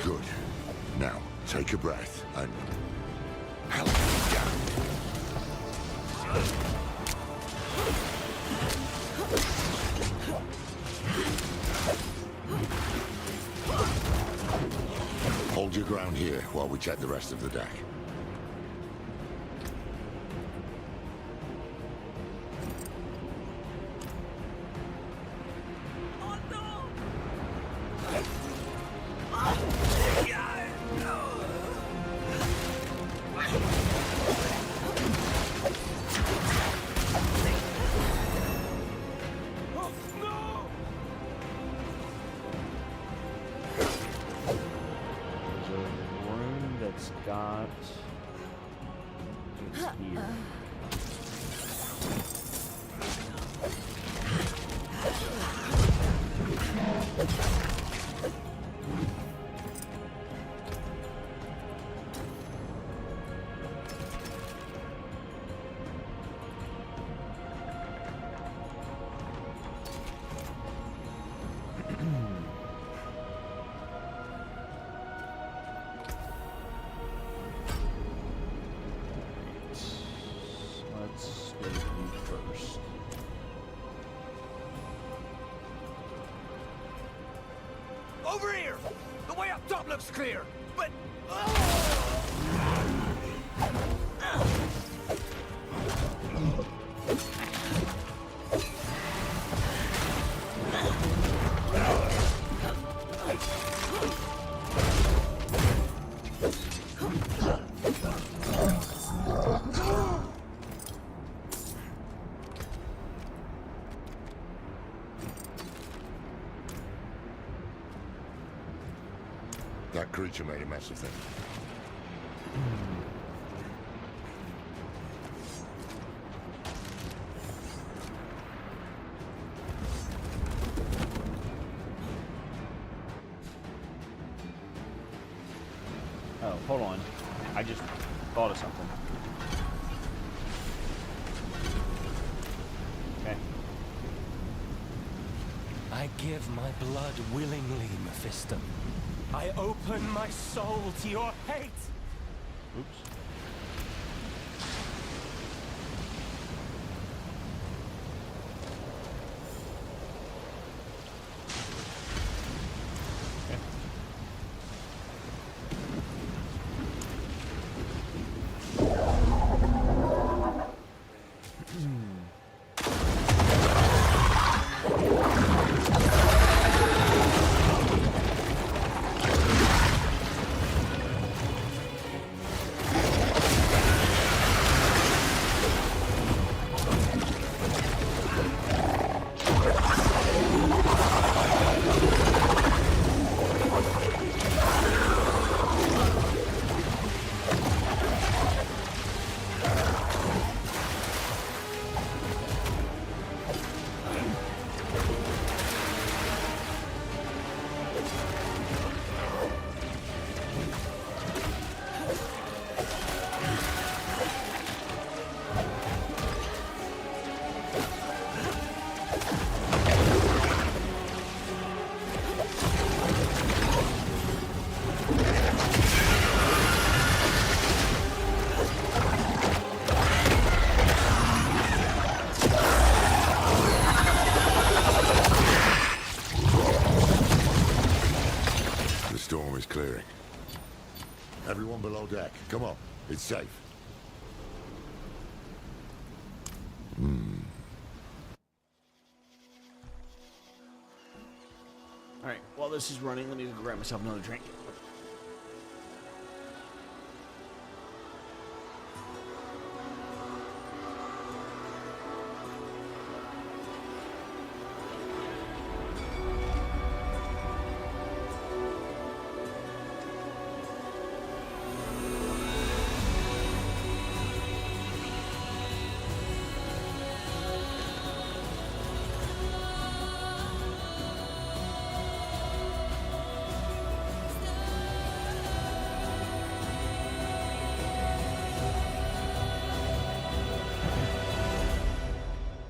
Good. Now, take a breath and... help me down. Hold your ground here while we check the rest of the deck. Got it's here. Over here! The way up top looks clear, but... That creature made a mess of things. hold on. I just thought of something. Okay. I give my blood willingly, Mephisto. I open my soul to your hate! Oops. Clearing. Everyone below deck. Come on. It's safe. Alright, while this is running, let me go grab myself another drink.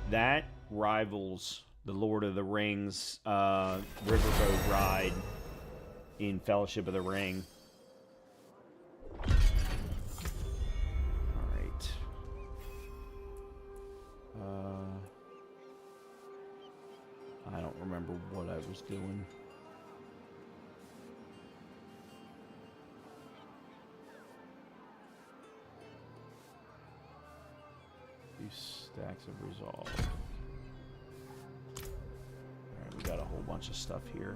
That rivals the Lord of the Rings riverboat ride in Fellowship of the Ring. Alright. I don't remember what I was doing. Stacks of resolve. Alright, we got a whole bunch of stuff here.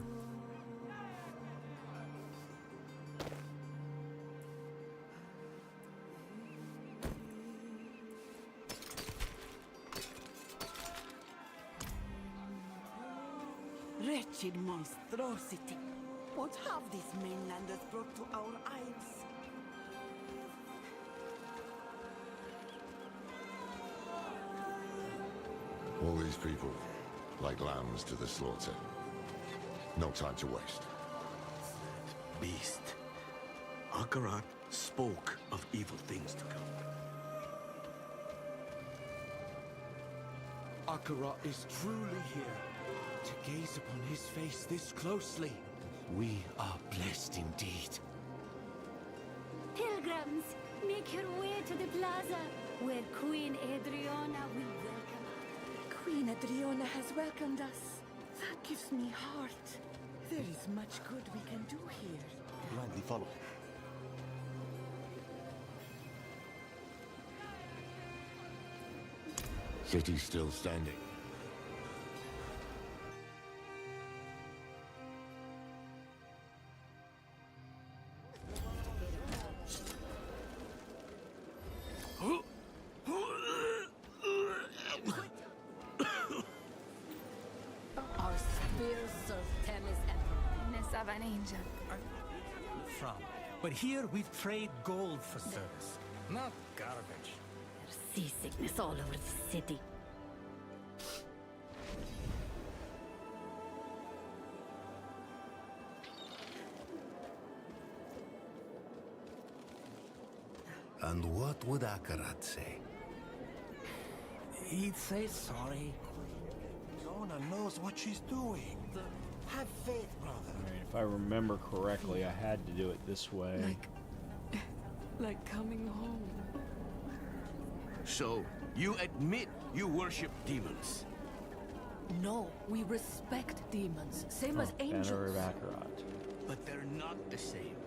Wretched monstrosity. What have these mainlanders brought to our isles? All these people, like lambs to the slaughter. No time to waste. Beast. Akarat spoke of evil things to come. Akarat is truly here, to gaze upon his face this closely. We are blessed indeed. Pilgrims, make your way to the plaza, where Queen Adriana will welcome us. Queen Adriana has welcomed us. That gives me heart. There is much good we can do here. Blindly follow. City's still standing. Our spears serve Temis Emperor. Of an angel. From. But here we trade gold for service, not garbage. There's seasickness all over the city. And what would Akarat say? He'd say sorry. Jonah knows what she's doing. Have faith, brother. Alright, if I remember correctly, I had to do it this way. Like coming home. So, you admit you worship demons? No, we respect demons, same as angels. Banner of Akarat. But they're not the same.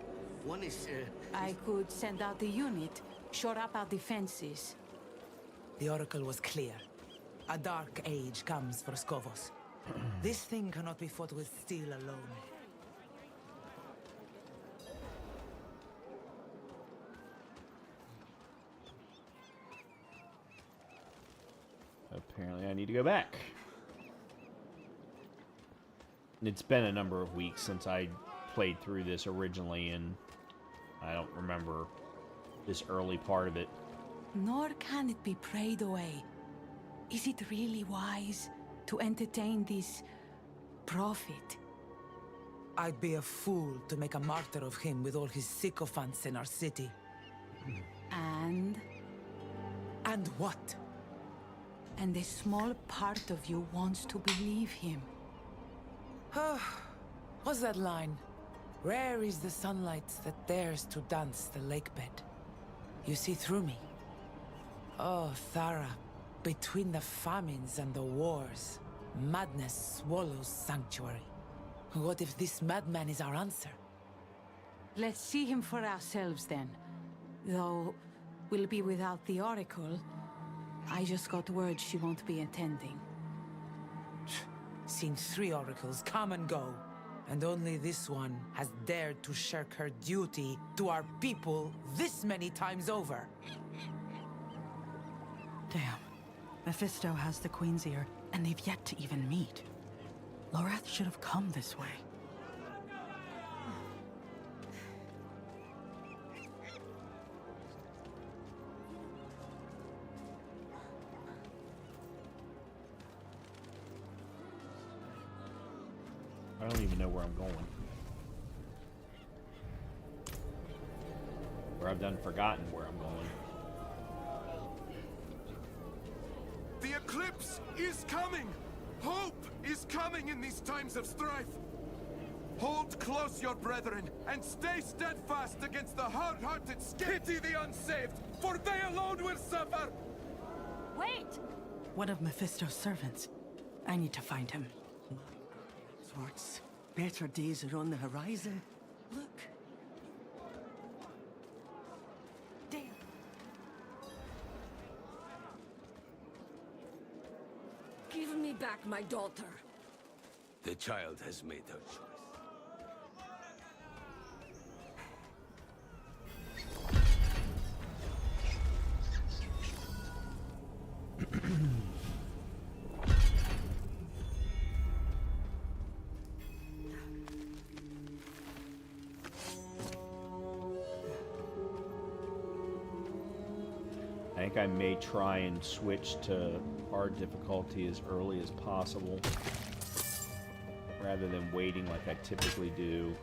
One is, I could send out the unit, shore up our defenses. The oracle was clear. A dark age comes for Skovos. This thing cannot be fought with steel alone. Apparently I need to go back. It's been a number of weeks since I played through this originally, and I don't remember this early part of it. Nor can it be prayed away. Is it really wise to entertain this prophet? I'd be a fool to make a martyr of him with all his sycophants in our city. And? And what? And a small part of you wants to believe him. What's that line? Rare is the sunlight that dares to dance the lake bed. You see through me. Oh, Thara, between the famines and the wars, madness swallows sanctuary. What if this madman is our answer? Let's see him for ourselves then. Though we'll be without the Oracle. I just got word she won't be attending. Seen 3 oracles come and go, and only this one has dared to shirk her duty to our people this many times over. Damn. Mephisto has the Queen's ear, and they've yet to even meet. Lorath should have come this way. I don't even know where I'm going. Or I've done forgotten where I'm going. The eclipse is coming! Hope is coming in these times of strife! Hold close, your brethren, and stay steadfast against the hard-hearted. Pity the unsaved, for they alone will suffer! Wait! One of Mephisto's servants. I need to find him. Swords, better days are on the horizon. Look. Damn. Give me back my daughter. The child has made her choice. I think I may try and switch to hard difficulty as early as possible, rather than waiting like I typically do.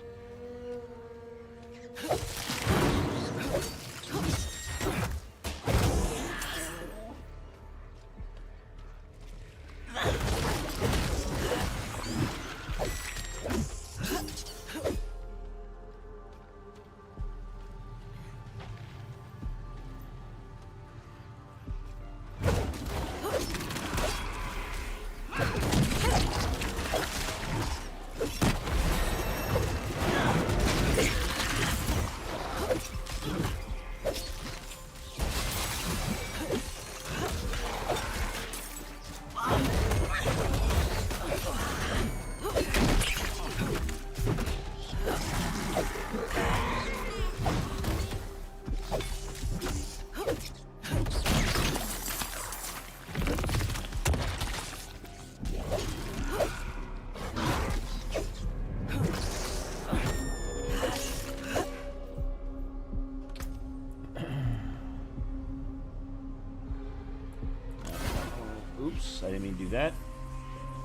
Oops, I didn't mean to do that.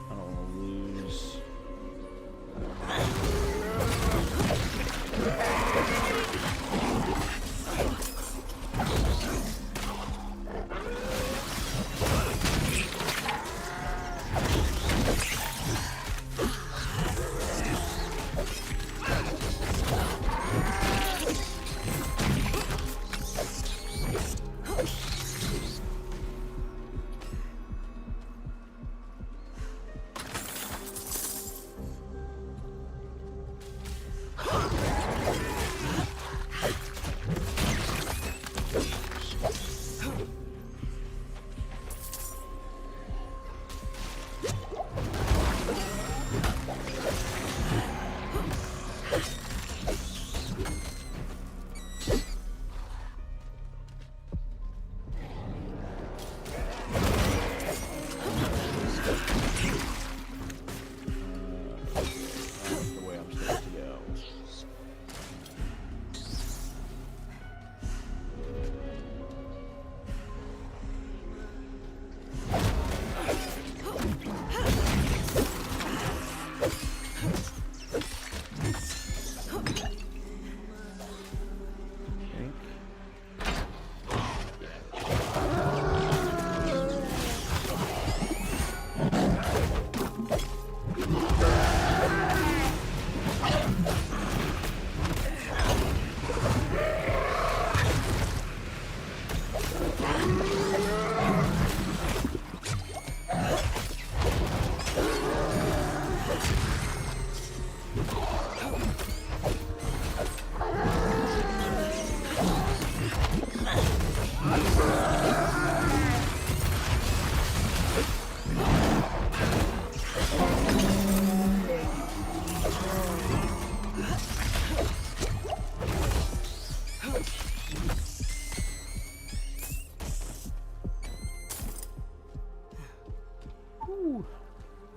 I don't want to lose.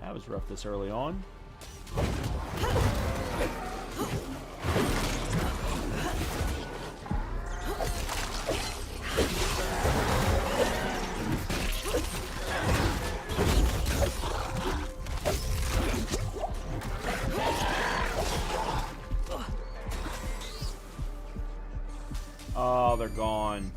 That was rough this early on. Oh, they're gone.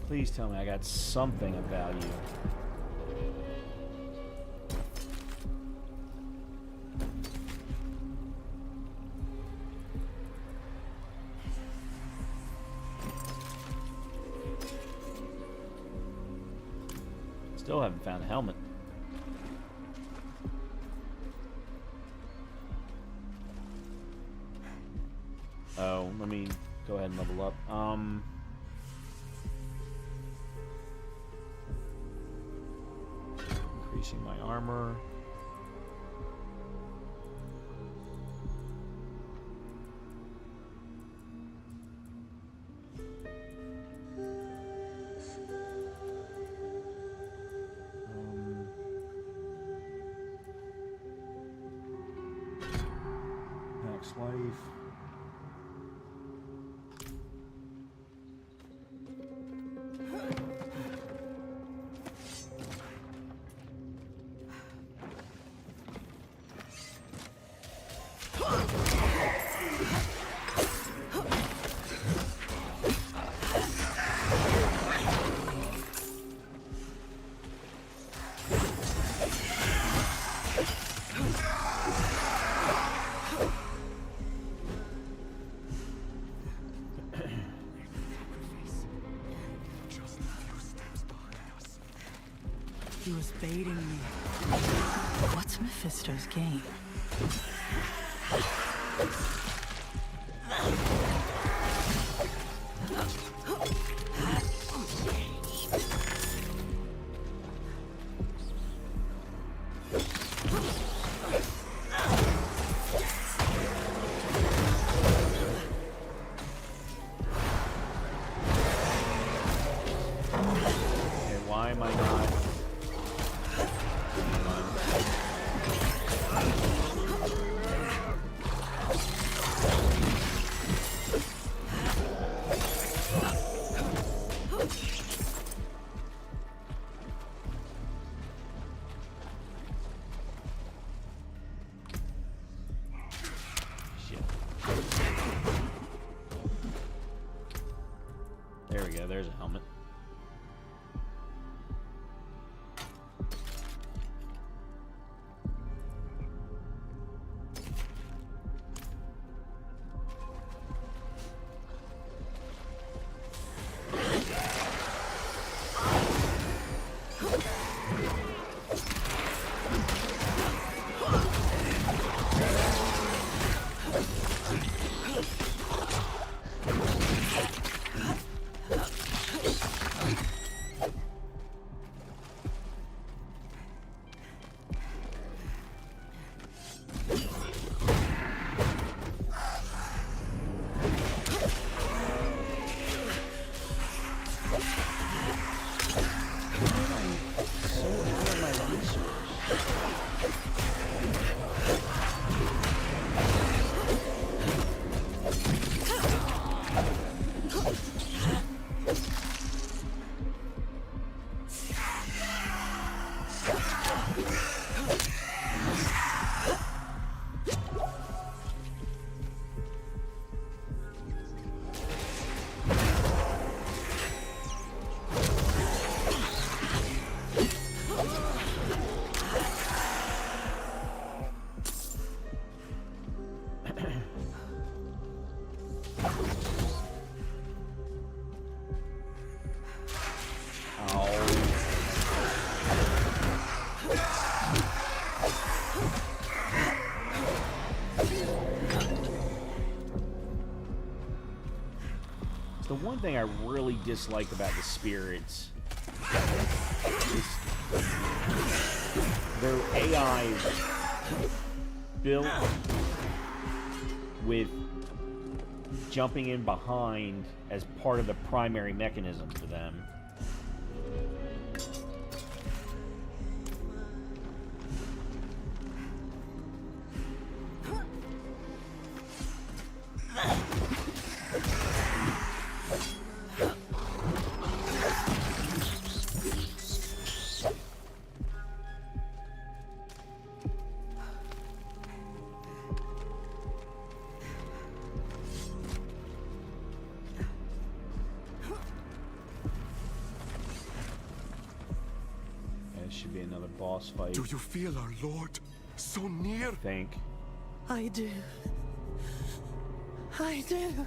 Please tell me I got something of value. Still haven't found a helmet. Oh, let me go ahead and level up. Increasing my armor. Max life. He was baiting me. What's Mephisto's game? Why am I not? There we go, there's a helmet. one thing I really dislike about the spirits is their AI is built with jumping in behind as part of the primary mechanism for them. Should be another boss fight. Do you feel our lord so near? I think. I do. I do.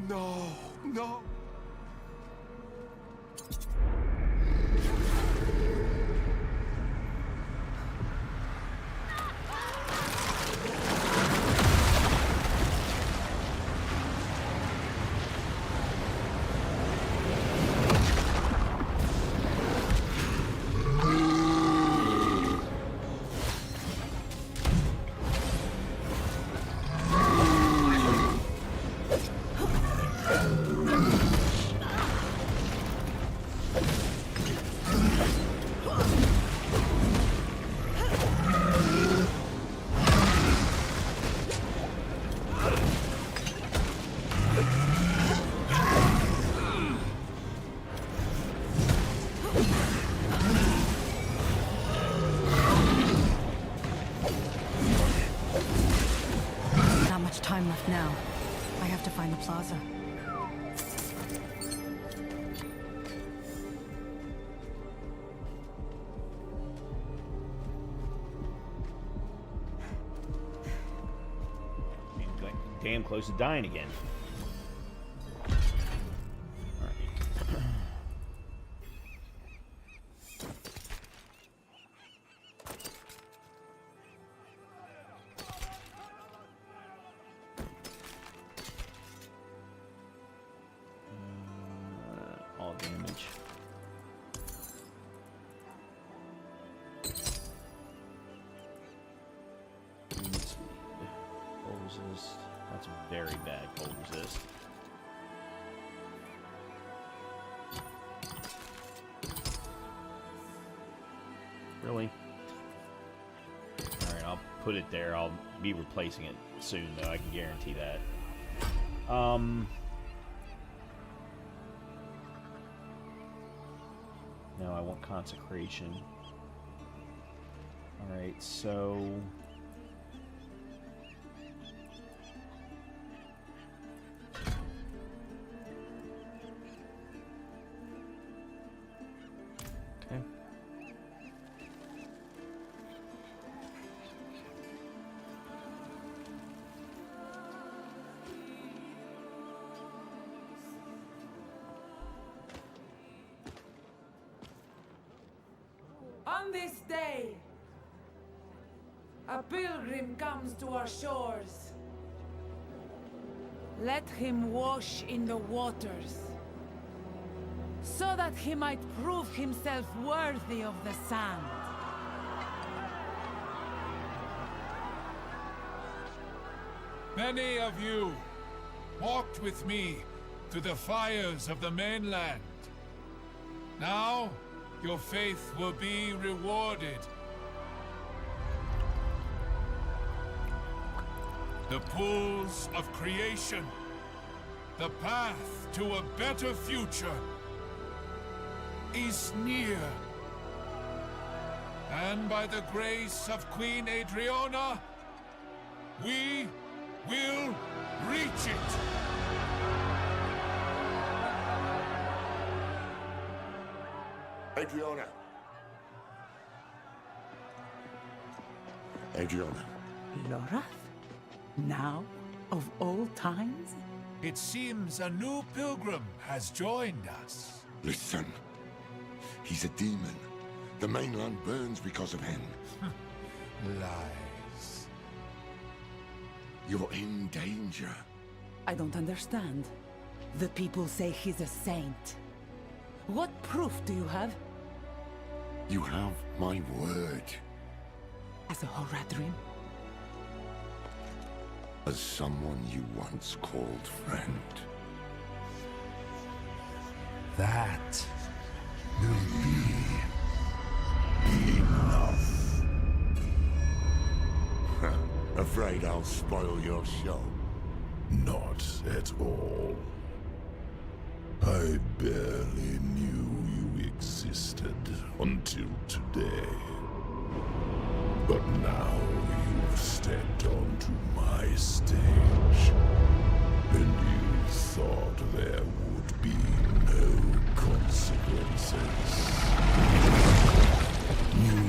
No, no. Time left now. I have to find the plaza. Damn close to dying again. Damage. Cold resist. That's very bad cold resist. Really? Alright, I'll put it there. I'll be replacing it soon, though. I can guarantee that. No, I want consecration. Alright, so... Okay. On this day, a pilgrim comes to our shores. Let him wash in the waters, so that he might prove himself worthy of the sand. Many of you walked with me to the fires of the mainland. Now, your faith will be rewarded. The pools of creation, the path to a better future, is near. And by the grace of Queen Adriana, we will reach it. Adriana. Adriana. Lorath? Now, of all times? It seems a new pilgrim has joined us. Listen. He's a demon. The mainland burns because of him. Lies. You're in danger. I don't understand. The people say he's a saint. What proof do you have? You have my word. As a Horadrim? As someone you once called friend. That will be enough. Afraid I'll spoil your show? Not at all. I barely knew you existed until today. But now you've stepped onto my stage, and you thought there would be no consequences. You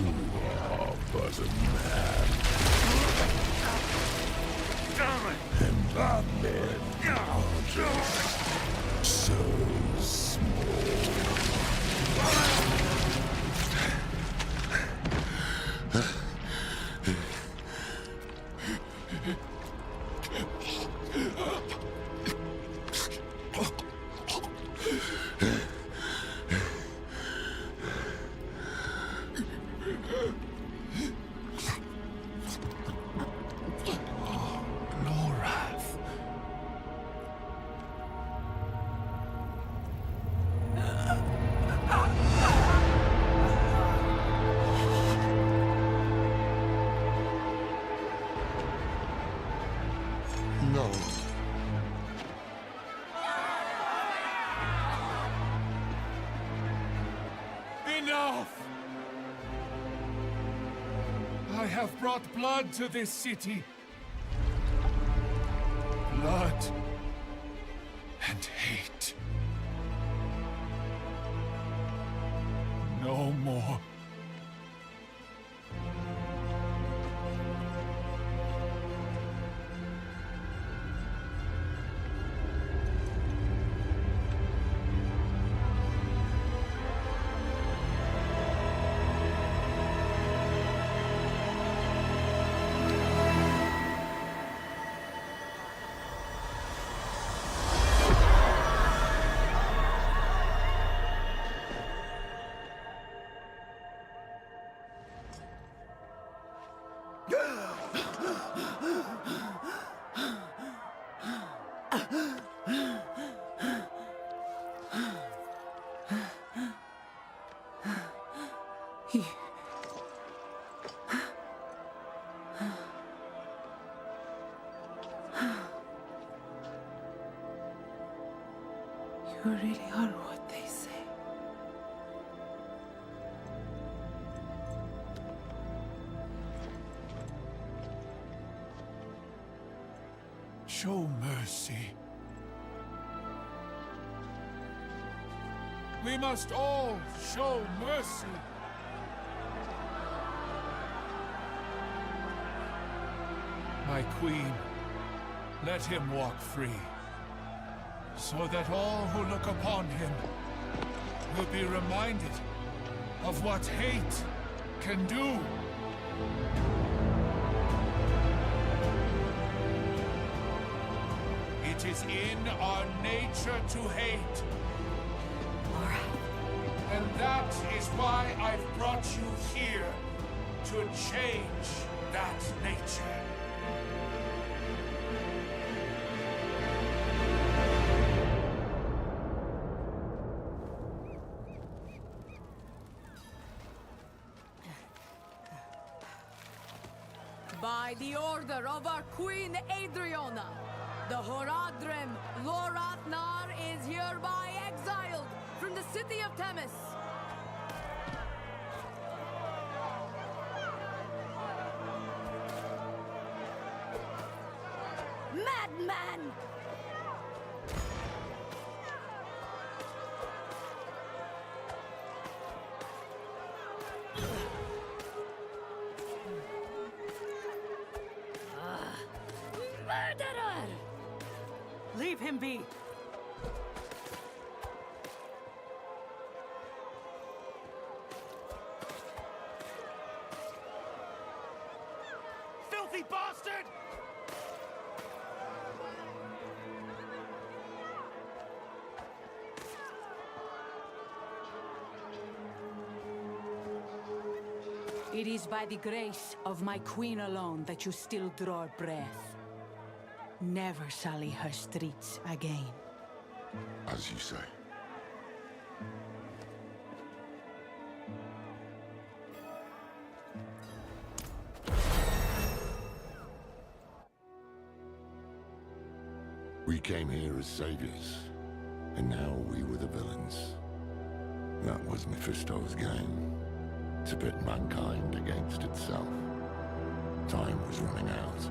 are but a man. And men are just so small. No. Enough! I have brought blood to this city. Blood and hate. No more. You really are what they say. Show mercy. We must all show mercy. My queen, let him walk free, so that all who look upon him will be reminded of what hate can do. It is in our nature to hate. And that is why I've brought you here, to change that nature. By the order of our Queen Adriona, the Horadrim Lorathnar is hereby exiled from the city of Themis. Madman! Murderer! Leave him be! Filthy bastard! It is by the grace of my queen alone that you still draw breath. Never sully her streets again. As you say. We came here as saviors, and now we were the villains. That was Mephisto's game, to pit mankind against itself. Time was running out,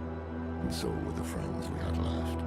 and so were the friends we had left.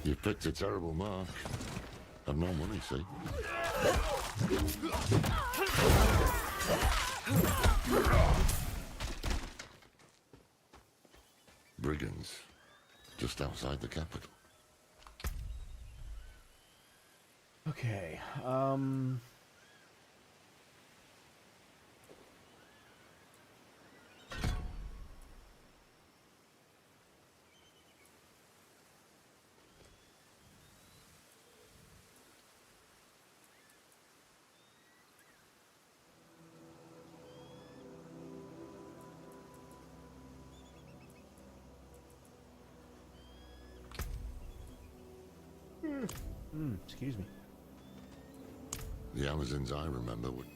You picked a terrible mark. I've no money, see? Brigands, just outside the capital. Okay, excuse me. The Amazons I remember would...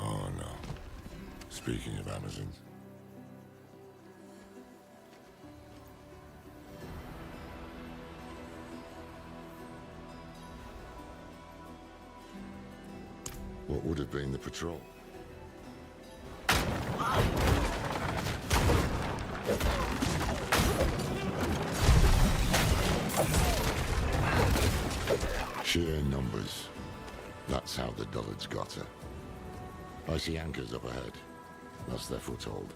Oh no. Speaking of Amazons. What would have been the patrol? Sheer numbers. That's how the dullards got her. I see anchors up ahead. That's their foothold.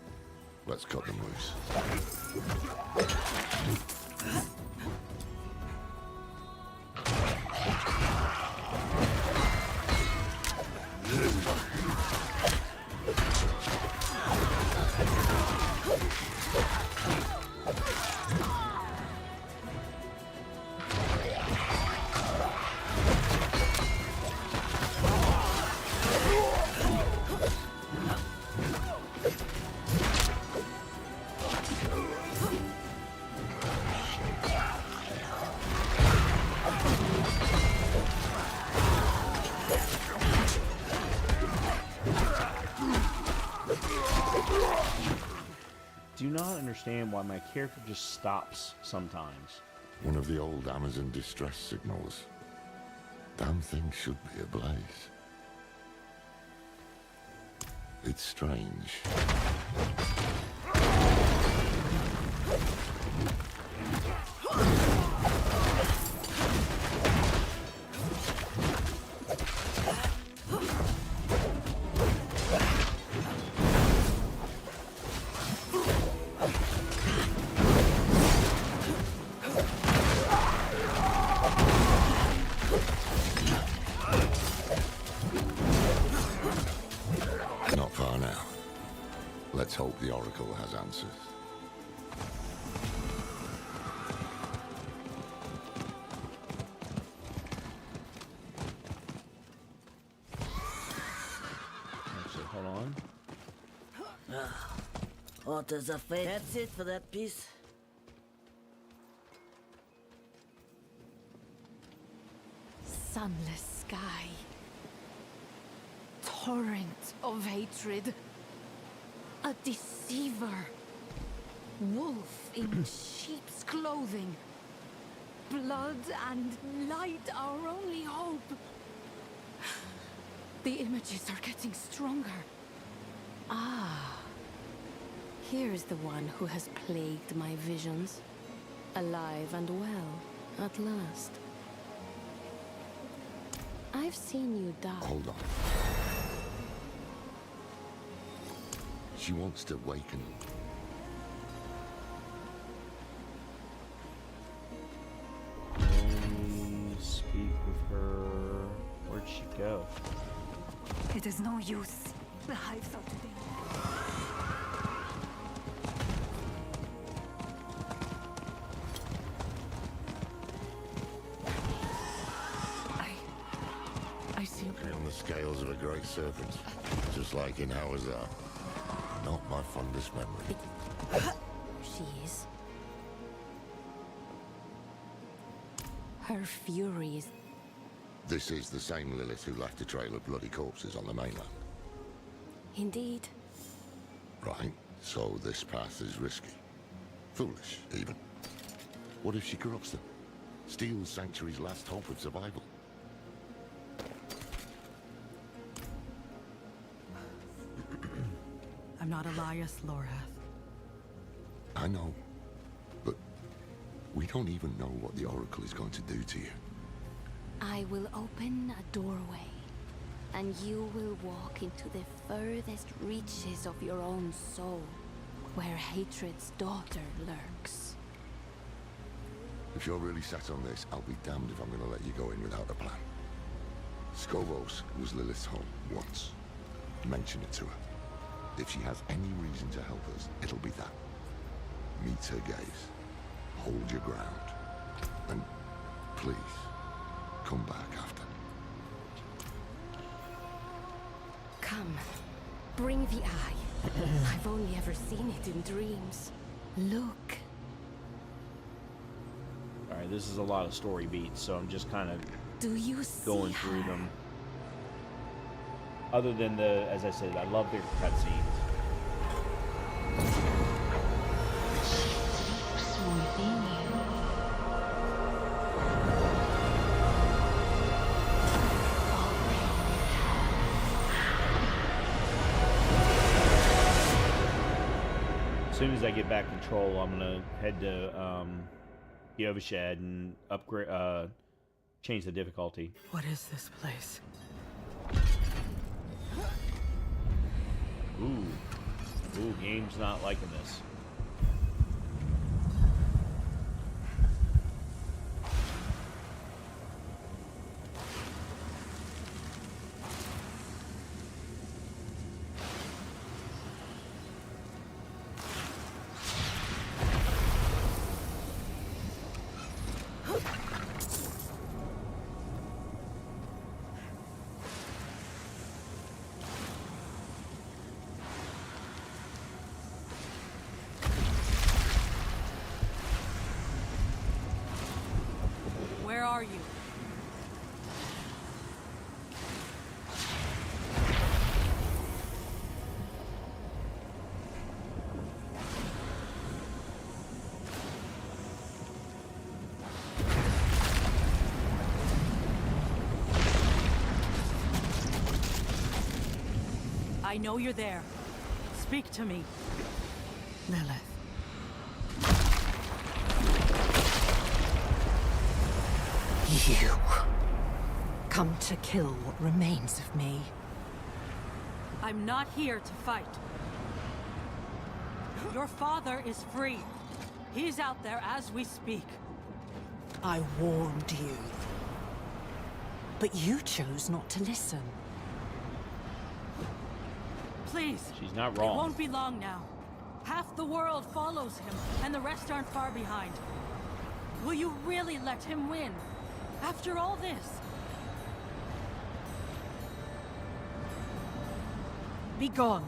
Let's cut them loose. Do not understand why my character just stops sometimes. One of the old Amazon distress signals. Damn thing should be ablaze. It's strange. Not far now. Let's hope the Oracle has answers. Actually, hold on. What is a fate? That's it for that piece. Sunless sky. Torrent of hatred. A deceiver. Wolf in sheep's clothing. Blood and light, our only hope. The images are getting stronger. Ah. Here's the one who has plagued my visions. Alive and well, at last. I've seen you die. Hold on. She wants to waken. Speak with her. Where'd she go? It is no use. The hives are today. I see. On the scales of a great serpent, just like in ours are. Not my fondest memory. She is. Her fury is... This is the same Lilith who left a trail of bloody corpses on the mainland. Indeed. Right, so this path is risky. Foolish, even. What if she corrupts them? Steals Sanctuary's last hope of survival? I'm not Elias, Lorath. I know, but we don't even know what the Oracle is going to do to you. I will open a doorway, and you will walk into the furthest reaches of your own soul, where hatred's daughter lurks. If you're really set on this, I'll be damned if I'm going to let you go in without a plan. Skovos was Lilith's home once. Mention it to her. If she has any reason to help us, it'll be that. Meet her gaze. Hold your ground. And please, come back after. Come, bring the eye. I've only ever seen it in dreams. Look. Alright, this is a lot of story beats, so I'm just kind of going through them. Other than as I said, I love their cutscenes. As soon as I get back control, I'm gonna head to Yovashed and upgrade, change the difficulty. What is this place? Ooh, game's not liking this. Where are you? I know you're there. Speak to me. Lilith. You come to kill what remains of me. I'm not here to fight. Your father is free. He's out there as we speak. I warned you. But you chose not to listen. Please. She's not wrong. It won't be long now. Half the world follows him, and the rest aren't far behind. Will you really let him win? After all this? Be gone.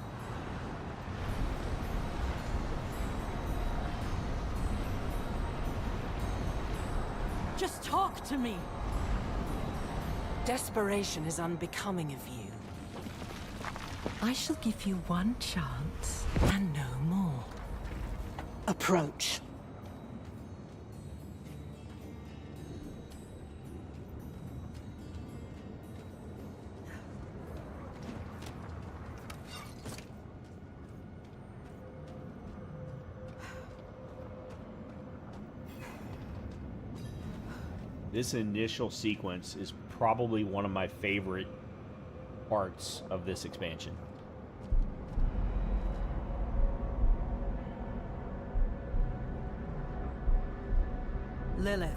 Just talk to me. Desperation is unbecoming of you. I shall give you one chance, and no more. Approach. This initial sequence is probably one of my favorite parts of this expansion. Lilith.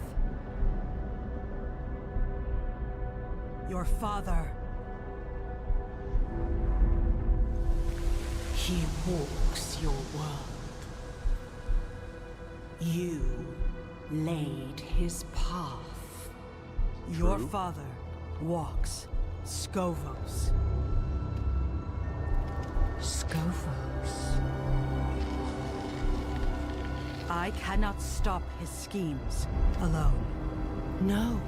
Your father. He walks your world. You laid his path. Your father walks Skovos. Skovos. I cannot stop his schemes alone. No.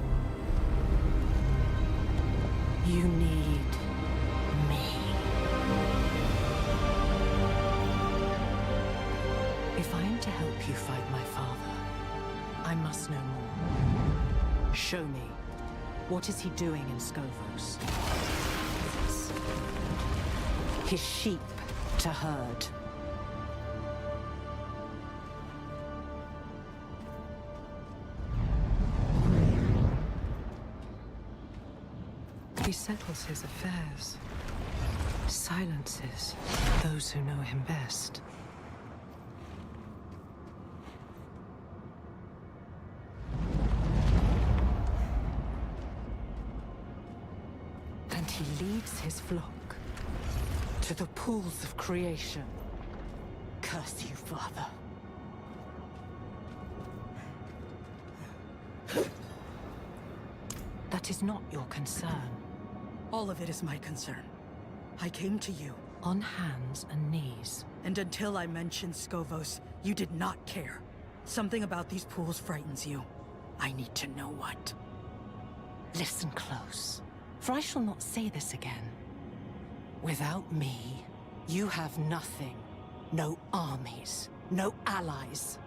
You need me. If I am to help you fight my father, I must know more. Show me. What is he doing in Skovos? His sheep to herd. He settles his affairs. Silences those who know him best. And he leads his flock to the pools of creation. Curse you, Father. That is not your concern. All of it is my concern. I came to you. On hands and knees. And until I mentioned Skovos, you did not care. Something about these pools frightens you. I need to know what. Listen close, for I shall not say this again. Without me, you have nothing. No armies, no allies.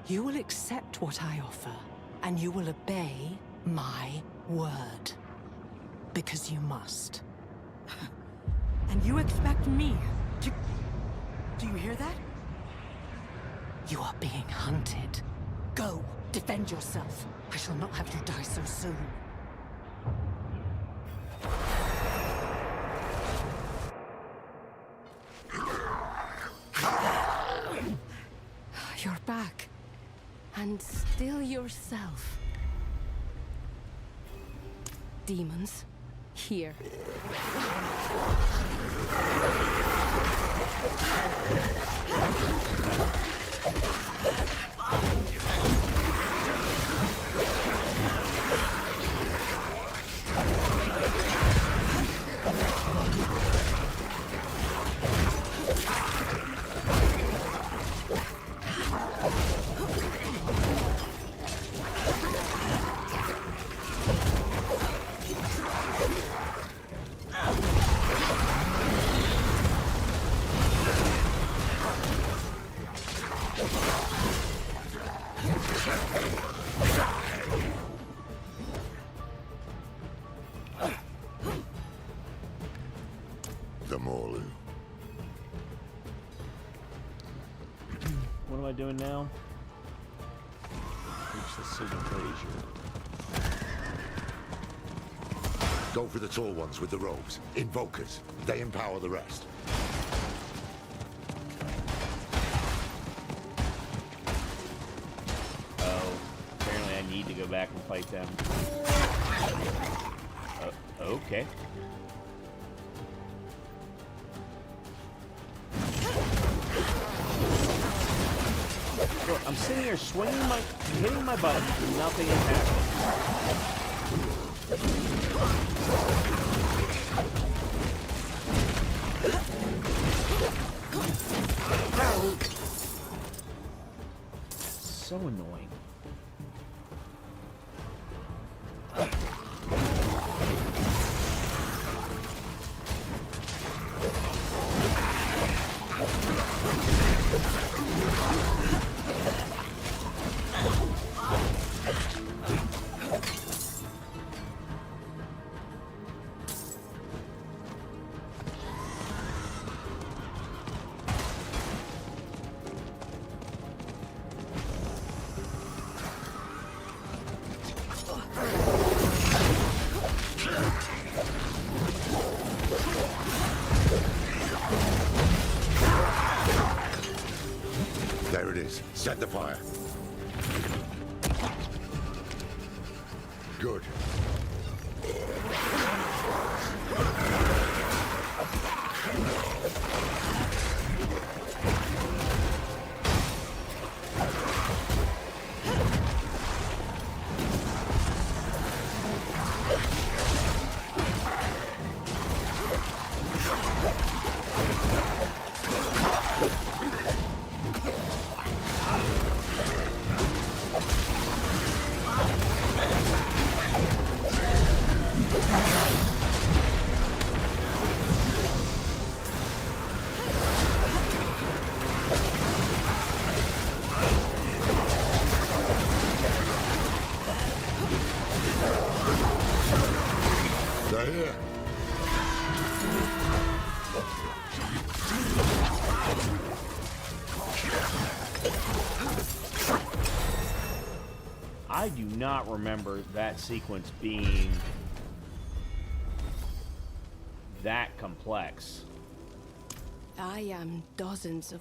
You will accept what I offer, and you will obey my word. Because you must. And you expect me to... Do you hear that? You are being hunted. Go, defend yourself. I shall not have you die so soon. You're back. And still yourself. Demons. Here. The Morlu. What am I doing now? Reach the Signal Brazier. Go for the tall ones with the robes. Invokers. They empower the rest. Oh, apparently I need to go back and fight them. Okay. Look, I'm sitting here hitting my button, nothing is happening. So annoying. Set the fire. Good. Here. I do not remember that sequence being that complex. I am dozens of...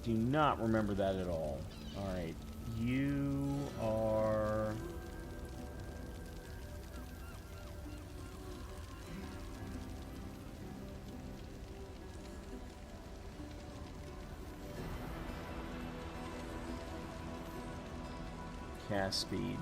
Do not remember that at all. Alright, you are... Cast speed.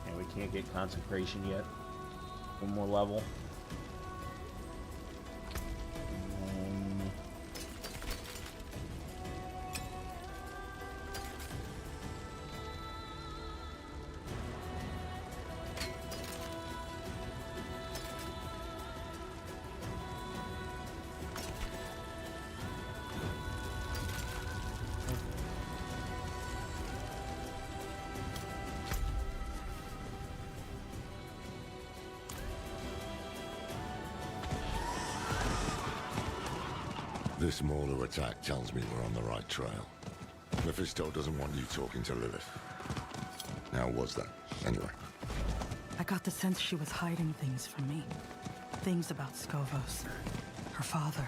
And we can't get consecration yet. One more level. This Mauler attack tells me we're on the right trail. Mephisto doesn't want you talking to Lilith. How was that, anyway? I got the sense she was hiding things from me. Things about Scovos. Her father.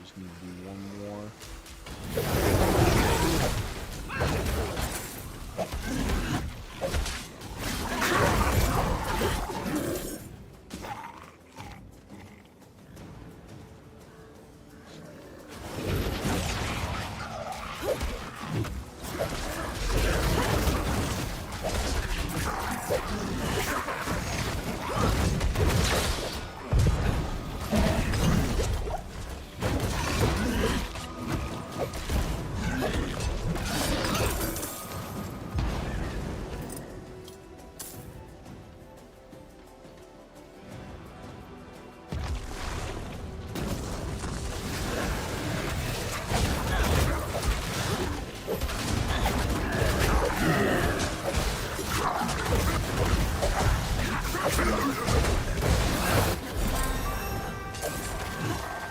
just need to do one more.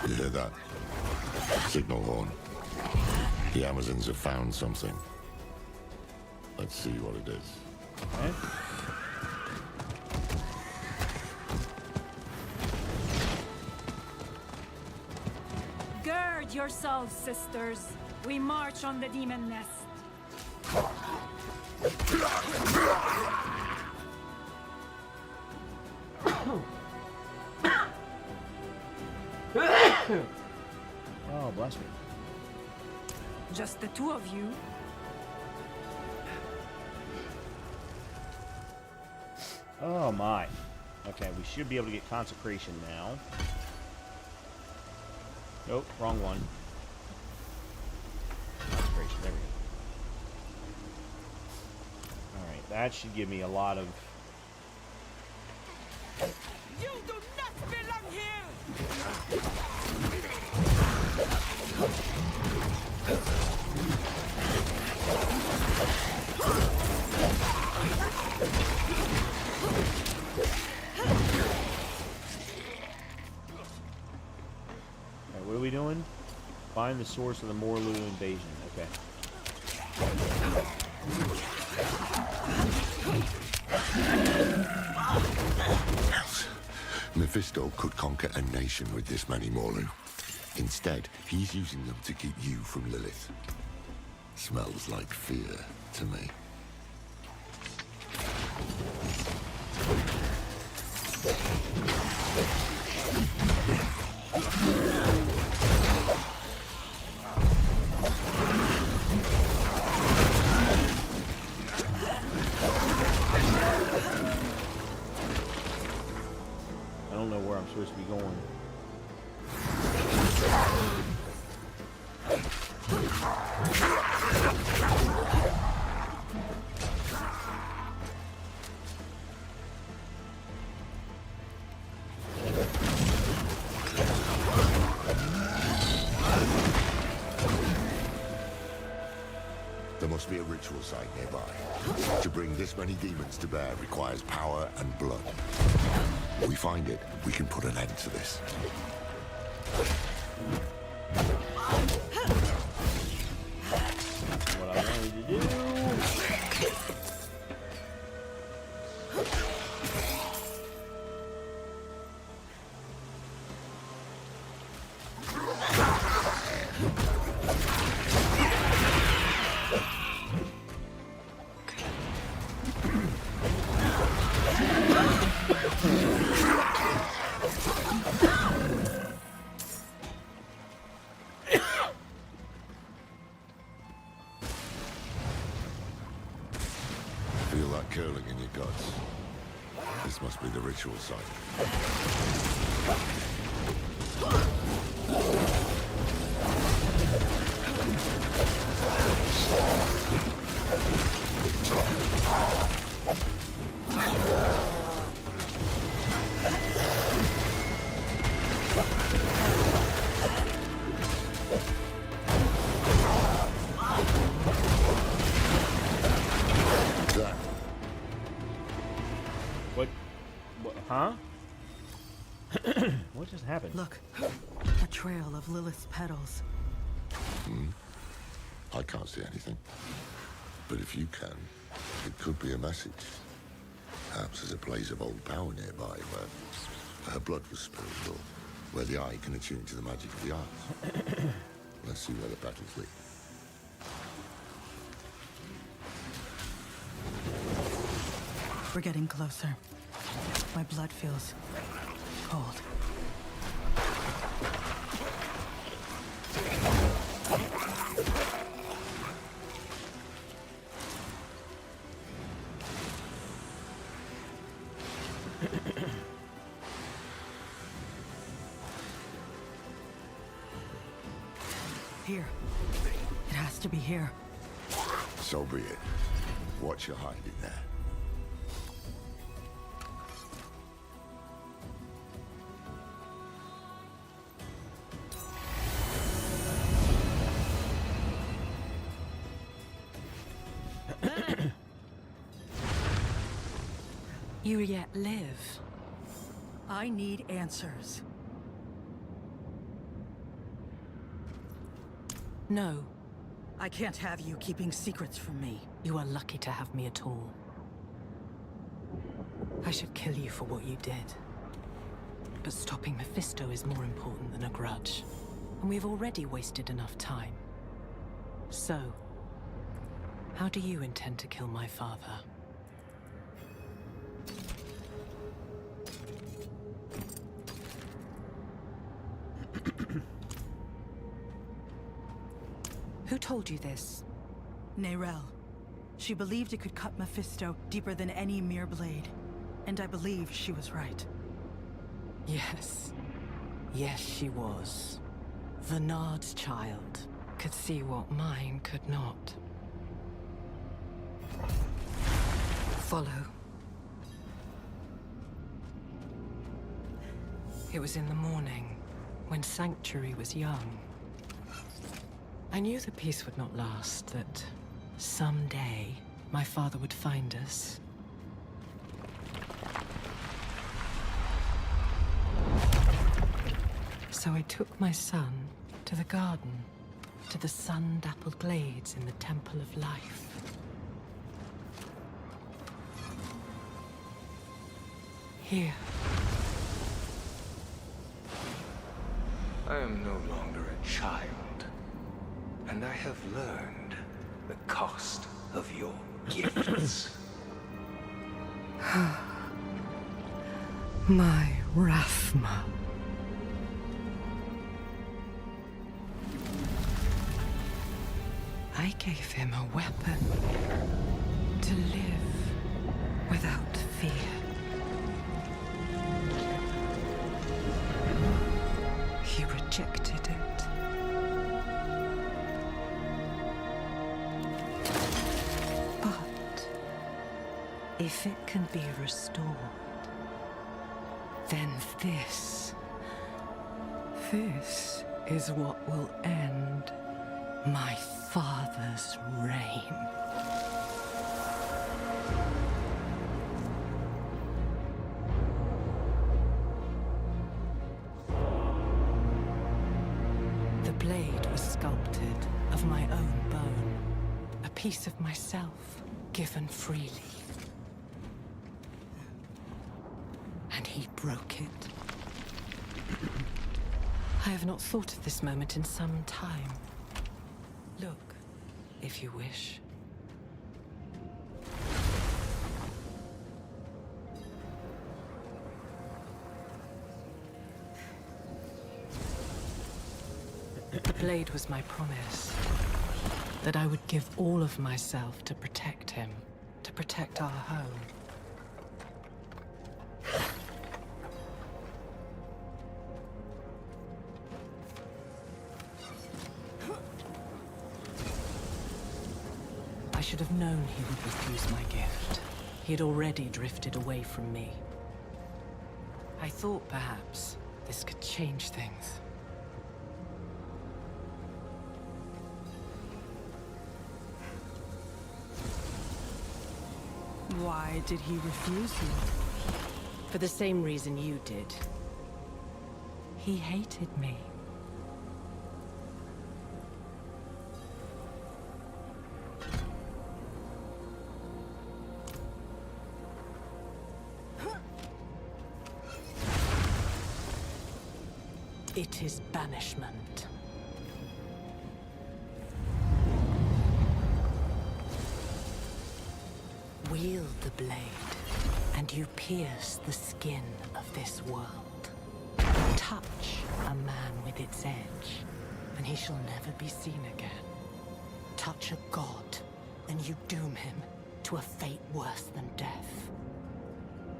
You hear that? Signal horn. The Amazons have found something. Let's see what it is. Okay. Gird yourselves, sisters. We march on the demon nest. Oh, bless me. Just the two of you. Oh my. Okay, we should be able to get consecration now. Nope, wrong one. Consecration, there we go. Alright, that should give me a lot of... You do not belong here! Alright, what are we doing? Find the source of the Morlu invasion. Okay. Mephisto could conquer a nation with this many Morlu. Instead, he's using them to keep you from Lilith. Smells like fear to me. I don't know where I'm supposed to be going. There must be a ritual site nearby. To bring this many demons to bear requires power and blood. If we find it, we can put an end to this. What I wanted to do. Feel that curling in your guts? This must be the ritual site. Huh? What just happened? Look, a trail of Lilith's petals. I can't see anything. But if you can, it could be a message. Perhaps there's a blaze of old power nearby where her blood was spilled, or where the eye can attune to the magic of the arts. Let's see where the battles lead. We're getting closer. My blood feels cold. Here. It has to be here. So be it. What you hiding there? You yet live. I need answers. No. I can't have you keeping secrets from me. You are lucky to have me at all. I should kill you for what you did. But stopping Mephisto is more important than a grudge. And we've already wasted enough time. So, how do you intend to kill my father? Who told you this? Neyrelle. She believed it could cut Mephisto deeper than any mere blade. And I believe she was right. Yes. Yes, she was. The Nard's child could see what mine could not. Follow. It was in the morning, when Sanctuary was young. I knew the peace would not last, that someday my father would find us. So I took my son to the garden, to the sun-dappled glades in the Temple of Life. Here. I am no longer a child. And I have learned the cost of your gifts. My Rathma. I gave him a weapon to live without fear. He rejected it. If it can be restored, then this is what will end my father's reign. The blade was sculpted of my own bone, a piece of myself given freely. He broke it. I have not thought of this moment in some time. Look, if you wish. The blade was my promise. That I would give all of myself to protect him. To protect our home. I should have known he would refuse my gift. He had already drifted away from me. I thought perhaps this could change things. Why did he refuse you? For the same reason you did. He hated me. It is banishment. Wield the blade, and you pierce the skin of this world. Touch a man with its edge, and he shall never be seen again. Touch a god, and you doom him to a fate worse than death.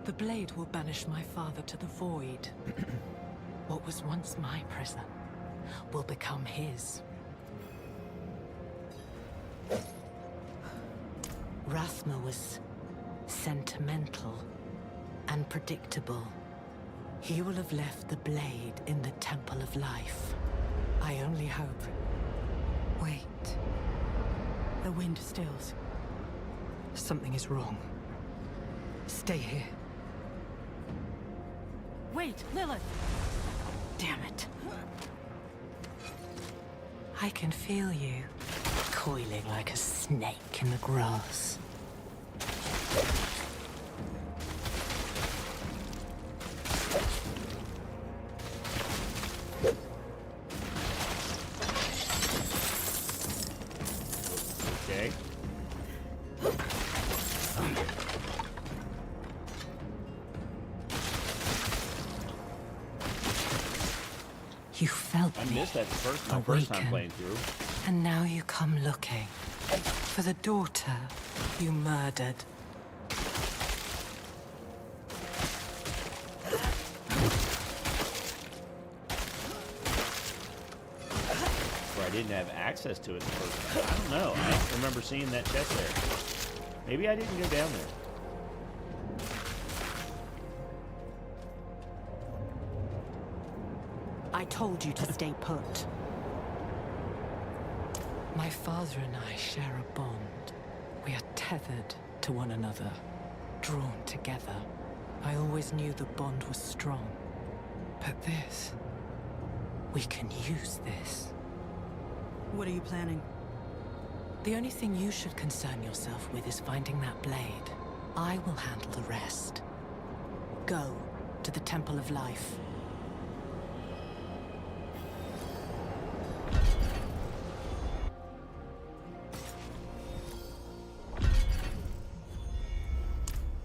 The blade will banish my father to the void. What was once my prison will become his. Rathma was sentimental and predictable. He will have left the blade in the Temple of Life. I only hope. Wait. The wind stills. Something is wrong. Stay here. Wait, Lilith! Damn it. I can feel you, coiling like a snake in the grass. Okay. You felt I me missed that my first time playing through. and now you come looking for the daughter you murdered. Where I didn't have access to it the first time. I don't know. I don't remember seeing that chest there. Maybe I didn't go down there. I told you to stay put. My father and I share a bond. We are tethered to one another, drawn together. I always knew the bond was strong. But this... we can use this. What are you planning? The only thing you should concern yourself with is finding that blade. I will handle the rest. Go to the Temple of Life.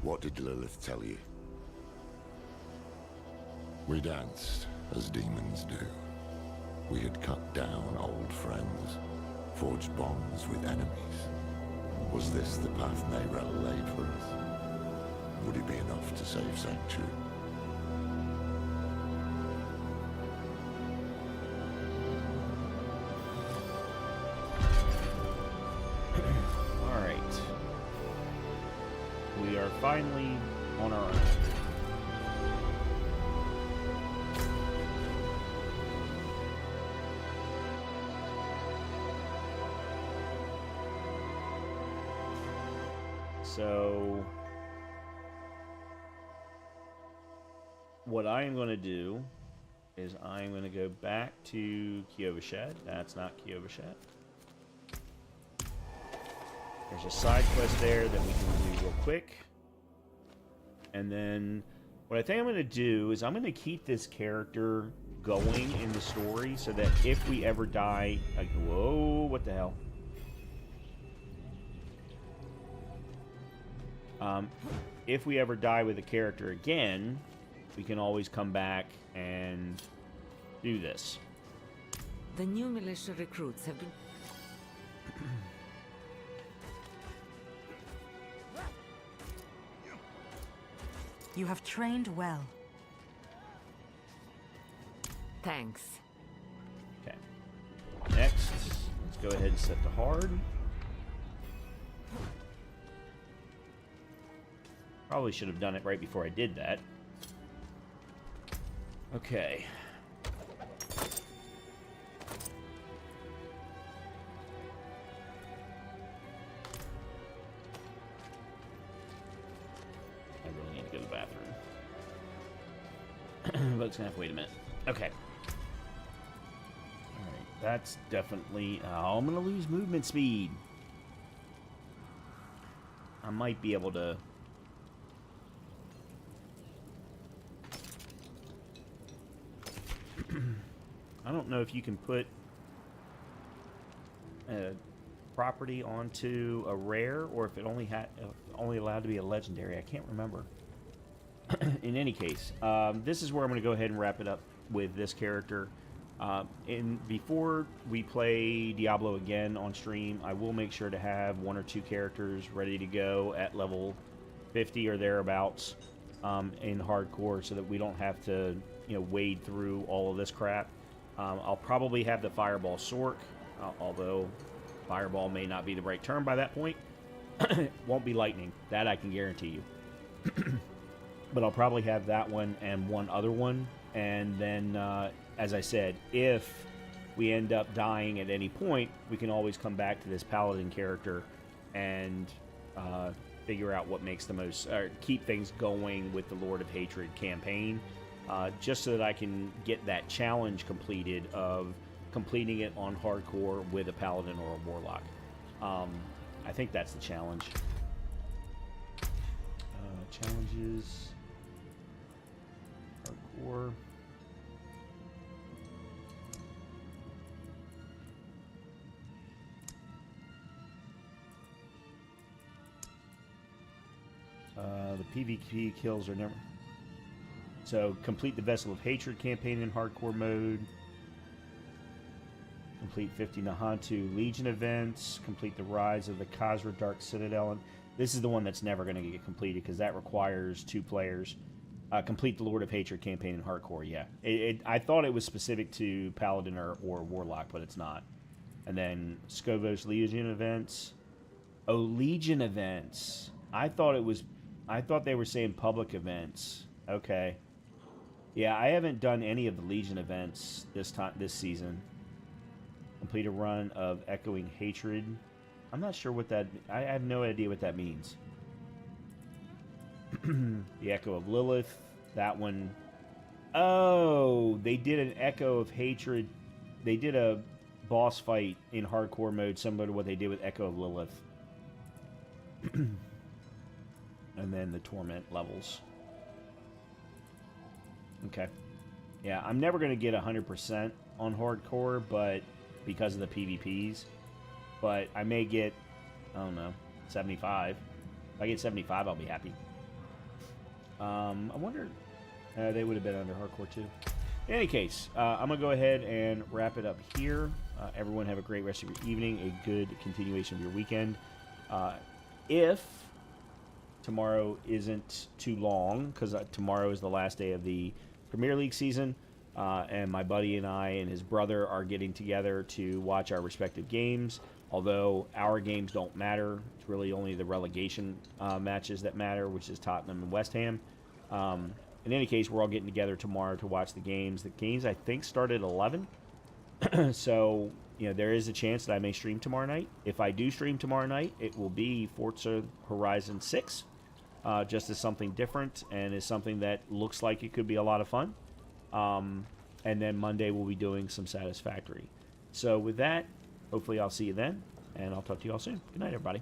What did Lilith tell you? We danced, as demons do. We had cut down old friends, forged bonds with enemies. Was this the path Neyrelle laid for us? Would it be enough to save Sanctuary? Alright. We are finally on our own. So, what I am going to do is I am going to go back to Kiovashed. That's not Kiovashed. There's a side quest there that we can do real quick. And then what I think I'm going to do is I'm going to keep this character going in the story so that if we ever die... Like, whoa, what the hell? If we ever die with a character again, we can always come back and do this. The new militia recruits have been... You have trained well. Thanks. Okay. Next, let's go ahead and set to hard. Probably should have done it right before I did that. Okay. I really need to go to the bathroom. But it's gonna have to wait a minute. Okay. Alright, that's definitely... Oh, I'm gonna lose movement speed. I might be able to... I don't know if you can put a property onto a rare, or if it only allowed to be a legendary. I can't remember. In any case, this is where I'm going to go ahead and wrap it up with this character. And before we play Diablo again on stream, I will make sure to have 1 or 2 characters ready to go at level 50 or thereabouts in hardcore, so that we don't have to, wade through all of this crap. I'll probably have the Fireball Sork, although Fireball may not be the right term by that point. Won't be Lightning, that I can guarantee you. But I'll probably have that one and one other one, and then, as I said, if we end up dying at any point, we can always come back to this Paladin character and figure out what makes the most, or keep things going with the Lord of Hatred campaign, just so that I can get that challenge completed of completing it on hardcore with a Paladin or a Warlock. I think that's the challenge. Challenges. Hardcore. The PvP kills are never... So, complete the Vessel of Hatred campaign in hardcore mode. Complete 50 Nahantu Legion events. Complete the Rise of the Khazra Dark Citadel. And this is the one that's never going to get completed, because that requires 2 players. Complete the Lord of Hatred campaign in hardcore, yeah. I thought it was specific to Paladin or Warlock, but it's not. And then Scovos Legion events. Oh, Legion events. I thought they were saying public events. Okay. Yeah, I haven't done any of the Legion events this season. Complete a run of Echoing Hatred. I'm not sure what that... I have no idea what that means. The Echo of Lilith. That one... Oh! They did an Echo of Hatred. They did a boss fight in hardcore mode similar to what they did with Echo of Lilith. And then the Torment levels. Okay. Yeah, I'm never going to get 100% on hardcore, but because of the PvPs. But I may get, I don't know, 75. If I get 75, I'll be happy. I wonder... they would have been under hardcore too. In any case, I'm going to go ahead and wrap it up here. Everyone have a great rest of your evening, a good continuation of your weekend. If tomorrow isn't too long, because tomorrow is the last day of the Premier League season, and my buddy and I and his brother are getting together to watch our respective games. Although our games don't matter, it's really only the relegation matches that matter, which is Tottenham and West Ham. In any case, we're all getting together tomorrow to watch the games. The games, I think, start at 11. So, there is a chance that I may stream tomorrow night. If I do stream tomorrow night, it will be Forza Horizon 6, just as something different and as something that looks like it could be a lot of fun. And then Monday we'll be doing some Satisfactory. So with that, hopefully I'll see you then, and I'll talk to you all soon. Good night, everybody.